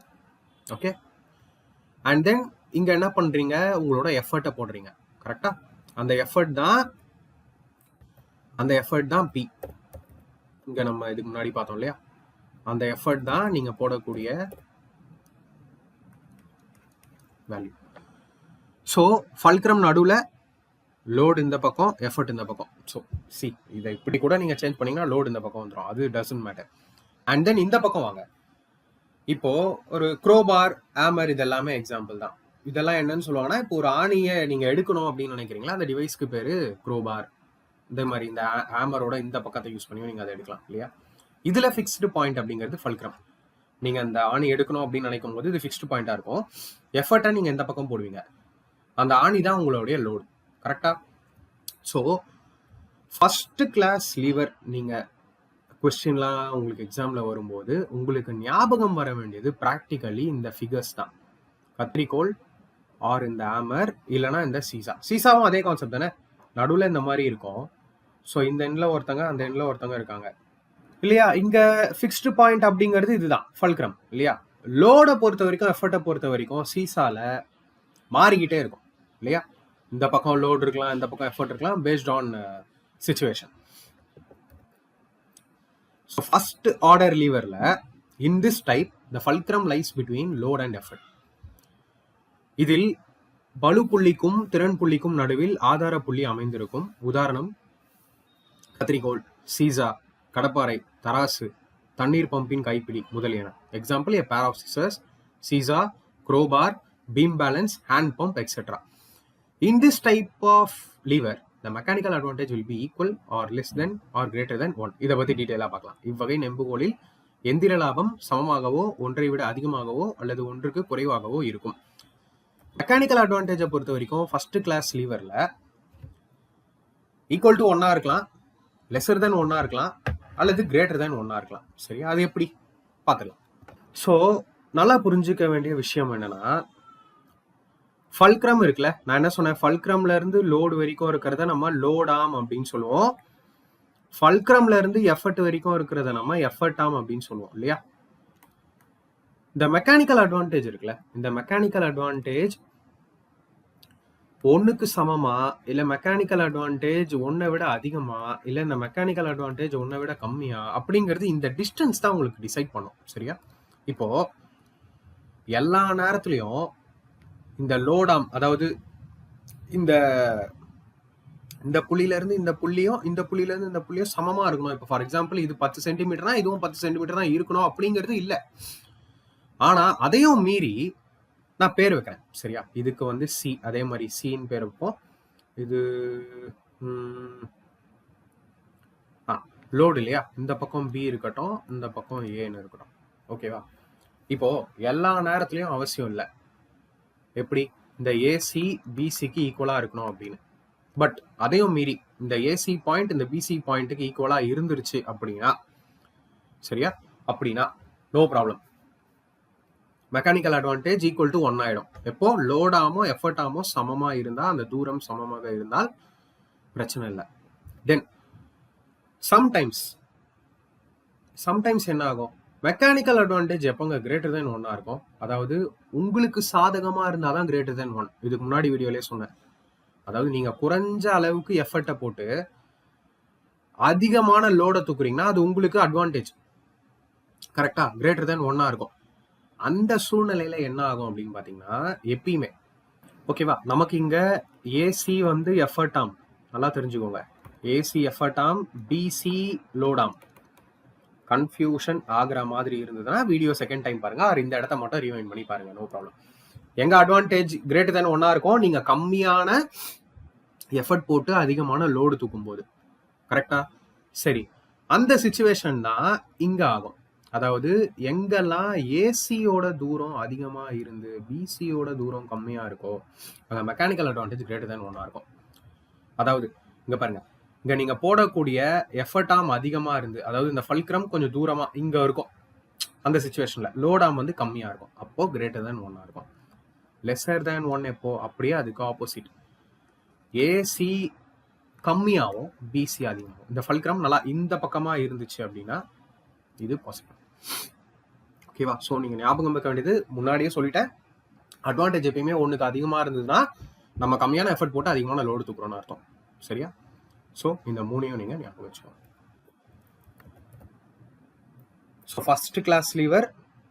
ஓகே? அண்ட் தென் இங்கே என்ன பண்ணுறீங்க? உங்களோட எஃபர்ட்டை போடுறீங்க. கரெக்டா? அந்த எஃபர்ட் தான் P. இங்க நம்ம இதுக்கு முன்னாடி பார்த்தோம் இல்லையா? அந்த எஃபர்ட் தான் நீங்க போடக்கூடிய வேல்யூ. ஸோ ஃபல்க்ரம் நடுவில், லோடு இந்த பக்கம், எஃபர்ட் இந்த பக்கம். ஸோ இதை இப்படி கூட நீங்க சேஞ்ச் பண்ணீங்கன்னா லோடு இந்த பக்கம் வந்துடும். அது டசன்ட் மேட்டர். அண்ட் தென் இந்த பக்கம் வாங்க. இப்போ ஒரு க்ரோபார், ஹேமர் இதெல்லாமே எக்ஸாம்பிள் தான். இதெல்லாம் என்னன்னு சொல்லுவாங்கன்னா, இப்போ ஒரு ஆணியை நீங்க எடுக்கணும் அப்படின்னு நினைக்கிறீங்களா, அந்த டிவைஸ்க்கு பேரு க்ரோபார். இந்த மாதிரி இந்த ஹேமரோட இந்த பக்கத்தை யூஸ் பண்ணி நீங்க அதை எடுக்கலாம் இல்லையா? இதுல ஃபிக்ஸ்டு பாயிண்ட் அப்படிங்கிறது ஃபல்க்ரம். நீங்க அந்த ஆணி எடுக்கணும் அப்படின்னு நினைக்கும் போது இது ஃபிக்ஸ்டு பாயிண்டா இருக்கும். எஃபர்ட்டை நீங்க எந்த பக்கம் போடுவீங்க, அந்த ஆணி தான் உங்களுடைய லோடு. கரெக்டா? ஸோ ஃபர்ஸ்ட் கிளாஸ் லீவர் நீங்க கொஸ்டின்லாம் உங்களுக்கு எக்ஸாம்ல வரும்போது உங்களுக்கு ஞாபகம் வர வேண்டியது ப்ராக்டிக்கலி இந்த ஃபிகர்ஸ் தான். கத்திரிக்கோள் ஆர் இந்த ஹேமர், இல்லைனா இந்த சீசாவும் அதே கான்செப்ட் தானே? நடுவில் இந்த மாதிரி இருக்கும். ஸோ இந்த எண்ணில் ஒருத்தங்க, அந்த எண்ணில் ஒருத்தங்க இருக்காங்க இல்லையா? இங்க ஃபிக்ஸ்டு பாயிண்ட் அப்படிங்கிறது இதுதான் ஃபல்க்ரம் இல்லையா? லோடை பொறுத்த வரைக்கும், எஃபர்ட்டை பொறுத்த வரைக்கும் சீசால மாறிக்கிட்டே இருக்கும் இல்லையா? இந்த பக்கம் லோடு இருக்கலாம், இந்த பக்கம் எஃபர்ட் இருக்கலாம், based on situation. So first order லீவர்ல in this type the fulcrum lies between load and effort. இதில் பளு புள்ளிக்கும் திறன் புள்ளிக்கும் நடுவில் ஆதார புள்ளி அமைந்திருக்கும். உதாரணம் கத்திரிக்கோள், சீசா, கடப்பாறை, தராசு, தண்ணீர் பம்பின் கைப்பிடி முதலியன. Example, a pair of scissors, seesaw, crowbar, beam balance, hand pump, etc. In this type of lever, the mechanical advantage will be equal or less than or greater than 1. இதை பத்தி டீட்டெயிலாக பார்க்கலாம். இவ்வகை நெம்புகோலில் எந்திர லாபம் சமமாகவோ ஒன்றை விட அதிகமாகவோ அல்லது ஒன்றுக்கு குறைவாகவோ இருக்கும். மெக்கானிக்கல் அட்வான்டேஜை பொறுத்த வரைக்கும் ஃபர்ஸ்ட் கிளாஸ் லீவர்ல ஈக்குவல் டு 1 இருக்கலாம், லெஸர் தென் 1 இருக்கலாம், அல்லது கிரேட்டர் தென் 1 இருக்கலாம். சரி, அது எப்படி பார்த்துக்கலாம். ஸோ நல்லா புரிஞ்சுக்க வேண்டிய விஷயம் என்னன்னா, ஃபல்க்ரம் இருக்குல்ல, நான் என்ன சொன்னேன், ஃபல்க்ரம்ல இருந்து லோடு வரைக்கும் இருக்கிறத நம்ம லோட் ஆம் அப்படின்னு சொல்லுவோம். ஃபல்க்ரம்ல இருந்து எஃபர்ட் வரைக்கும் இருக்கிறத நம்ம எஃபர்ட் ஆம் அப்படின்னு சொல்லுவோம் இல்லையா. இந்த மெக்கானிக்கல் அட்வான்டேஜ் இருக்குல்ல, இந்த மெக்கானிக்கல் அட்வான்டேஜ் 1க்கு சமமா, இல்ல மெக்கானிக்கல் அட்வான்டேஜ் 1 விட அதிகமா, இல்ல இந்த மெக்கானிக்கல் அட்வான்டேஜ் 1 விட கம்மியா அப்படிங்கிறது இந்த டிஸ்டன்ஸ் தான் உங்களுக்கு டிசைட் பண்ணும். சரியா, இப்போ எல்லா நேரத்துலயும் இந்த லோடாம், அதாவது இந்த இந்த புள்ளியில இருந்து இந்த புள்ளியும் இந்த புள்ளியில இருந்து இந்த புள்ளியும் சமமா இருக்கணும். இப்போ ஃபார் எக்ஸாம்பிள் இது 10 சென்டிமீட்டர்னா இதுவும் 10 சென்டிமீட்டர் தான் இருக்கணும் அப்படிங்கிறது இல்லை. ஆனா அதையும் மீறி நான் பேர் வைக்கிறேன். சரியா, இதுக்கு வந்து சி, அதே மாதிரி சின்னு பேர் வைப்போம். இது லோடு இல்லையா, இந்த பக்கம் பி இருக்கட்டும், இந்த பக்கம் ஏன்னு இருக்கட்டும். ஓகேவா, இப்போ எல்லா நேரத்துலயும் அவசியம் இல்லை எப்படி இந்த ஏசி பிசிக்கு ஈக்குவலா இருக்கணும் அப்படின்னு. பட் அதையும் மீறி இந்த ஏசி பாயிண்ட் இந்த பிசி பாயிண்ட்டுக்கு ஈக்குவலா இருந்துருச்சு அப்படின்னா, சரியா, அப்படின்னா no problem, mechanical advantage equal to 1 ஆயிடும். எப்போ லோடாமோ எஃபர்ட் ஆமோ சமமா இருந்தா, அந்த தூரம் சமமாக இருந்தால் பிரச்சனை இல்லை. தென் சம்டைம்ஸ் என்ன ஆகும், மெக்கானிக்கல் அட்வான்டேஜ் எப்போங்க கிரேட்டர் தென் 1 இருக்கும், அதாவது உங்களுக்கு சாதகமா இருந்தாதான் கிரேட்டர் தென் 1. இதுக்கு முன்னாடி வீடியோலயே சொன்னேன். அதாவது நீங்க குறைஞ்ச அளவுக்கு எஃபர்ட்டை போட்டு அதிகமான லோட தூக்குறீங்கன்னா அது உங்களுக்கு அட்வான்டேஜ். கரெக்டா, கிரேட்டர் தென் 1 இருக்கும். அந்த சூழ்நிலையில என்ன ஆகும் அப்படின்னு பாத்தீங்கன்னா, எப்பயுமே ஓகேவா, நமக்கு இங்க ஏசி வந்து எஃபர்ட் ஆம், நல்லா தெரிஞ்சுக்கோங்க, ஏசி எஃபர்ட் ஆம், பிசி லோடாம். கன்ஃபியூஷன் ஆகிற மாதிரி இருந்ததுன்னா வீடியோ செகண்ட் டைம் பாருங்க, இந்த இடத்த மட்டும் ரிவைண்ட் பண்ணி பாருங்க, நோ ப்ராப்ளம். எங்க அட்வான்டேஜ் கிரேட்டர் தென் 1 இருக்கும், நீங்க கம்மியான எஃபர்ட் போட்டு அதிகமான லோடு தூக்கும் போது. கரெக்டா, சரி, அந்த சிச்சுவேஷன் தான் இங்க ஆகும். அதாவது எங்கெல்லாம் ஏசியோட தூரம் அதிகமா இருந்து பிசியோட தூரம் கம்மியா இருக்கோ அங்க மெக்கானிக்கல் அட்வான்டேஜ் கிரேட்டர் தென் 1 இருக்கும். அதாவது இங்க பாருங்க, இங்க நீங்க போடக்கூடிய எஃபர்ட்டாம் அதிகமா இருந்து, அதாவது இந்த ஃபல்க்ரம் கொஞ்சம் தூரமா இங்க இருக்கும், அந்த சிச்சுவேஷன்ல லோடாம் வந்து கம்மியா இருக்கும், அப்போ கிரேட்டர் தென் 1 இருக்கும். லெஸர் தேன் 1 எப்போ, அப்படியே அதுக்கு ஆப்போசிட், ஏசி கம்மியாகவும் பிசி அதிகமாகும். இந்த ஃபல்க்ரம் நல்லா இந்த பக்கமா இருந்துச்சு அப்படின்னா இது பாசிபிள். ஓகேவா, ஸோ நீங்க ஞாபகம் வைக்க வேண்டியது, முன்னாடியே சொல்லிட்டேன், அட்வான்டேஜ் எப்பயுமே 1க்கு அதிகமா இருந்ததுன்னா நம்ம கம்மியான எஃபர்ட் போட்டு அதிகமான லோடு தூக்குறோம்னு அர்த்தம். சரியா, ஸோ இந்த 3ஐயும் நீங்க ஞாபகம் வச்சுக்கோங்க. ஸோ ஃபர்ஸ்ட் கிளாஸ் லீவர்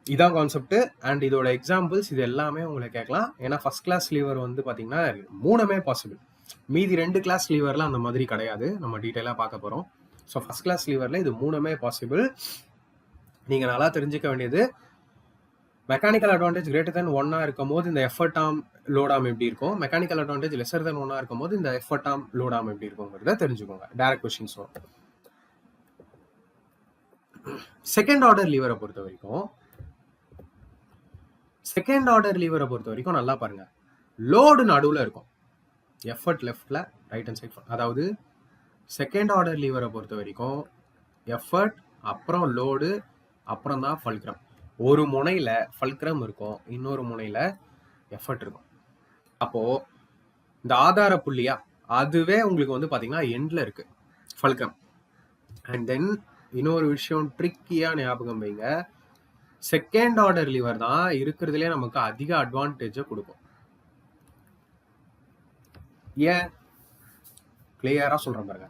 இதான் கான்செப்ட், அண்ட் இதோட எக்ஸாம்பிள்ஸ் இது எல்லாமே உங்களுக்கு கேட்கலாம். ஏன்னா ஃபர்ஸ்ட் கிளாஸ் லீவர் வந்து பாத்தீங்கன்னா 3மே பாசிபிள், மீதி 2 கிளாஸ் லீவர்ல அந்த மாதிரி கிடையாது, நம்ம டீட்டெயிலா பார்க்க போறோம். ஸோ ஃபர்ஸ்ட் கிளாஸ் லீவர்ல இது 3மே பாசிபிள். நீங்க நல்லா தெரிஞ்சுக்க வேண்டியது, மெக்கானிக்கல் அட்வான்டேஜ் கிரேட்டர் தென் 1 இருக்கும் போது இந்த எஃபர்ட் ஆம் லோடாம் எப்படி இருக்கும், மெக்கானிக்கல் அட்வான்டேஜ் லெஸர் தென் 1 இருக்கும் போது இந்த எஃபர்ட் ஆம் லோடாம் எப்படி இருக்குங்கிறத தெரிஞ்சுக்கோங்க. டைரக்ட் கொஸ்டின்ஸ் வரும். செகண்ட் ஆர்டர் லீவரை பொறுத்த வரைக்கும் நல்லா பாருங்க, லோடு நடுவுல இருக்கும், எஃபர்ட் லெஃப்ட்ல, ரைட் ஹேண்ட் சைட். அதாவது செகண்ட் ஆர்டர் லீவரை பொறுத்த வரைக்கும் எஃபர்ட், அப்புறம் லோடு, அப்புறம் தான் ஃபல்க்ரம். ஒரு முனையில ஃபல்க்ரம் இருக்கும், இன்னொரு முனையில எஃபர்ட் இருக்கும். அப்போ இந்த ஆதார புள்ளியா அதுவே உங்களுக்கு வந்து பாத்தீங்கன்னா எண்ட்ல இருக்கு ஃபல்க்ரம். அண்ட் தென் இன்னொரு விஷயம் ட்ரிக்கியா ஞாபகம் வைங்க, செகண்ட் ஆர்டர் லீவர் தான் இருக்கிறதுலே நமக்கு அதிக அட்வான்டேஜை கொடுக்கும். ஏன், கிளியரா சொல்றேன் பாருங்க,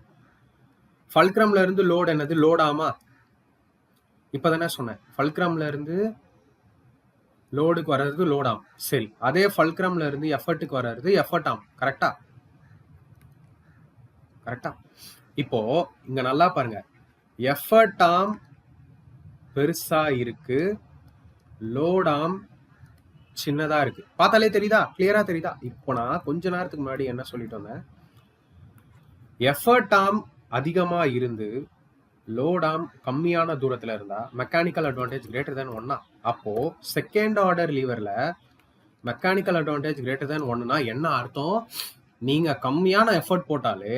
ஃபல்க்ரம்ல இருந்து லோடு என்னது, லோடாமா, இப்பதானே சொன்னேன், ஃபல்க்ரம்ல இருந்து லோடுக்கு வர்றது லோடாம். சரி, அதே ஃபல்க்ரம்ல இருந்து எஃபர்ட்டுக்கு வர்றது எஃபர்ட் ஆம். கரெக்டா, இப்போ இங்க நல்லா பாருங்க, எஃபர்ட் ஆம் பெருசா இருக்கு, லோடாம் சின்னதா இருக்கு. பார்த்தாலே தெரியுதா, கிளியரா தெரியுதா? இப்போ நான் கொஞ்ச நேரத்துக்கு முன்னாடி என்ன சொல்லிட்டு வந்தேன், எஃபர்ட் ஆம் அதிகமா இருந்து லோடாம் கம்மியான தூரத்துல இருந்தா மெக்கானிக்கல் அட்வான்டேஜ் கிரேட்டர் தேன் 1. அப்போ செகண்ட் ஆர்டர் லீவர்ல மெக்கானிக்கல் அட்வான்டேஜ் கிரேட்டர் தேன் 1னா என்ன அர்த்தம்? நீங்க கம்மியான எஃபர்ட் போட்டாலே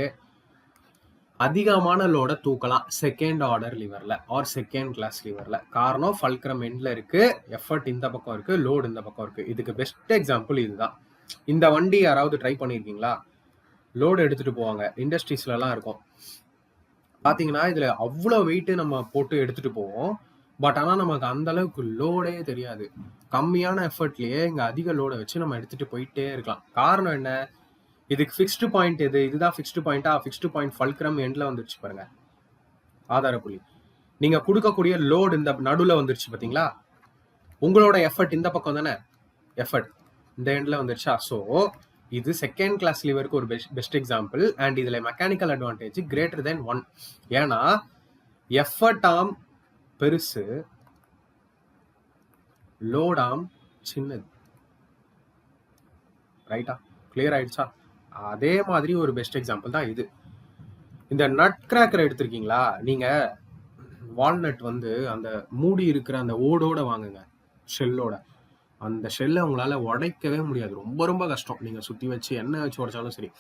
அதிகமான லோட தூக்கலாம் செகண்ட் ஆர்டர் லிவர்ல ஆர் செகண்ட் கிளாஸ் லிவர்ல. காரணம் ஃபல்க்ரம் எண்ட்ல இருக்கு, எஃபர்ட் இந்த பக்கம் இருக்கு, லோடு இந்த பக்கம் இருக்கு. இதுக்கு பெஸ்ட் எக்ஸாம்பிள் இதுதான். இந்த வண்டி யாராவது ட்ரை பண்ணியிருக்கீங்களா? லோடு எடுத்துட்டு போவாங்க, இண்டஸ்ட்ரீஸ்ல எல்லாம் இருக்கும். பாத்தீங்கன்னா இதுல அவ்வளோ வெயிட் நம்ம போட்டு எடுத்துட்டு போவோம். பட் ஆனா நமக்கு அந்த அளவுக்கு லோடே தெரியாது. கம்மியான எஃபர்ட்லயே இங்க அதிக லோடை வச்சு நம்ம எடுத்துட்டு போயிட்டே இருக்கலாம். காரணம் என்ன? இதுக்கு ஃபிக்ஸ்டு பாயிண்ட் எது? இதுதான் ஃபிக்ஸ்டு பாயிண்டா? ஃபிக்ஸ்டு பாயிண்ட் ஃபல்க்ரம் எண்ட்ல வந்துருச்சு பாருங்க, ஆதார புள்ளி. நீங்க கொடுக்கக்கூடிய லோடு இந்த நடுவில் வந்துருச்சு பாத்தீங்களா? உங்களோட எஃபர்ட் இந்த பக்கம் தானே, எஃபர்ட் இந்த எண்ட்ல வந்துருச்சா? ஸோ இது செகண்ட் கிளாஸ் லிவருக்கு ஒரு பெஸ்ட் எக்ஸாம்பிள். அண்ட் இதுல மெக்கானிக்கல் அட்வான்டேஜ் கிரேட்டர் தென் 1. ஏன்னா எஃபர்ட் ஆம் பெருசு, லோடாம் சின்னது. ரைட்டா? கிளியர் ஆயிடுச்சா? அதே மாதிரி ஒரு பெஸ்ட் எக்ஸாம்பிள் தான் இது. இந்த நட் கிராக்கர் எடுத்திருக்கீங்களா நீங்க? வால்நட் வந்து அந்த மூடி இருக்கிற அந்த ஓடோட வாங்குங்க, ஷெல்லோட. அந்த ஷெல்லை உங்களால உடைக்கவே முடியாது, ரொம்ப ரொம்ப கஷ்டம். நீங்க சுத்தி வச்சு எண்ணெய் வச்சு உடைச்சாலும் சரி.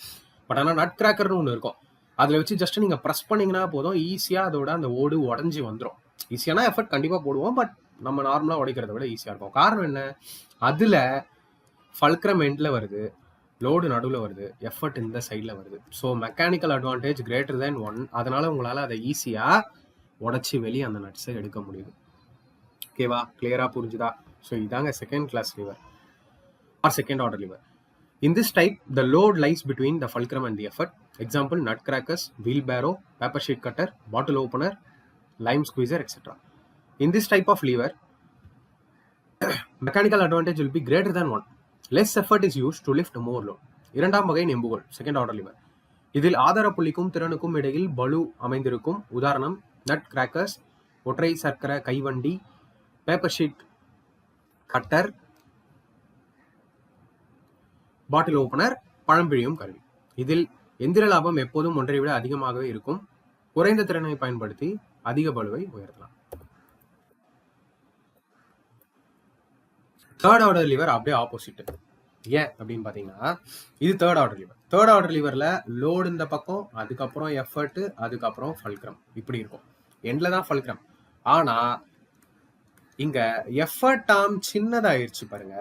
பட் ஆனால் நட் கிராக்கர்னு ஒன்று இருக்கும், அதில் வச்சு ஜஸ்ட் நீங்க ப்ரெஸ் பண்ணீங்கன்னா போதும், ஈஸியா அதோட அந்த ஓடு உடஞ்சி வந்துடும். ஈஸியான எஃபர்ட் கண்டிப்பா போடுவோம், பட் நம்ம நார்மலா உடைக்கிறத விட ஈஸியா இருக்கும். காரணம் என்ன? அதுல ஃபல்க்ரம் எண்ட்ல வருது, லோடு நடுவில் வருது, எஃபர்ட் இந்த சைடில் வருது. So mechanical advantage greater than 1. அதனால உங்களால் அதை ஈஸியாக உடச்சி வெளியே அந்த நட்ஸை எடுக்க முடியுது. ஓகேவா? கிளியராக புரிஞ்சுதா? ஸோ இதாங்க second class lever or second order lever. In this type, the load lies between the fulcrum and the effort. Example, nut crackers, wheelbarrow, paper sheet cutter, bottle opener, lime squeezer, etc. In this type of lever, mechanical advantage will be greater than 1. Less effort is used to lift more load. இரண்டாம் வகை நெம்புகோல், second order liver. இதில் ஆதார புள்ளிக்கும் திறனுக்கும் இடையில் பளு அமைந்திருக்கும். உதாரணம், nut crackers, ஒற்றை சக்கர கைவண்டி, பேப்பர் ஷீட் கட்டர், பாட்டில் ஓபனர், பழம்பிழியும் கருவி. இதில் எந்திர லாபம் எப்போதும் ஒன்றை விட அதிகமாகவே இருக்கும். குறைந்த திறனை பயன்படுத்தி அதிக பளுவை உயர்த்தலாம். தேர்ட் ஆர்டர் லிவர் அப்படியே ஆப்போசிட். ஏன் அப்படின்னு பாத்தீங்கன்னா, இது third order lever. Third order லிவர்ல லோடு இந்த பக்கம், அதுக்கப்புறம் எஃபர்ட், அதுக்கப்புறம் ஃபல்க்ரம், இப்படி இருக்கும். எண்ட்ல தான் ஃபல்க்ரம். ஆனா இங்க எஃபர்ட் ஆம் சின்னதாயிருச்சு பாருங்க,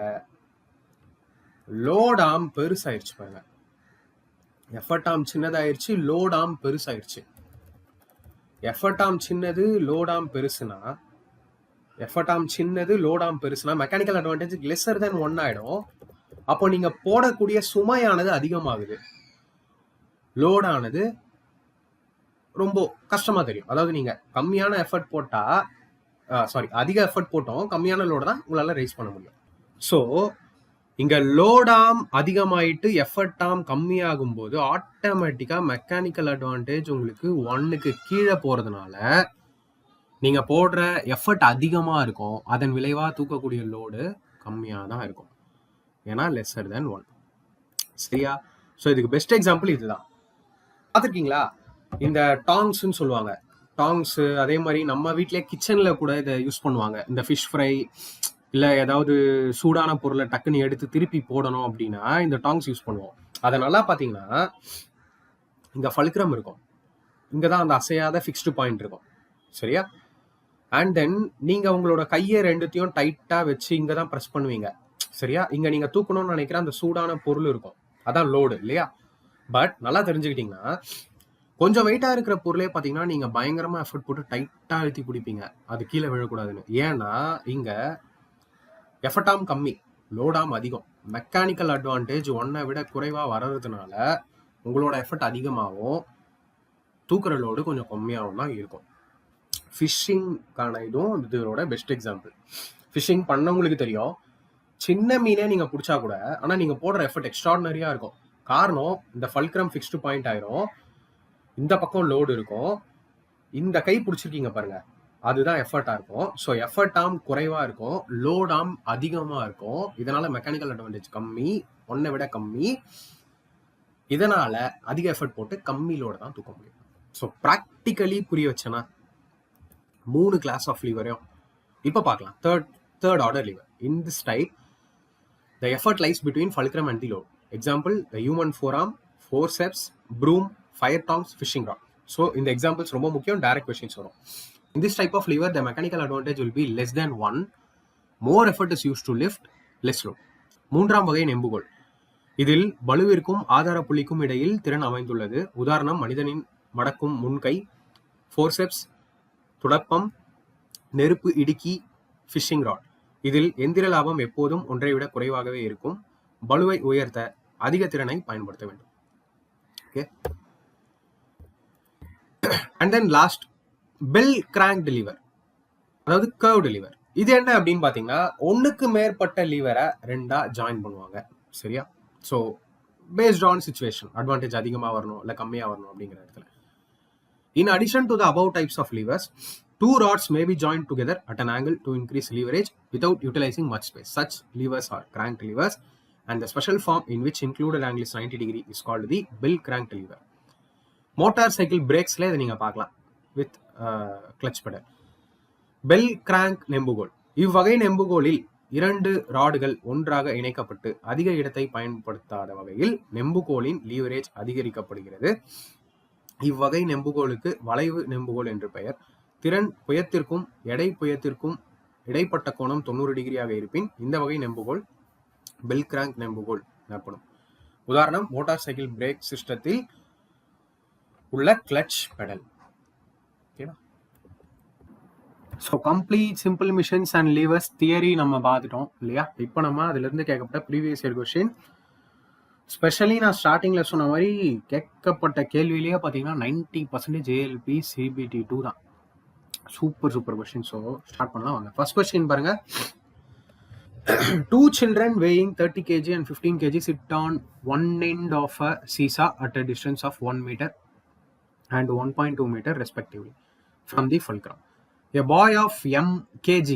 லோடாம் பெருசாயிருச்சு பாருங்க. எஃபர்ட் ஆம் சின்னதாயிருச்சு, லோடாம் பெருசாயிருச்சு. எஃபர்ட் ஆம் சின்னது, லோடாம் பெருசுனா, எஃபர்ட் ஆம் சின்னது, லோடாம் பெருசுனா மெக்கானிக்கல் அட்வான்டேஜ் லெஸ்ஸர் தென் 1 ஆயிடும். அப்போ நீங்க போடக்கூடிய சுமையானது அதிகமாகுது, லோடானது ரொம்ப கஷ்டமா தெரியும். அதாவது நீங்க கம்மியான எஃபர்ட் போட்டா, அதிக எஃபர்ட் போட்டோம், கம்மியான லோடு தான் உங்களால ரைஸ் பண்ண முடியும். ஸோ இங்க லோடாம் அதிகமாயிட்டு எஃபர்ட்டாம் கம்மியாகும் போது ஆட்டோமேட்டிக்கா மெக்கானிக்கல் அட்வான்டேஜ் உங்களுக்கு 1க்கு கீழே போறதுனால நீங்க போடுற எஃபர்ட் அதிகமா இருக்கும், அதன் விளைவா தூக்கக்கூடிய லோடு கம்மியா தான் இருக்கும். ஏன்னா லெஸ்ஸர் தென் 1. சரியா? ஸோ இதுக்கு பெஸ்ட் எக்ஸாம்பிள் இதுதான். பார்த்துருக்கீங்களா? இந்த டாங்ஸ்ன்னு சொல்லுவாங்க, டாங்ஸ். அதே மாதிரி நம்ம வீட்டிலே கிச்சன்ல கூட இதை யூஸ் பண்ணுவாங்க. இந்த ஃபிஷ் ஃப்ரை இல்லை ஏதாவது சூடான பொருளை டக்குன்னு எடுத்து திருப்பி போடணும் அப்படின்னா இந்த டாங்ஸ் யூஸ் பண்ணுவோம். அதை நல்லா பார்த்தீங்கன்னா இங்கே ஃபல்க்ரம் இருக்கும், இங்கே தான் அந்த அசையாத ஃபிக்ஸ்டு பாயிண்ட் இருக்கும். சரியா? அண்ட் தென் நீங்கள் உங்களோட கையை ரெண்டுத்தையும் டைட்டாக வச்சு இங்கே தான் ப்ரெஸ் பண்ணுவீங்க. சரியா? இங்கே நீங்கள் தூக்கணும்னு நினைக்கிற அந்த சூடான பொருள் இருக்கும், அதான் லோடு இல்லையா? பட் நல்லா தெரிஞ்சுக்கிட்டீங்கன்னா, கொஞ்சம் வெயிட்டாக இருக்கிற பொருளே பார்த்தீங்கன்னா நீங்கள் பயங்கரமாக எஃபர்ட் போட்டு டைட்டாக அழுத்தி பிடிப்பீங்க, அது கீழே விழக்கூடாதுன்னு. ஏன்னா இங்கே எஃபர்ட்டாம் கம்மி, லோடாம் அதிகம். மெக்கானிக்கல் அட்வான்டேஜ் 1 விட குறைவாக வர்றதுனால உங்களோட எஃபர்ட் அதிகமாகவும் தூக்குற லோடு கொஞ்சம் கம்மியாகவும் தான் இருக்கும். ஃபிஷ்ஷிங்கான இதுவும் இதோட பெஸ்ட் எக்ஸாம்பிள். ஃபிஷ்ஷிங் பண்ணவங்களுக்கு தெரியும், சின்ன மீனே நீங்கள் பிடிச்சா கூட ஆனால் நீங்கள் போடுற எஃபர்ட் எக்ஸ்ட்ராடினரியாக இருக்கும். காரணம், இந்த ஃபல்க்ரம் ஃபிக்ஸ்டு பாயிண்ட் ஆயிரும், இந்த பக்கம் லோடு இருக்கும், இந்த கை பிடிச்சிருக்கீங்க பாருங்க, அதுதான் எஃபர்ட்டா இருக்கும். ஸோ எஃபர்ட் ஆம் குறைவா இருக்கும், லோட் ஆம் அதிகமா இருக்கும். இதனால மெக்கானிக்கல் அட்வான்டேஜ் கம்மி, 1 விட கம்மி. இதனால அதிக எஃபர்ட் போட்டு கம்மி லோடு தான் தூக்க முடியும். ஸோ ப்ராக்டிக்கலி புரிய வச்சேனா? 3 கிளாஸ் ஆஃப் லீவரையும் இப்போ பார்க்கலாம். Third order lever. In this type the effort lies between fulcrum and the load. Example, the human forearm, forceps, broom, fire tongs, fishing rod. So in the examples ரொம்ப முக்கியம், direct questions வரும். In this type of lever, the mechanical advantage will be less than 1. More effort is used to lift, less load. மூன்றாம் வகை நெம்புகோல். இதில் பளுவிற்கும் ஆதார புள்ளிக்கும் இடையில் திறன் அமைந்துள்ளது. உதாரணம், மனிதனின் மடக்கும் முன்கை, ஃபோர்செப்ஸ், துடப்பம், நெருப்பு இடுக்கி, ஃபிஷிங் ராட். இதில் எந்திர லாபம் எப்போதும் ஒன்றை விட குறைவாகவே இருக்கும். பளுவை உயர்த்த அதிக திறனை பயன்படுத்த வேண்டும். Okay. And then last, bell cranked lever, அதாவது கர்வ்டு லீவர். இது என்ன அப்படின்னு பாத்தீங்கன்னா, ஒன்னுக்கு மேற்பட்ட லீவரை ரெண்டா ஜாயின் பண்ணுவாங்க. சரியா? So based on situation, advantage அதிகமாக வரணும் இல்லை கம்மியாக வரணும் அப்படிங்கிற இடத்துல. In addition to the above types of levers, 2 rods may be joined together at an angle to increase leverage without utilizing much space. Such levers are cranked levers, and the special form in which included angle is 90 degree is called the bell cranked lever. Motorcycle brakes la neenga paakalam with clutch pedal. Bell crank நெம்புகோல். இவ்வகை நெம்புகோலில் 2 ராடுகள் ஒன்றாக இணைக்கப்பட்டு அதிக இடத்தை பயன்படுத்தாத வகையில் நெம்புகோலின் leverage அதிகரிக்கப்படுகிறது. இவ்வகை நெம்புகோலுக்கு வளைவு நெம்புகோல் என்று பெயர். திறன் புயத்திற்கும் எடை புயத்திற்கும் இடைப்பட்ட கோணம் 90 டிகிரியாக இருப்பின் இந்த வகை நெம்புகோல் பெல் கிராங்க் நெம்புகோல் எனப்படும். உதாரணம், மோட்டார் சைக்கிள் பிரேக் சிஸ்டத்தில் உள்ள clutch pedal. So complete simple machines and levers theory நம்ம பார்த்துட்டோம் இல்லையா? இப்போ நம்ம அதிலிருந்து கேட்கப்பட்ட ப்ரீவியஸ் இயர் கொஸ்டின், ஸ்பெஷலி நான் ஸ்டார்டிங்கில் சொன்ன மாதிரி கேட்கப்பட்ட கேள்வியிலேயே பார்த்தீங்கன்னா 90% ஏஎல்பி சிபிடி 2 தான். Super question. ஸோ ஸ்டார்ட் பண்ணலாம் வாங்க. ஃபர்ஸ்ட் கொஸ்டின் பாருங்க. 2 children weighing 30 kg and 15 kg sit on one end of a seesaw at a distance of 1 meter and 1.2 meter respectively from the fulcrum. A boy of m kg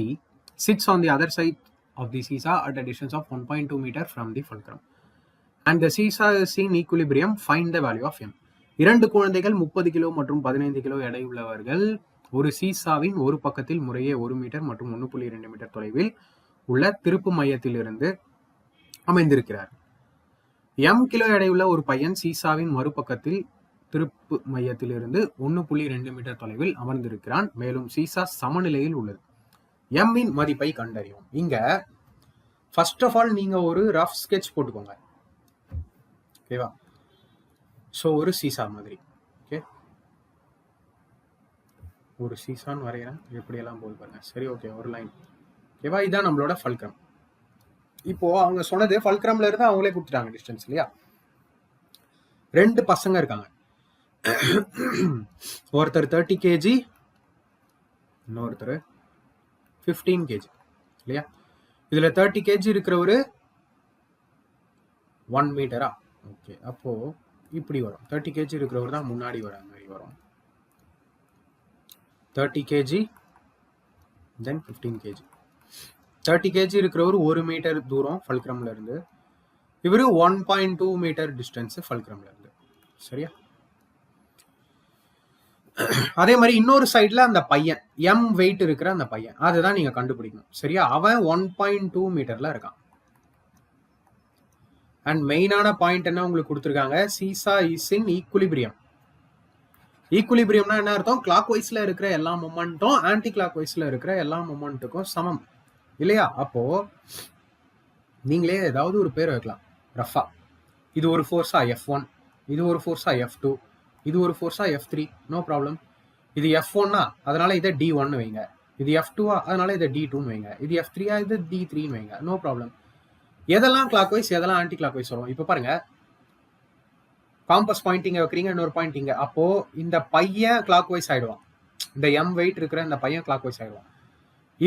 sits on the other side of the seesaw at a distance of 1.2 meter from the fulcrum. And the seesaw is in equilibrium. Find the value of m. 2 குழந்தைகள் 30 kilo மற்றும் 15 kilo எடை உள்ளவர்கள் ஒரு சீசாவின் ஒரு பக்கத்தில் முறையே 1 metre மற்றும் 1.2 metre தொலைவில் உள்ள திருப்பு மையத்திலிருந்து அமைந்திருக்கிறார். m கிலோ எடையுள்ள ஒரு பையன் சீசாவின் மறுபக்கத்தில் திருப்பு மையத்திலிருந்து 1.2 மீட்டர் தொலைவில் அமர்ந்திருக்கிறான். மேலும் சீசா சமநிலையில் உள்ளது. m இன் மதிப்பை கண்டறியும். இங்க ஃபர்ஸ்ட் ஆஃப் ஆல் நீங்க ஒரு ரஃப் ஸ்கெட்ச் போட்டுக்கோங்க. ஓகேவா? ஸோ ஒரு சீசா மாதிரி, ஓகே, ஒரு சீசான்னு வரைகிறேன். எப்படியெல்லாம் போது பாருங்க. சரி, ஓகே, ஒரு லைன். ஓகேவா? இதுதான் நம்மளோட ஃபல்க்ரம். இப்போ அவங்க சொன்னது ஃபல்க்ரம்ல இருந்து அவங்களே கொடுத்துட்டாங்க டிஸ்டன்ஸ் இல்லையா? 2 பசங்க இருக்காங்க. ஒருத்தர் 30 kg, இன்னொருத்தர் 15 kg இல்லையா? இதுல 30 kg இருக்கிறவரு 1 மீட்டரா? ஓகே, அப்போ இப்படி வரும். 30 kg இருக்கிறவர் தான் முன்னாடி வர மாதிரி வரும். 30 kg then 15 kg. 30 kg இருக்கிறவர் 1 மீட்டர் தூரம் ஃபல்க்ரம்ல இருந்து, இவரு 1.2 மீட்டர் டிஸ்டன்ஸ் ஃபல்க்ரம்ல இருந்து. சரியா? அதே மாதிரி இன்னொரு சைட்ல அந்த பையன் m வெயிட் இருக்கிற அந்த பையன், அதுதான் நீங்க கண்டுபிடிக்கணும். சரியா? அவன் 1.2 மீட்டர்ல இருக்கான். அண்ட் மெயினான பாயிண்ட் என்ன உங்களுக்கு கொடுத்துருக்காங்க? Seesaw is in equilibrium. ஈக்குலிபிரியம்னா என்ன அர்த்தம்? கிளாக் வைஸ்ல இருக்கிற எல்லா மொமெண்ட்டும் ஆன்டி கிளாக் வைஸ்ல இருக்கிற எல்லா மொமெண்ட்டுக்கும் சமம் இல்லையா? அப்போ நீங்களே ஏதாவது ஒரு பேர் வைக்கலாம் ரஃபா. இது ஒரு ஃபோர்ஸா F1, இது ஒரு ஃபோர்ஸா F2, இது ஒரு ஃபோர்ஸா F3, நோ ப்ராப்ளம். இது F1னா அதனால இதை D1 வைங்க. இது F2வா அதனால இதை D2 வைங்க. இது F3ஆ இது D3 வைங்க, நோ ப்ராப்ளம். எதெல்லாம் கிளாக் வைஸ் எதெல்லாம் ஆன்டி கிளாக் வைஸ் வரும்? இப்போ பாருங்க, காம்பஸ் பாயிண்ட் இங்க வைக்கிறீங்க, இன்னொரு பாயிண்ட் இங்க. அப்போ இந்த பையன் கிளாக் வைஸ் ஆயிடுவான். இந்த m வெயிட் இருக்கிற இந்த பையன் கிளாக் வைஸ் ஆயிடுவான்.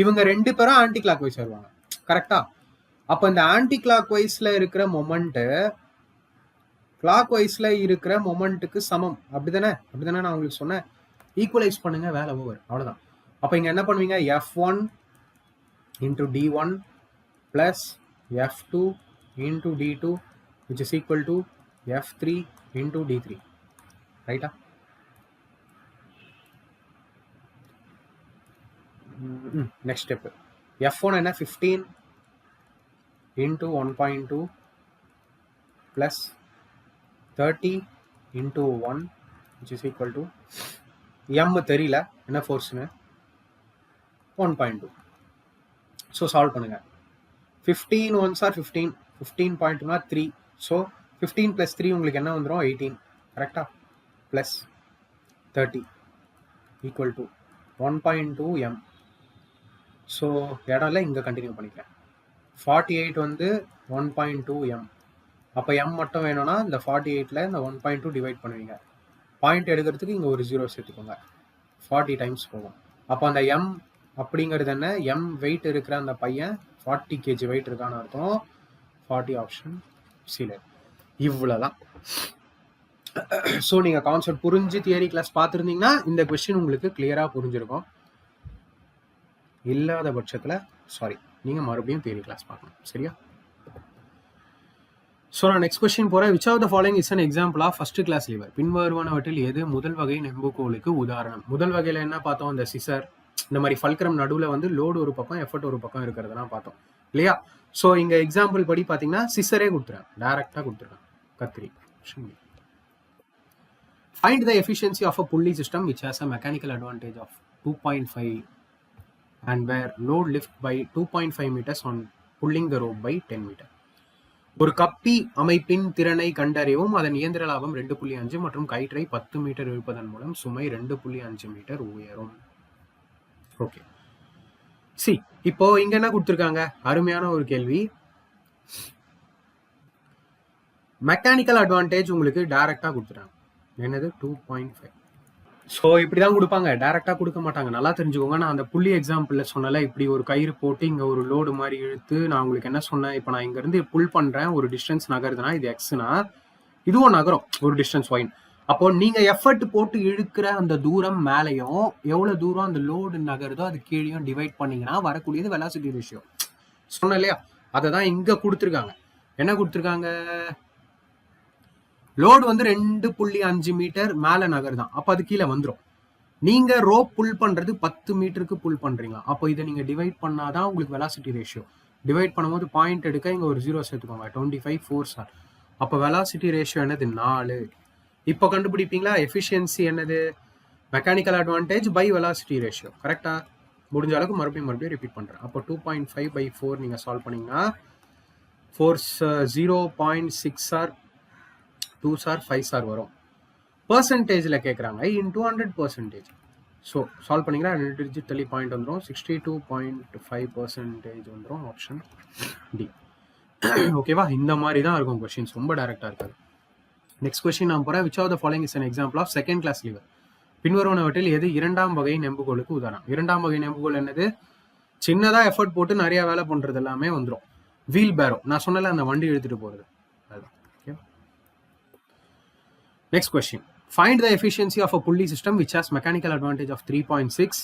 இவங்க 2 பேரும் ஆன்டி கிளாக் வைஸ் ஆயிடுவாங்க. கரெக்டா? அப்ப இந்த ஆன்டி கிளாக் வைஸ்ல இருக்கிற மொமெண்ட் கிளாக் வைஸ்ல இருக்கிற மொமெண்ட்டுக்கு சமம். அப்படிதானே நான் உங்களுக்கு சொன்னேன். ஈக்குவலைஸ் பண்ணுங்க, வேலை ஓவர், அவ்வளவுதான். அப்ப இங்க என்ன பண்ணுவீங்க? F1 into D1 plus F2 into D2 which is equal to F3 into D3. ரைட்டா? நெக்ஸ்ட் ஸ்டெப் F1 என்ன 15 into 1.2 plus 30 into 1 which is equal to m தெரியல என்ன ஃபோர்ஸ்னு 1.2. ஸோ சால்வ் பண்ணுங்க. 15 ஒன்ஸ் ஆர் 15, 15.2னா 3. ஸோ 15 + 3 உங்களுக்கு என்ன வந்துடும் 18 கரெக்டா, plus 30 equal to 1.2 m. So இடம்ல இங்கே கண்டினியூ பண்ணிக்கிறேன். 48 வந்து 1.2 m. அப்போ m மட்டும் வேணும்னா இந்த 48ல் இந்த 1.2 டிவைட் பண்ணுவீங்க. பாயிண்ட் எடுக்கிறதுக்கு இங்கே ஒரு 0 சேர்த்துக்கோங்க. 40 டைம்ஸ் போகும். அப்போ அந்த m அப்படிங்கிறது என்ன, m வெயிட் இருக்கிற அந்த பையன் 40 kg வெயிட் இருக்கான்னு அர்த்தம். 40 ஆப்ஷன் சில இவ்வளோதான். ஸோ நீங்கள் கான்செப்ட் புரிஞ்சு தியரி கிளாஸ் பார்த்துருந்தீங்கன்னா இந்த கொஸ்டின் உங்களுக்கு கிளியராக புரிஞ்சிருக்கும். இல்லாத பட்சத்தில் சாரி, நீங்கள் மறுபடியும் தியரி கிளாஸ் பார்க்கணும். சரியா? ஸோ நான் நெக்ஸ்ட் கொஸ்டின் போகிறேன். Which of the following is an example of first class lever? பின்வருவனவற்றில் எது முதல் வகை நெம்புகோலுக்கு உதாரணம்? முதல் வகையில் என்ன பார்த்தோம், இந்த சிசர், இந்த மாதிரி ஃபல்க்ரம் நடுவில் வந்து லோடு ஒரு பக்கம் எஃபர்ட் ஒரு பக்கம் இருக்கிறதெல்லாம் பார்த்தோம் இல்லையா? ஸோ இங்கே எக்ஸாம்பிள் படி பார்த்தீங்கன்னா சிசரே கொடுத்துருக்காங்க, டேரெக்டாக கொடுத்துருக்காங்க, கத்திரி. Find the efficiency of a pulley system which has a mechanical advantage of 2.5 and where load lift by 2.5 meters on pulling the rope by 10 meter. ஒரு கப்பி அமைப்பின் திறனை கண்டறியவும் அதன் இயந்திர லாபம் 2.5 மற்றும் கயிற்றை 10 மீட்டர் இழுப்பதன் மூலம் சுமை 2.5 மீட்டர் உயரும். ஓகே, சி இப்போ இங்க என்ன கொடுத்துருக்காங்க, அருமையான ஒரு கேள்வி. மெக்கானிக்கல் அட்வான்டேஜ் உங்களுக்கு டைரக்டா கொடுத்துட்டாங்க, என்னது 2.5. ஸோ இப்படி தான் கொடுப்பாங்க, டேரெக்டாக கொடுக்க மாட்டாங்க. நல்லா தெரிஞ்சுக்கோங்க. நான் அந்த புள்ளி எக்ஸாம்பிளில் சொன்னல, இப்படி ஒரு கயிறு போட்டு இங்கே ஒரு லோடு மாதிரி இழுத்து, நான் உங்களுக்கு என்ன சொன்னேன், இப்போ நான் இங்கேருந்து புல் பண்ணுறேன், ஒரு டிஸ்டன்ஸ் நகருதுன்னா இது எக்ஸ்னா, இதுவும் நகரும் ஒரு டிஸ்டன்ஸ் ஒயின். அப்போ நீங்கள் எஃபர்ட் போட்டு இழுக்கிற அந்த தூரம் மேலேயும் எவ்வளோ தூரம் அந்த லோடு நகருதோ அது கீழேயும் டிவைட் பண்ணிங்கன்னா வரக்கூடியது வெலாசிட்டி ரேஷியோ. சொன்னேன் இல்லையா, அதை தான் இங்கே கொடுத்துருக்காங்க. என்ன கொடுத்துருக்காங்க, லோடு வந்து 2.5 மீட்டர் மேலே நகர் தான், அப்போ அது கீழே வந்துடும். நீங்கள் ரோப் புல் பண்ணுறது 10 மீட்டருக்கு புல் பண்ணுறீங்களா, அப்போ இதை நீங்கள் டிவைட் பண்ணாதான் உங்களுக்கு வெலாசிட்டி ரேஷியோ. டிவைட் பண்ணும்போது பாயிண்ட் எடுக்க இங்கே ஒரு 0 சேர்த்துக்கோங்க, 25 4 சார். அப்போ வெலாசிட்டி ரேஷியோ என்னது 4. இப்போ கண்டுபிடிப்பீங்களா எஃபிஷியன்சி என்னது, mechanical advantage by velocity ratio. கரெக்டாக முடிஞ்ச அளவுக்கு மறுபடியும் ரிப்பீட் பண்ணுறேன். அப்போ 2.5/4 நீங்கள் சால்வ் பண்ணிங்கன்னா ஃபோர்ஸ் 0.6 சார் 2 சார் 5 சார் வரும். பர்சன்டேஜில் கேட்குறாங்க இன்டூ 100%. ஸோ சால்வ் பண்ணிங்கன்னா 2 டிஜிட் தள்ளி பாயிண்ட் வந்துடும், 62.5% வந்துடும். Option D. ஓகேவா, இந்த மாதிரி தான் இருக்கும் கொஸ்டின்ஸ், ரொம்ப டேரெக்டாக இருக்காது. நெக்ஸ்ட் கொஸ்டின் நான் போகிறேன். Which of the following is an example of second class lever? பின்வருவனவற்றில் எது இரண்டாம் வகை நெம்புகோலுக்கு உதாரணம்? இரண்டாம் வகை நெம்புகோல் என்னது, சின்னதாக எஃபர்ட் போட்டு நிறைய வேலை பண்ணுறது எல்லாமே வந்துடும். வீல் பேரோ, நான் சொன்னல அந்த வண்டி எடுத்துகிட்டு போகிறது, அதுதான். Next question. Find the efficiency of a pulley system which has mechanical advantage of 3.6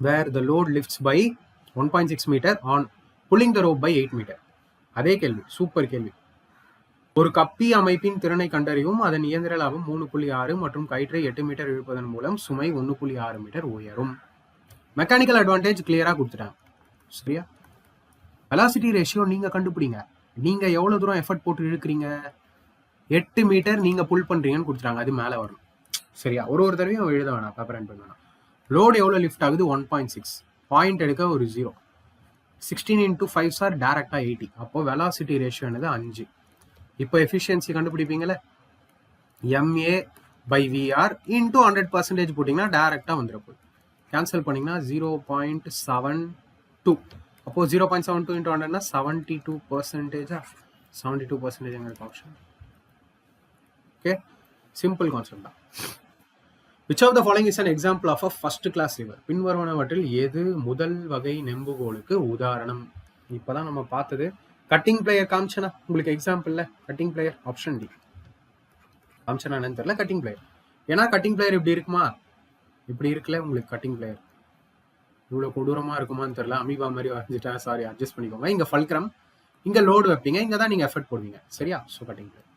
where the load lifts by 1.6 meter on pulling the rope by 8 meter. அதே கேள்வி, சூப்பர் கேள்வி. ஒரு கப்பி அமைப்பின் திறனை கண்டறியும் அதன் இயந்திர லாபம் 3.6 மற்றும் கயிற்றை 8 மீட்டர் இழுப்பதன் மூலம் சுமை 1.6 மீட்டர் உயரும். மெக்கானிக்கல் அட்வான்டேஜ் கிளியரா கொடுத்துட்டாங்க. சரியா? வெலாசிட்டி ரேஷியோ நீங்க கண்டுபிடிங்க. நீங்க எவ்வளவு தூரம் எஃபர்ட் போட்டு இழுக்கிறீங்க, 8 மீட்டர் நீங்க புல் பண்றீங்கன்னு கொடுத்துட்டாங்க, அது மேலே வரும். சரியா? ஒரு தடவையும் எழுத வேணாம், பேப்பர் அண்ட் பென் வேணாம். லோடு எவ்வளோ லிஃப்ட் ஆகுது 1.6, பாயிண்ட் எடுக்க ஒரு 0, 16 into 5 சார் டேரக்டா 80. அப்போ வெலாசிட்டி ரேஷியோ என்னது 5. இப்போ எஃபிஷியன்சி கண்டுபிடிப்பீங்களே, MA/VR இன்டூ 100% போட்டிங்கன்னா டேரக்டாக வந்துடும். கேன்சல் பண்ணிங்கன்னா 0.72. அப்போது 0.72 into 100னா 72%. 72% எங்களுக்கு ஆப்ஷன். ஓகே, சிம்பிள் கான்செப்ட் தான். Which of the following is an example of a first class lever? பின்வருவனவற்றில் எது முதல் வகை நெம்புகோலுக்கு உதாரணம்? இப்போதான் நம்ம பார்த்தது. கட்டிங் பிளேயர் காமிச்சனா உங்களுக்கு எக்ஸாம்பிள்ல, கட்டிங் பிளேயர் ஆப்ஷன் டி. காமிச்சனா என்னன்னு தெரியல, கட்டிங் பிளேயர். ஏன்னா கட்டிங் பிளேயர் இப்படி இருக்குமா, இப்படி இருக்குல்ல உங்களுக்கு கட்டிங் பிளேயர், இவ்வளோ கொடூரமா இருக்குமான்னு தெரியல, அமீபா மாதிரி வரைஞ்சிட்டா, சாரி அட்ஜஸ்ட் பண்ணிக்கோங்க. இங்க ஃபல்க்ரம், இங்க லோடு வைப்பீங்க, இங்க தான் நீங்க எஃபர்ட் போடுவீங்க. சரியா? So cutting plier.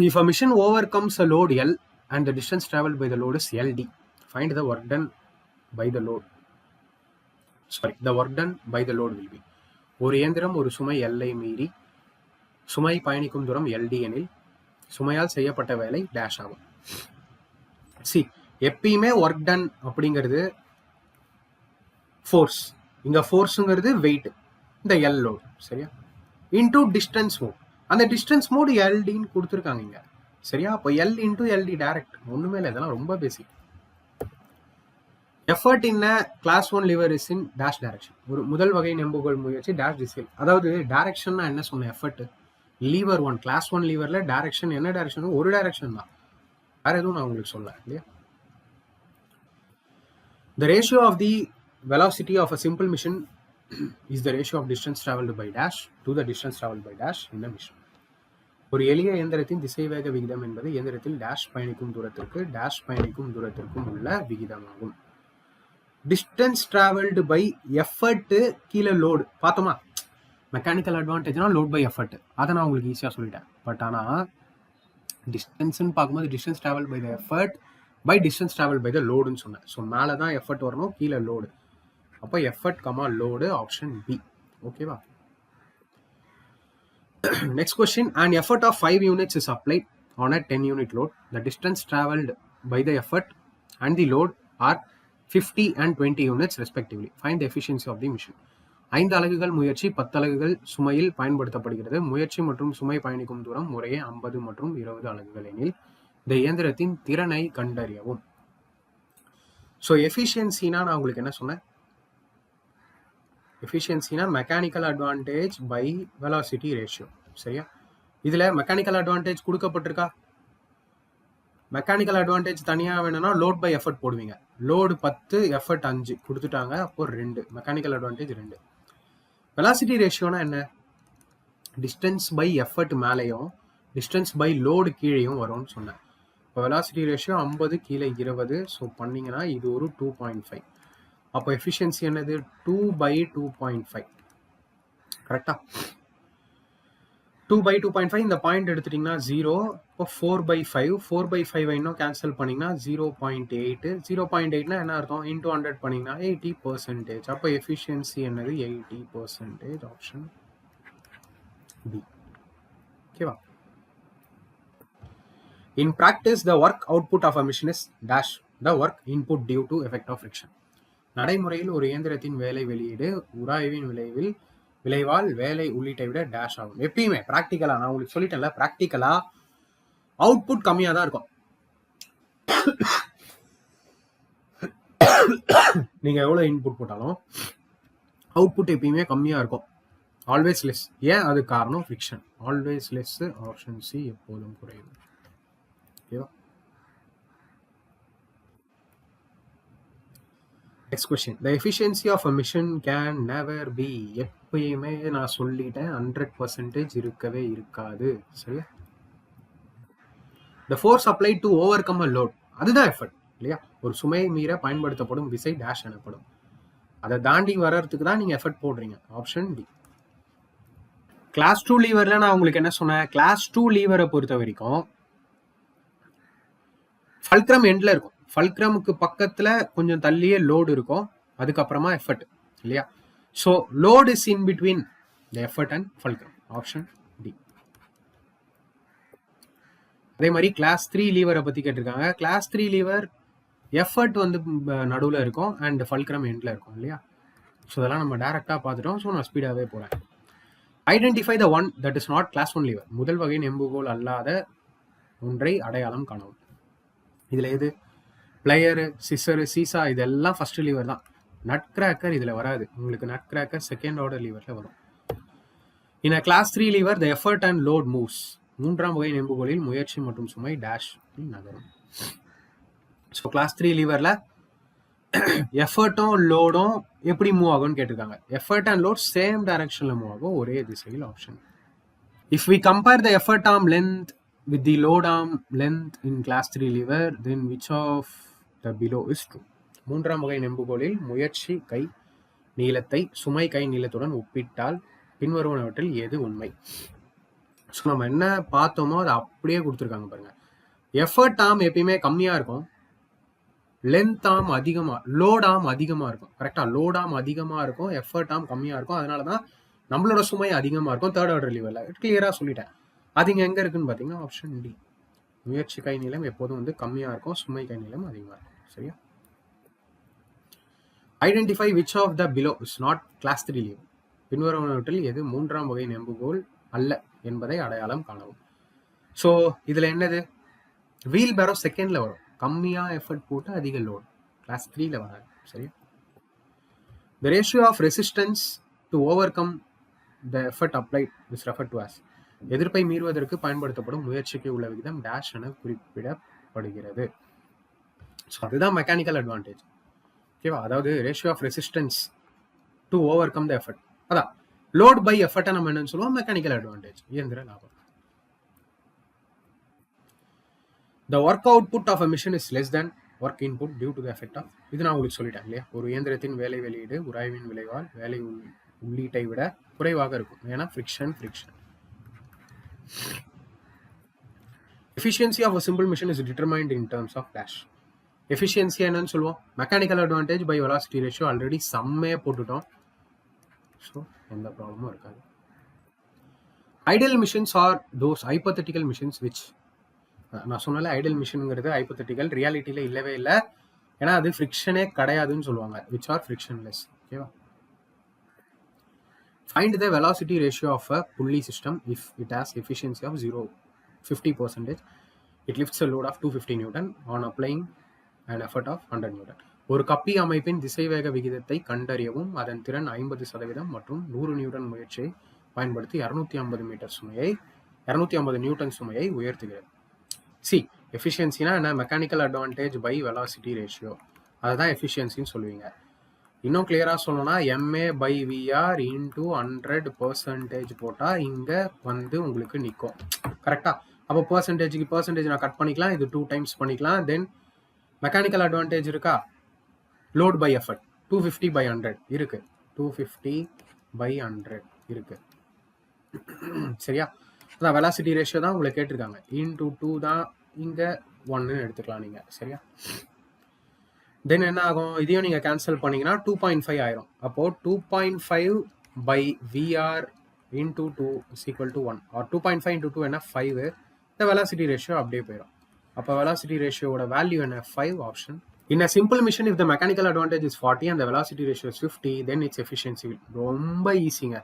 If a machine overcomes a load L and the distance traveled by the load is LD, find the work done by the load. Sorry, the work done by the load will be. ஒரு இயந்திரம் ஒரு சுமை எல்லை மீறி சுமை பயணிக்கும் தூரம் LD எனில் சுமையால் செய்யப்பட்ட வேலை டேஷ் ஆகும். சி எப்பயுமே ஒர்க் டன் அப்படிங்கிறது ஃபோர்ஸ், இங்க ஃபோர்ஸுங்கிறது வெயிட், இந்த எல் லோடு சரியா, இன்டூ டிஸ்டன்ஸ் மோட். அந்த டிஸ்டன்ஸ் மோடு எல்டின்னு கொடுத்துருக்காங்க இங்க சரியா. அப்போ எல் இன்டூ எல்டி டைரக்ட், ஒண்ணுமே இல்லை, இதெல்லாம் ரொம்ப basic. Effort in class 1 lever is in dash direction. ஒரு முதல் வகை நெம்புகோல் முயற்சி டேஷ் திசையில். அதாவது டைரக்ஷன்னா என்ன சொன்ன, எஃபர்ட் லீவர் 1 கிளாஸ் 1 லீவர்ல டைரக்ஷன் என்ன டைரக்ஷன், ஒரு டைரக்ஷன் தான், வேற எதுவும் நான் உங்களுக்கு சொல்ல இல்லையா. The ratio of the velocity of a simple mission is the ratio of distance traveled by dash to the distance traveled by dash in the mission. ஒரு எளிய இயந்திரத்தின் திசைவேக விகிதம் என்பது இயந்திரத்தில் டேஷ் பயணிக்கும் தூரத்திற்கு டேஷ் பயணிக்கும் தூரத்திற்கும் உள்ள விகிதமாகும். டிஸ்டன்ஸ் டிராவல்டு பை எஃபர்ட் கீழே லோடு பார்த்தோமா. மெக்கானிக்கல் அட்வான்டேஜ்னா லோட் பை எஃபர்ட், அதை நான் உங்களுக்கு ஈஸியாக சொல்லிட்டேன். பட் ஆனால் டிஸ்டன்ஸ்ன்னு பார்க்கும்போது distance travel by the effort by distance travel by the லோடுன்னு சொன்னேன். ஸோ மேலே தான் எஃபர்ட் வரணும், கீழே லோடு. அப்போ effort comma load, option B. ஓகேவா. Next question, an effort of 5 units is applied on a 10 unit load. The distance traveled by the effort and the load are 50 and 20 units respectively. Find the efficiency of the mission. 5 அலகுகள் முயற்சி 10 அலகுகள் சுமையில் பயன்படுத்தப்படுகிறது. முயற்சி மற்றும் சுமை பயணிக்கும் தூரம் முறையே 50 மற்றும் 20 அலகுகள் எனில் இந்த இயந்திரத்தின் திறனை கண்டறியவும். ஸோ எஃபிஷியன்சினா நான் உங்களுக்கு என்ன சொன்னேன், எஃபிஷியன்சினா mechanical advantage by velocity ratio சரியா. இதுல மெக்கானிக்கல் அட்வான்டேஜ் கொடுக்கப்பட்டிருக்கா, மெக்கானிக்கல் அட்வான்டேஜ் தனியாக வேணும்னா லோட் பை எஃபர்ட் போடுவீங்க. லோடு 10 எஃபர்ட் 5 கொடுத்துட்டாங்க, அப்போ 2 மெக்கானிக்கல் அட்வான்டேஜ் 2. வெலாசிட்டி ரேஷியோனா என்ன, டிஸ்டன்ஸ் பை எஃபர்ட் மேலேயும் டிஸ்டன்ஸ் பை லோடு கீழேயும் வரும்னு சொன்னேன். இப்போ வெலாசிட்டி ரேஷியோ 50 கீழே 20, ஸோ பண்ணீங்கன்னா இது ஒரு 2.5. அப்போ எஃபிஷியன்சி என்னது 2/2.5 கரெக்டா. 2/2.5 இந்த பாயிண்ட் எடுத்துட்டீங்கன்னா 0. இப்போ 4/5 4/5 இன்னும் கேன்சல் பண்ணீங்கன்னா 0.8. 0.8னா என்ன அர்த்தம், இன்டூ 100 பண்ணீங்கன்னா 80%. அப்போ எஃபிஷியன்சி என்னது 80%, ஆப்ஷன் பி. ஓகேவா. In practice, the work output of a machine is dash the work input due to effect of friction. நடைமுறையில் ஒரு இயந்திரத்தின் வேலை வெளியீடு உராய்வின் விளைவால் வேலை உள்ளீட்டை விட டேஷ் ஆகும். எப்பயுமே ப்ராக்டிக்கலா நான் உங்களுக்கு சொல்லிட்டேன்ல, ப்ராக்டிக்கலா அவுட்புட் கம்மியாக தான் இருக்கும். நீங்க எவ்வளவு இன்புட் போட்டாலும் அவுட்புட் எப்பயுமே கம்மியா இருக்கும், ஆல்வேஸ் லெஸ். ஏன், அது காரணம் friction. Always less, option C எப்போதும் குறைவு. ஓகேவா. Next question, the efficiency of a machine can never be. எப்பயுமே நான் சொல்லிட்டேன் 100% இருக்கவே இருக்காது சரியா. The force applied to overcome a load, அதுதான் எஃபர்ட் இல்லையா. ஒரு சுமை மீற பயன்படுத்தப்படும் விசை டேஷ் எனப்படும். அதை தாண்டி வர்றதுக்கு தான் நீங்க எஃபர்ட் போடுறீங்க, ஆப்ஷன் டி. கிளாஸ் 2 லீவர்ல நான் உங்களுக்கு என்ன சொன்னேன், கிளாஸ் 2 லீவரை பொறுத்த வரைக்கும் ஃபல்க்ரம் எண்ட்ல இருக்கும். ஃபல்க்ரமுக்கு பக்கத்துல கொஞ்சம் தள்ளியே லோடு இருக்கும், அதுக்கப்புறமா எஃபர்ட் இல்லையா. So load is in between the effort and fulcrum, option D. அதே மாதிரி கிளாஸ் 3 லீவரை பத்தி கேட்டிருக்காங்க. கிளாஸ் 3 லீவர் எஃபர்ட் வந்து நடுவில் இருக்கும் அண்ட் ஃபல்க்ரம் எண்ட்ல இருக்கும் இல்லையா. ஸோ இதெல்லாம் நம்ம டைரக்டா பார்த்துட்டோம். ஸோ நான் ஸ்பீடாகவே போறேன். Identify the one that is not class 1 lever. முதல் வகை நெம்புகோல் அல்லாத ஒன்றை அடையாளம் காணவும். இதுல எது, பிளேயரு, சிசரு, சீசா, இதெல்லாம் ஃபர்ஸ்ட் லீவர் தான். நட் கிராக்கர் இதுல வராது உங்களுக்கு. நட் கிராக்கர் செகண்ட் ஆர்டர் லீவர்ல வரும். In a class 3 lever the effort and load moves. மூன்றாம் வகை நெம்புகோலில் முயற்சி மற்றும் சுமை டேஷ் நகரும். ஸோ கிளாஸ் 3 லீவர்ல எஃபர்ட்டும் லோடும் எப்படி மூவ் ஆகும்னு கேட்டிருக்காங்க. எஃபர்ட் அண்ட் லோட் சேம் டைரக்ஷன்ல மூவ் ஆகும், ஒரே திசையில், option. If we compare the effort arm length with the load arm length in class 3 lever, then which of the below is true? மூன்றாம் வகை நெம்புகோலில் முயற்சி கை நீளத்தை சுமை கை நீளத்துடன் ஒப்பிட்டால் பின்வருவனவற்றில் எது உண்மை? ஸோ நம்ம என்ன பார்த்தோமோ அதை அப்படியே கொடுத்துருக்காங்க பாருங்க. எஃபர்ட் ஆர்ம் எப்பயுமே கம்மியா இருக்கும், லென்த் ஆம் அதிகமா, லோட் ஆம் அதிகமா இருக்கும். கரெக்டா? லோட் ஆம் அதிகமா இருக்கும், எஃபர்ட் ஆம் கம்மியா இருக்கும். அதனால தான் நம்மளோட சுமை அதிகமா இருக்கும் தேர்ட் ஆர்டர் லீவர்ல. கிளியரா சொல்லிட்டேன். அது இங்க எங்க இருக்குன்னு பாத்தீங்கன்னா ஆப்ஷன் டி. முயற்சி கை நீளம் எப்போதும் வந்து கம்மியா இருக்கும், சுமை கை நீளம் அதிகமா இருக்கும். சரியா? Identify which of the below is not class 3 lever. பின்வருவனவற்றில் எது 3ஆம் வகை நெம்புகோல் அல்ல என்பதை அடையாளம் காணவும். ஸோ இதுல என்னது? வீல் பேரோ செகண்ட்ல வரும், கம்மியா எஃபர்ட் போட்டு அதிக லோட். கிளாஸ் 3ல வராது. சரியா? The ratio of resistance to overcome the effort applied is referred to as. எதிர்ப்பை மீறுவதற்கு பயன்படுத்தப்படும் முயற்சிக்கு உள்ள விகிதம் டேஷ் என குறிப்பிடப்படுகிறது. ஸோ அதுதான் மெக்கானிக்கல் அட்வான்டேஜ். ஓகேவா? அதாவது ratio of resistance to overcome the effort. அதான் லோட் பை எஃபர்ட்டை நம்ம என்னன்னு சொல்லுவோம்? மெக்கானிக்கல் அட்வான்டேஜ், இயந்திர லாபம். The work output of a machine is less than work input due to the effect of. இது நான் உங்களுக்கு சொல்லிட்டேன் இல்லையா? ஒரு இயந்திரத்தின் வேலை வெளியீடு உராய்வின் விளைவால் வேலை உள்ளீட்டை விட குறைவாக இருக்கும். ஏன்னா friction. Efficiency of a simple machine is determined in terms of dash. Efficiency என்னன்னு சொல்லுவோம்? Mechanical advantage by velocity ratio. Already செம்மையா போட்டுட்டோம். ஸோ எந்த ப்ராப்ளமும் இருக்காது. Ideal machines are those hypothetical machines which. நான் சொன்னால ஐடியல் மிஷின்ங்கிறது ஹைப்போதெட்டிக்கல், ரியாலிட்டியில இல்லவே இல்லை. ஏன்னா அது ஃப்ரிக்ஷனே கிடையாதுன்னு சொல்லுவாங்க. Which are frictionless. ஓகேவா? Find the velocity ratio of a pulley system if it has efficiency of 50%. It lifts a load of 250 Newton on applying an effort of 100 Newton. ஒரு கப்பி அமைப்பின் திசைவேக விகிதத்தை கண்டறியவும் அதன் திறன் 50% மற்றும் 100 நியூட்டன் முயற்சியை பயன்படுத்தி 250 நியூட்டன் சுமையை உயர்த்துகிறது. சி எஃபிஷியன்சினா என்ன? Mechanical advantage by velocity ratio. அதுதான் எஃபிஷியன்சின்னு சொல்லுவீங்க. இன்னும் கிளியரா சொல்லணும்னா MA by VR into 100% போட்டா இங்க வந்து உங்களுக்கு நிற்கும். கரெக்டா? அப்போ பர்சன்டேஜ் நான் கட் பண்ணிக்கலாம், இது 2 times பண்ணிக்கலாம். தென் மெக்கானிக்கல் அட்வான்டேஜ் இருக்கா? லோட் பை எஃபர்ட் 250 by 100 இருக்கு. 250 by 100 இருக்கு. சரியா? அதான் வெலாசிட்டி ரேஷியோ தான் உங்களை கேட்டிருக்காங்க. இன்டூ 2 தான் இங்க 1 எடுத்துக்கலாம் நீங்க. சரியா? தென் என்ன ஆகும்? இதையும் நீங்க கேன்சல் பண்ணீங்கன்னா 2.5 ஆயிரும். அப்போ 2.5 by VR into 2 is equal to 1 or 2.5 into 2 என்ன 5. இந்த வெலாசிட்டி ரேஷியோ அப்படியே போயிடும். அப்போ வெலாசிட்டி ரேஷியோட வேல்யூ என்ன? 5 option. In a simple machine, if the mechanical advantage is 40 and the velocity ratio is 50, then its efficiency ரொம்ப ஈஸிங்க.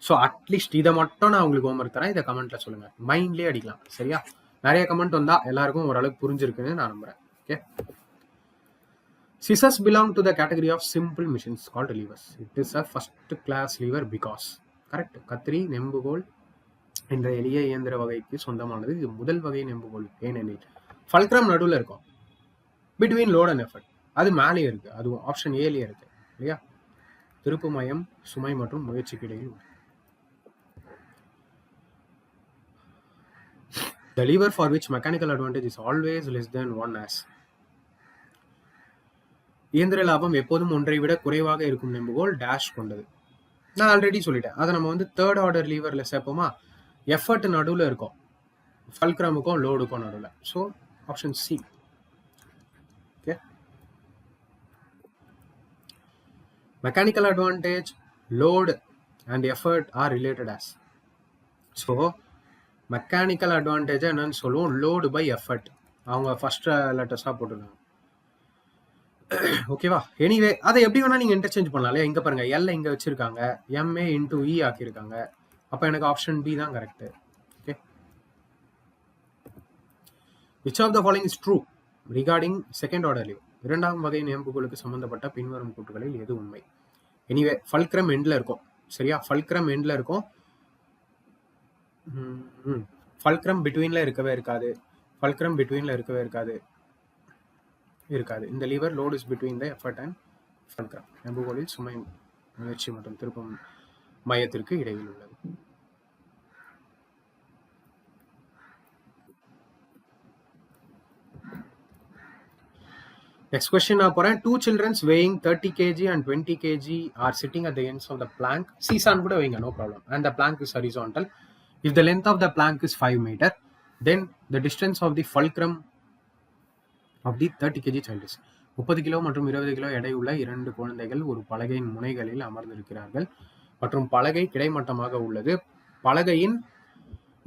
ஸோ அட்லீஸ்ட் இதை மட்டும் நான் உங்களுக்கு ஹோம்ஒர்க் தரேன். இதை கமெண்ட்ல சொல்லுங்க, மைண்ட்லேயே அடிக்கலாம். சரியா? நிறைய கமெண்ட் வந்தா எல்லாருக்கும் ஓரளவுக்கு புரிஞ்சிருக்குன்னு நான் நம்புறேன். Okay. Scissors belong to the category of simple machines called levers. It is a first class lever because. Correct. கத்திரி நெம்புகோல் என்ற எளிய இயந்திர வகைக்கு சொந்தமானது. இது முதல் வகை நெம்புகோல். ஏனெனில் ஃபல்க்ரம் நடுவில் இருக்கும், பிட்வீன் லோட் அண்ட் எஃபர்ட். அது மேலேயே இருக்கு, அதுவும் ஆப்ஷன் ஏலேயே இருக்கு இல்லையா? திருப்பு மையம் சுமை மற்றும் முயற்சிக்கு இடையில். The lever for which mechanical advantage is always less than 1 as. இயந்திர லாபம் எப்போதும் ஒன்றை விட குறைவாக இருக்கும் நெம்புகோல் டேஷ் கொண்டது. நான் ஆல்ரெடி சொல்லிட்டேன். அதை நம்ம வந்து தேர்ட் ஆர்டர் லீவர்ல சேர்ப்போமா? எஃபர்ட் நடுவில் இருக்கும், ஃபல்க்ரமுக்கும் லோடுக்கும் நடுவில். So option C. Okay. Mechanical advantage, load and effort are related as. So mechanical advantage என்னன்னு சொல்லுவோம்? Load by effort. அவங்க ஃபர்ஸ்ட் லெட்டர்ஸாக போட்டுருக்காங்க. ஓகேவா? எனிவே அதை எப்படி வேணா நீங்க இன்டர்சேஞ்ச் பண்ணலாம். இங்க பாருங்க, எல் இங்க வச்சிருக்காங்க, MA into E ஆக்கியிருக்காங்க. அப்ப எனக்கு ஆப்ஷன் பி தான் correct. Okay. Which of the following is true regarding second order lever? இரண்டாம் வகை நெம்புகளுக்கு சம்பந்தப்பட்ட பின்வரும் கூற்றுகளில் எது உண்மை? எனிவே ஃபல்க்ரம் எண்ட்ல இருக்கும். சரியா? ஃபல்க்ரம் எண்ட்ல இருக்கும். ஃபல்க்ரம் பிட்வீன்ல இருக்கவே இருக்காது. ஃபல்க்ரம் பிட்வீன்ல இருக்கவே இருக்காது. இந்த lever load is between the effort and fulcrum. நெம்புகோலில் சுமை முயற்சி மற்றும் திருப்பும் மையத்திற்கு இடையில் உள்ளது. Next question நான் போறேன். 2 children weighing 30 kg and 20 kg are sitting at the ends of the plank. Seesaw கூட வைங்க, no problem. And the plank is horizontal. If the length of the plank is 5 meter, then the distance of the fulcrum of the 30 kg child is. 30 kilo மற்றும் 20 kilo எடை உள்ள 2 குழந்தைகள் ஒரு பலகையின் முனைகளில் அமர்ந்திருக்கிறார்கள் மற்றும் பலகை கிடைமட்டமாக உள்ளது. பலகையின்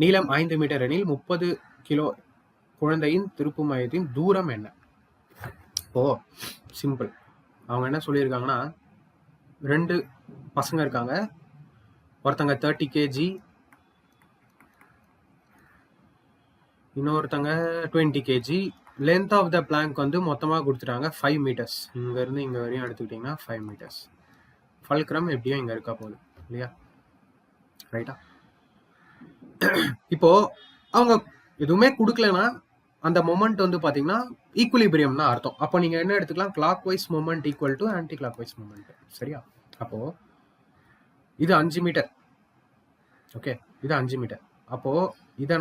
நீளம் 5 மீட்டர் எனில் 30 கிலோ குழந்தையின் திருப்பு மையத்தின் தூரம் என்ன? இப்போ சிம்பிள். அவங்க என்ன சொல்லியிருக்காங்கன்னா, 2 பசங்க இருக்காங்க. ஒருத்தங்க 30 kg, இன்னொருத்தங்க 20 kg. Length of the plank வந்து மொத்தமாக கொடுத்துட்டாங்க 5 மீட்டர்ஸ். இங்கேருந்து இங்கே வரையும் எடுத்துக்கிட்டிங்கன்னா 5 மீட்டர்ஸ். ஃபல்க்ரம் எப்படியோ இங்கே இருக்கா போகுது இல்லையா? ரைட்டா? இப்போ அவங்க எதுவுமே கொடுக்கலன்னா அந்த மொமெண்ட் வந்து பார்த்தீங்கன்னா ஈக்குலிபிரியம் தான் அர்த்தம். அப்போ நீங்கள் என்ன எடுத்துக்கலாம்? Clock wise moment equal to anti clock wise moment. சரியா? அப்போது இது 5 மீட்டர். ஓகே, இது 5 மீட்டர். அப்போது இதை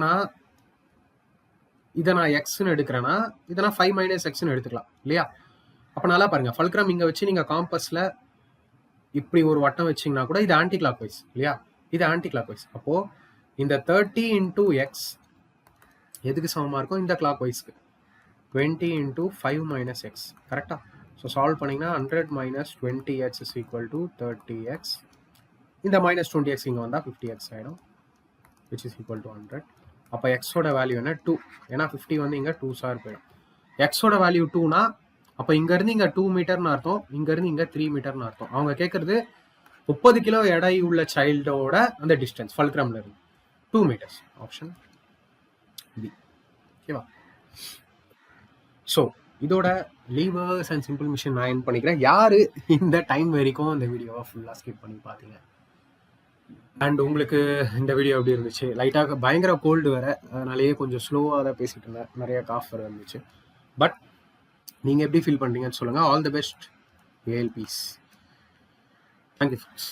நான் எக்ஸ்ன்னு எடுக்கிறேன்னா இதை நான் 5 மைனஸ் எக்ஸ்ன்னு எடுத்துக்கலாம் இல்லையா? அப்போ நல்லா பாருங்கள், ஃபல்க்ரம் இங்கே வச்சு நீங்கள் காம்பஸில் இப்படி ஒரு வட்டம் வச்சிங்கன்னா கூட இது ஆன்டி கிளாக் வைஸ் இல்லையா? இது ஆன்டி கிளாக் வைஸ். அப்போது இந்த 30 இன்டூ எக்ஸ் எதுக்கு சமமாக இருக்கும்? இந்த கிளாக் வைஸ்க்கு. 20 into 5 minus X. கரெக்டாக? ஸோ சால்வ் பண்ணிங்கன்னா 100 minus 20x is equal to 30x. இந்த மைனஸ் 20x இங்கே வந்தால் 50x ஆகிடும், விச் இஸ் ஈக்குவல் டு 100. அப்போ எக்ஸோட வேல்யூ என்ன? 2. ஏன்னா 50 வந்து இங்கே 2 சார் போயிடும். எக்ஸோட வேல்யூ 2னா அப்போ இங்கேருந்து இங்கே 2 மீட்டர்னு அர்த்தம், இங்கேருந்து இங்கே 3 மீட்டர்னு அர்த்தம். அவங்க கேட்குறது 30 கிலோ எடை உள்ள சைல்டோட அந்த டிஸ்டன்ஸ் ஃபல்க்ரம்ல இருந்து 2 மீட்டர்ஸ். Option B. ஓகேவா? ஸோ இதோட லீவர்ஸ் அண்ட் சிம்பிள் மிஷின் நான் என் பண்ணிக்கிறேன். யார் இந்த டைம் வரைக்கும் இந்த வீடியோவை ஃபுல்லாக ஸ்கிப் பண்ணி பார்த்தீங்க அண்ட் உங்களுக்கு இந்த வீடியோ எப்படி இருந்துச்சு? லைட்டாக பயங்கர கோல்டு வேறு, அதனாலேயே கொஞ்சம் ஸ்லோவாக தான் பேசிகிட்டு இருந்தேன், நிறைய காஃப் வேறு இருந்துச்சு. பட் நீங்கள் எப்படி ஃபீல் பண்ணுறீங்கன்னு சொல்லுங்கள். All the best, AL peace. Thank you friends.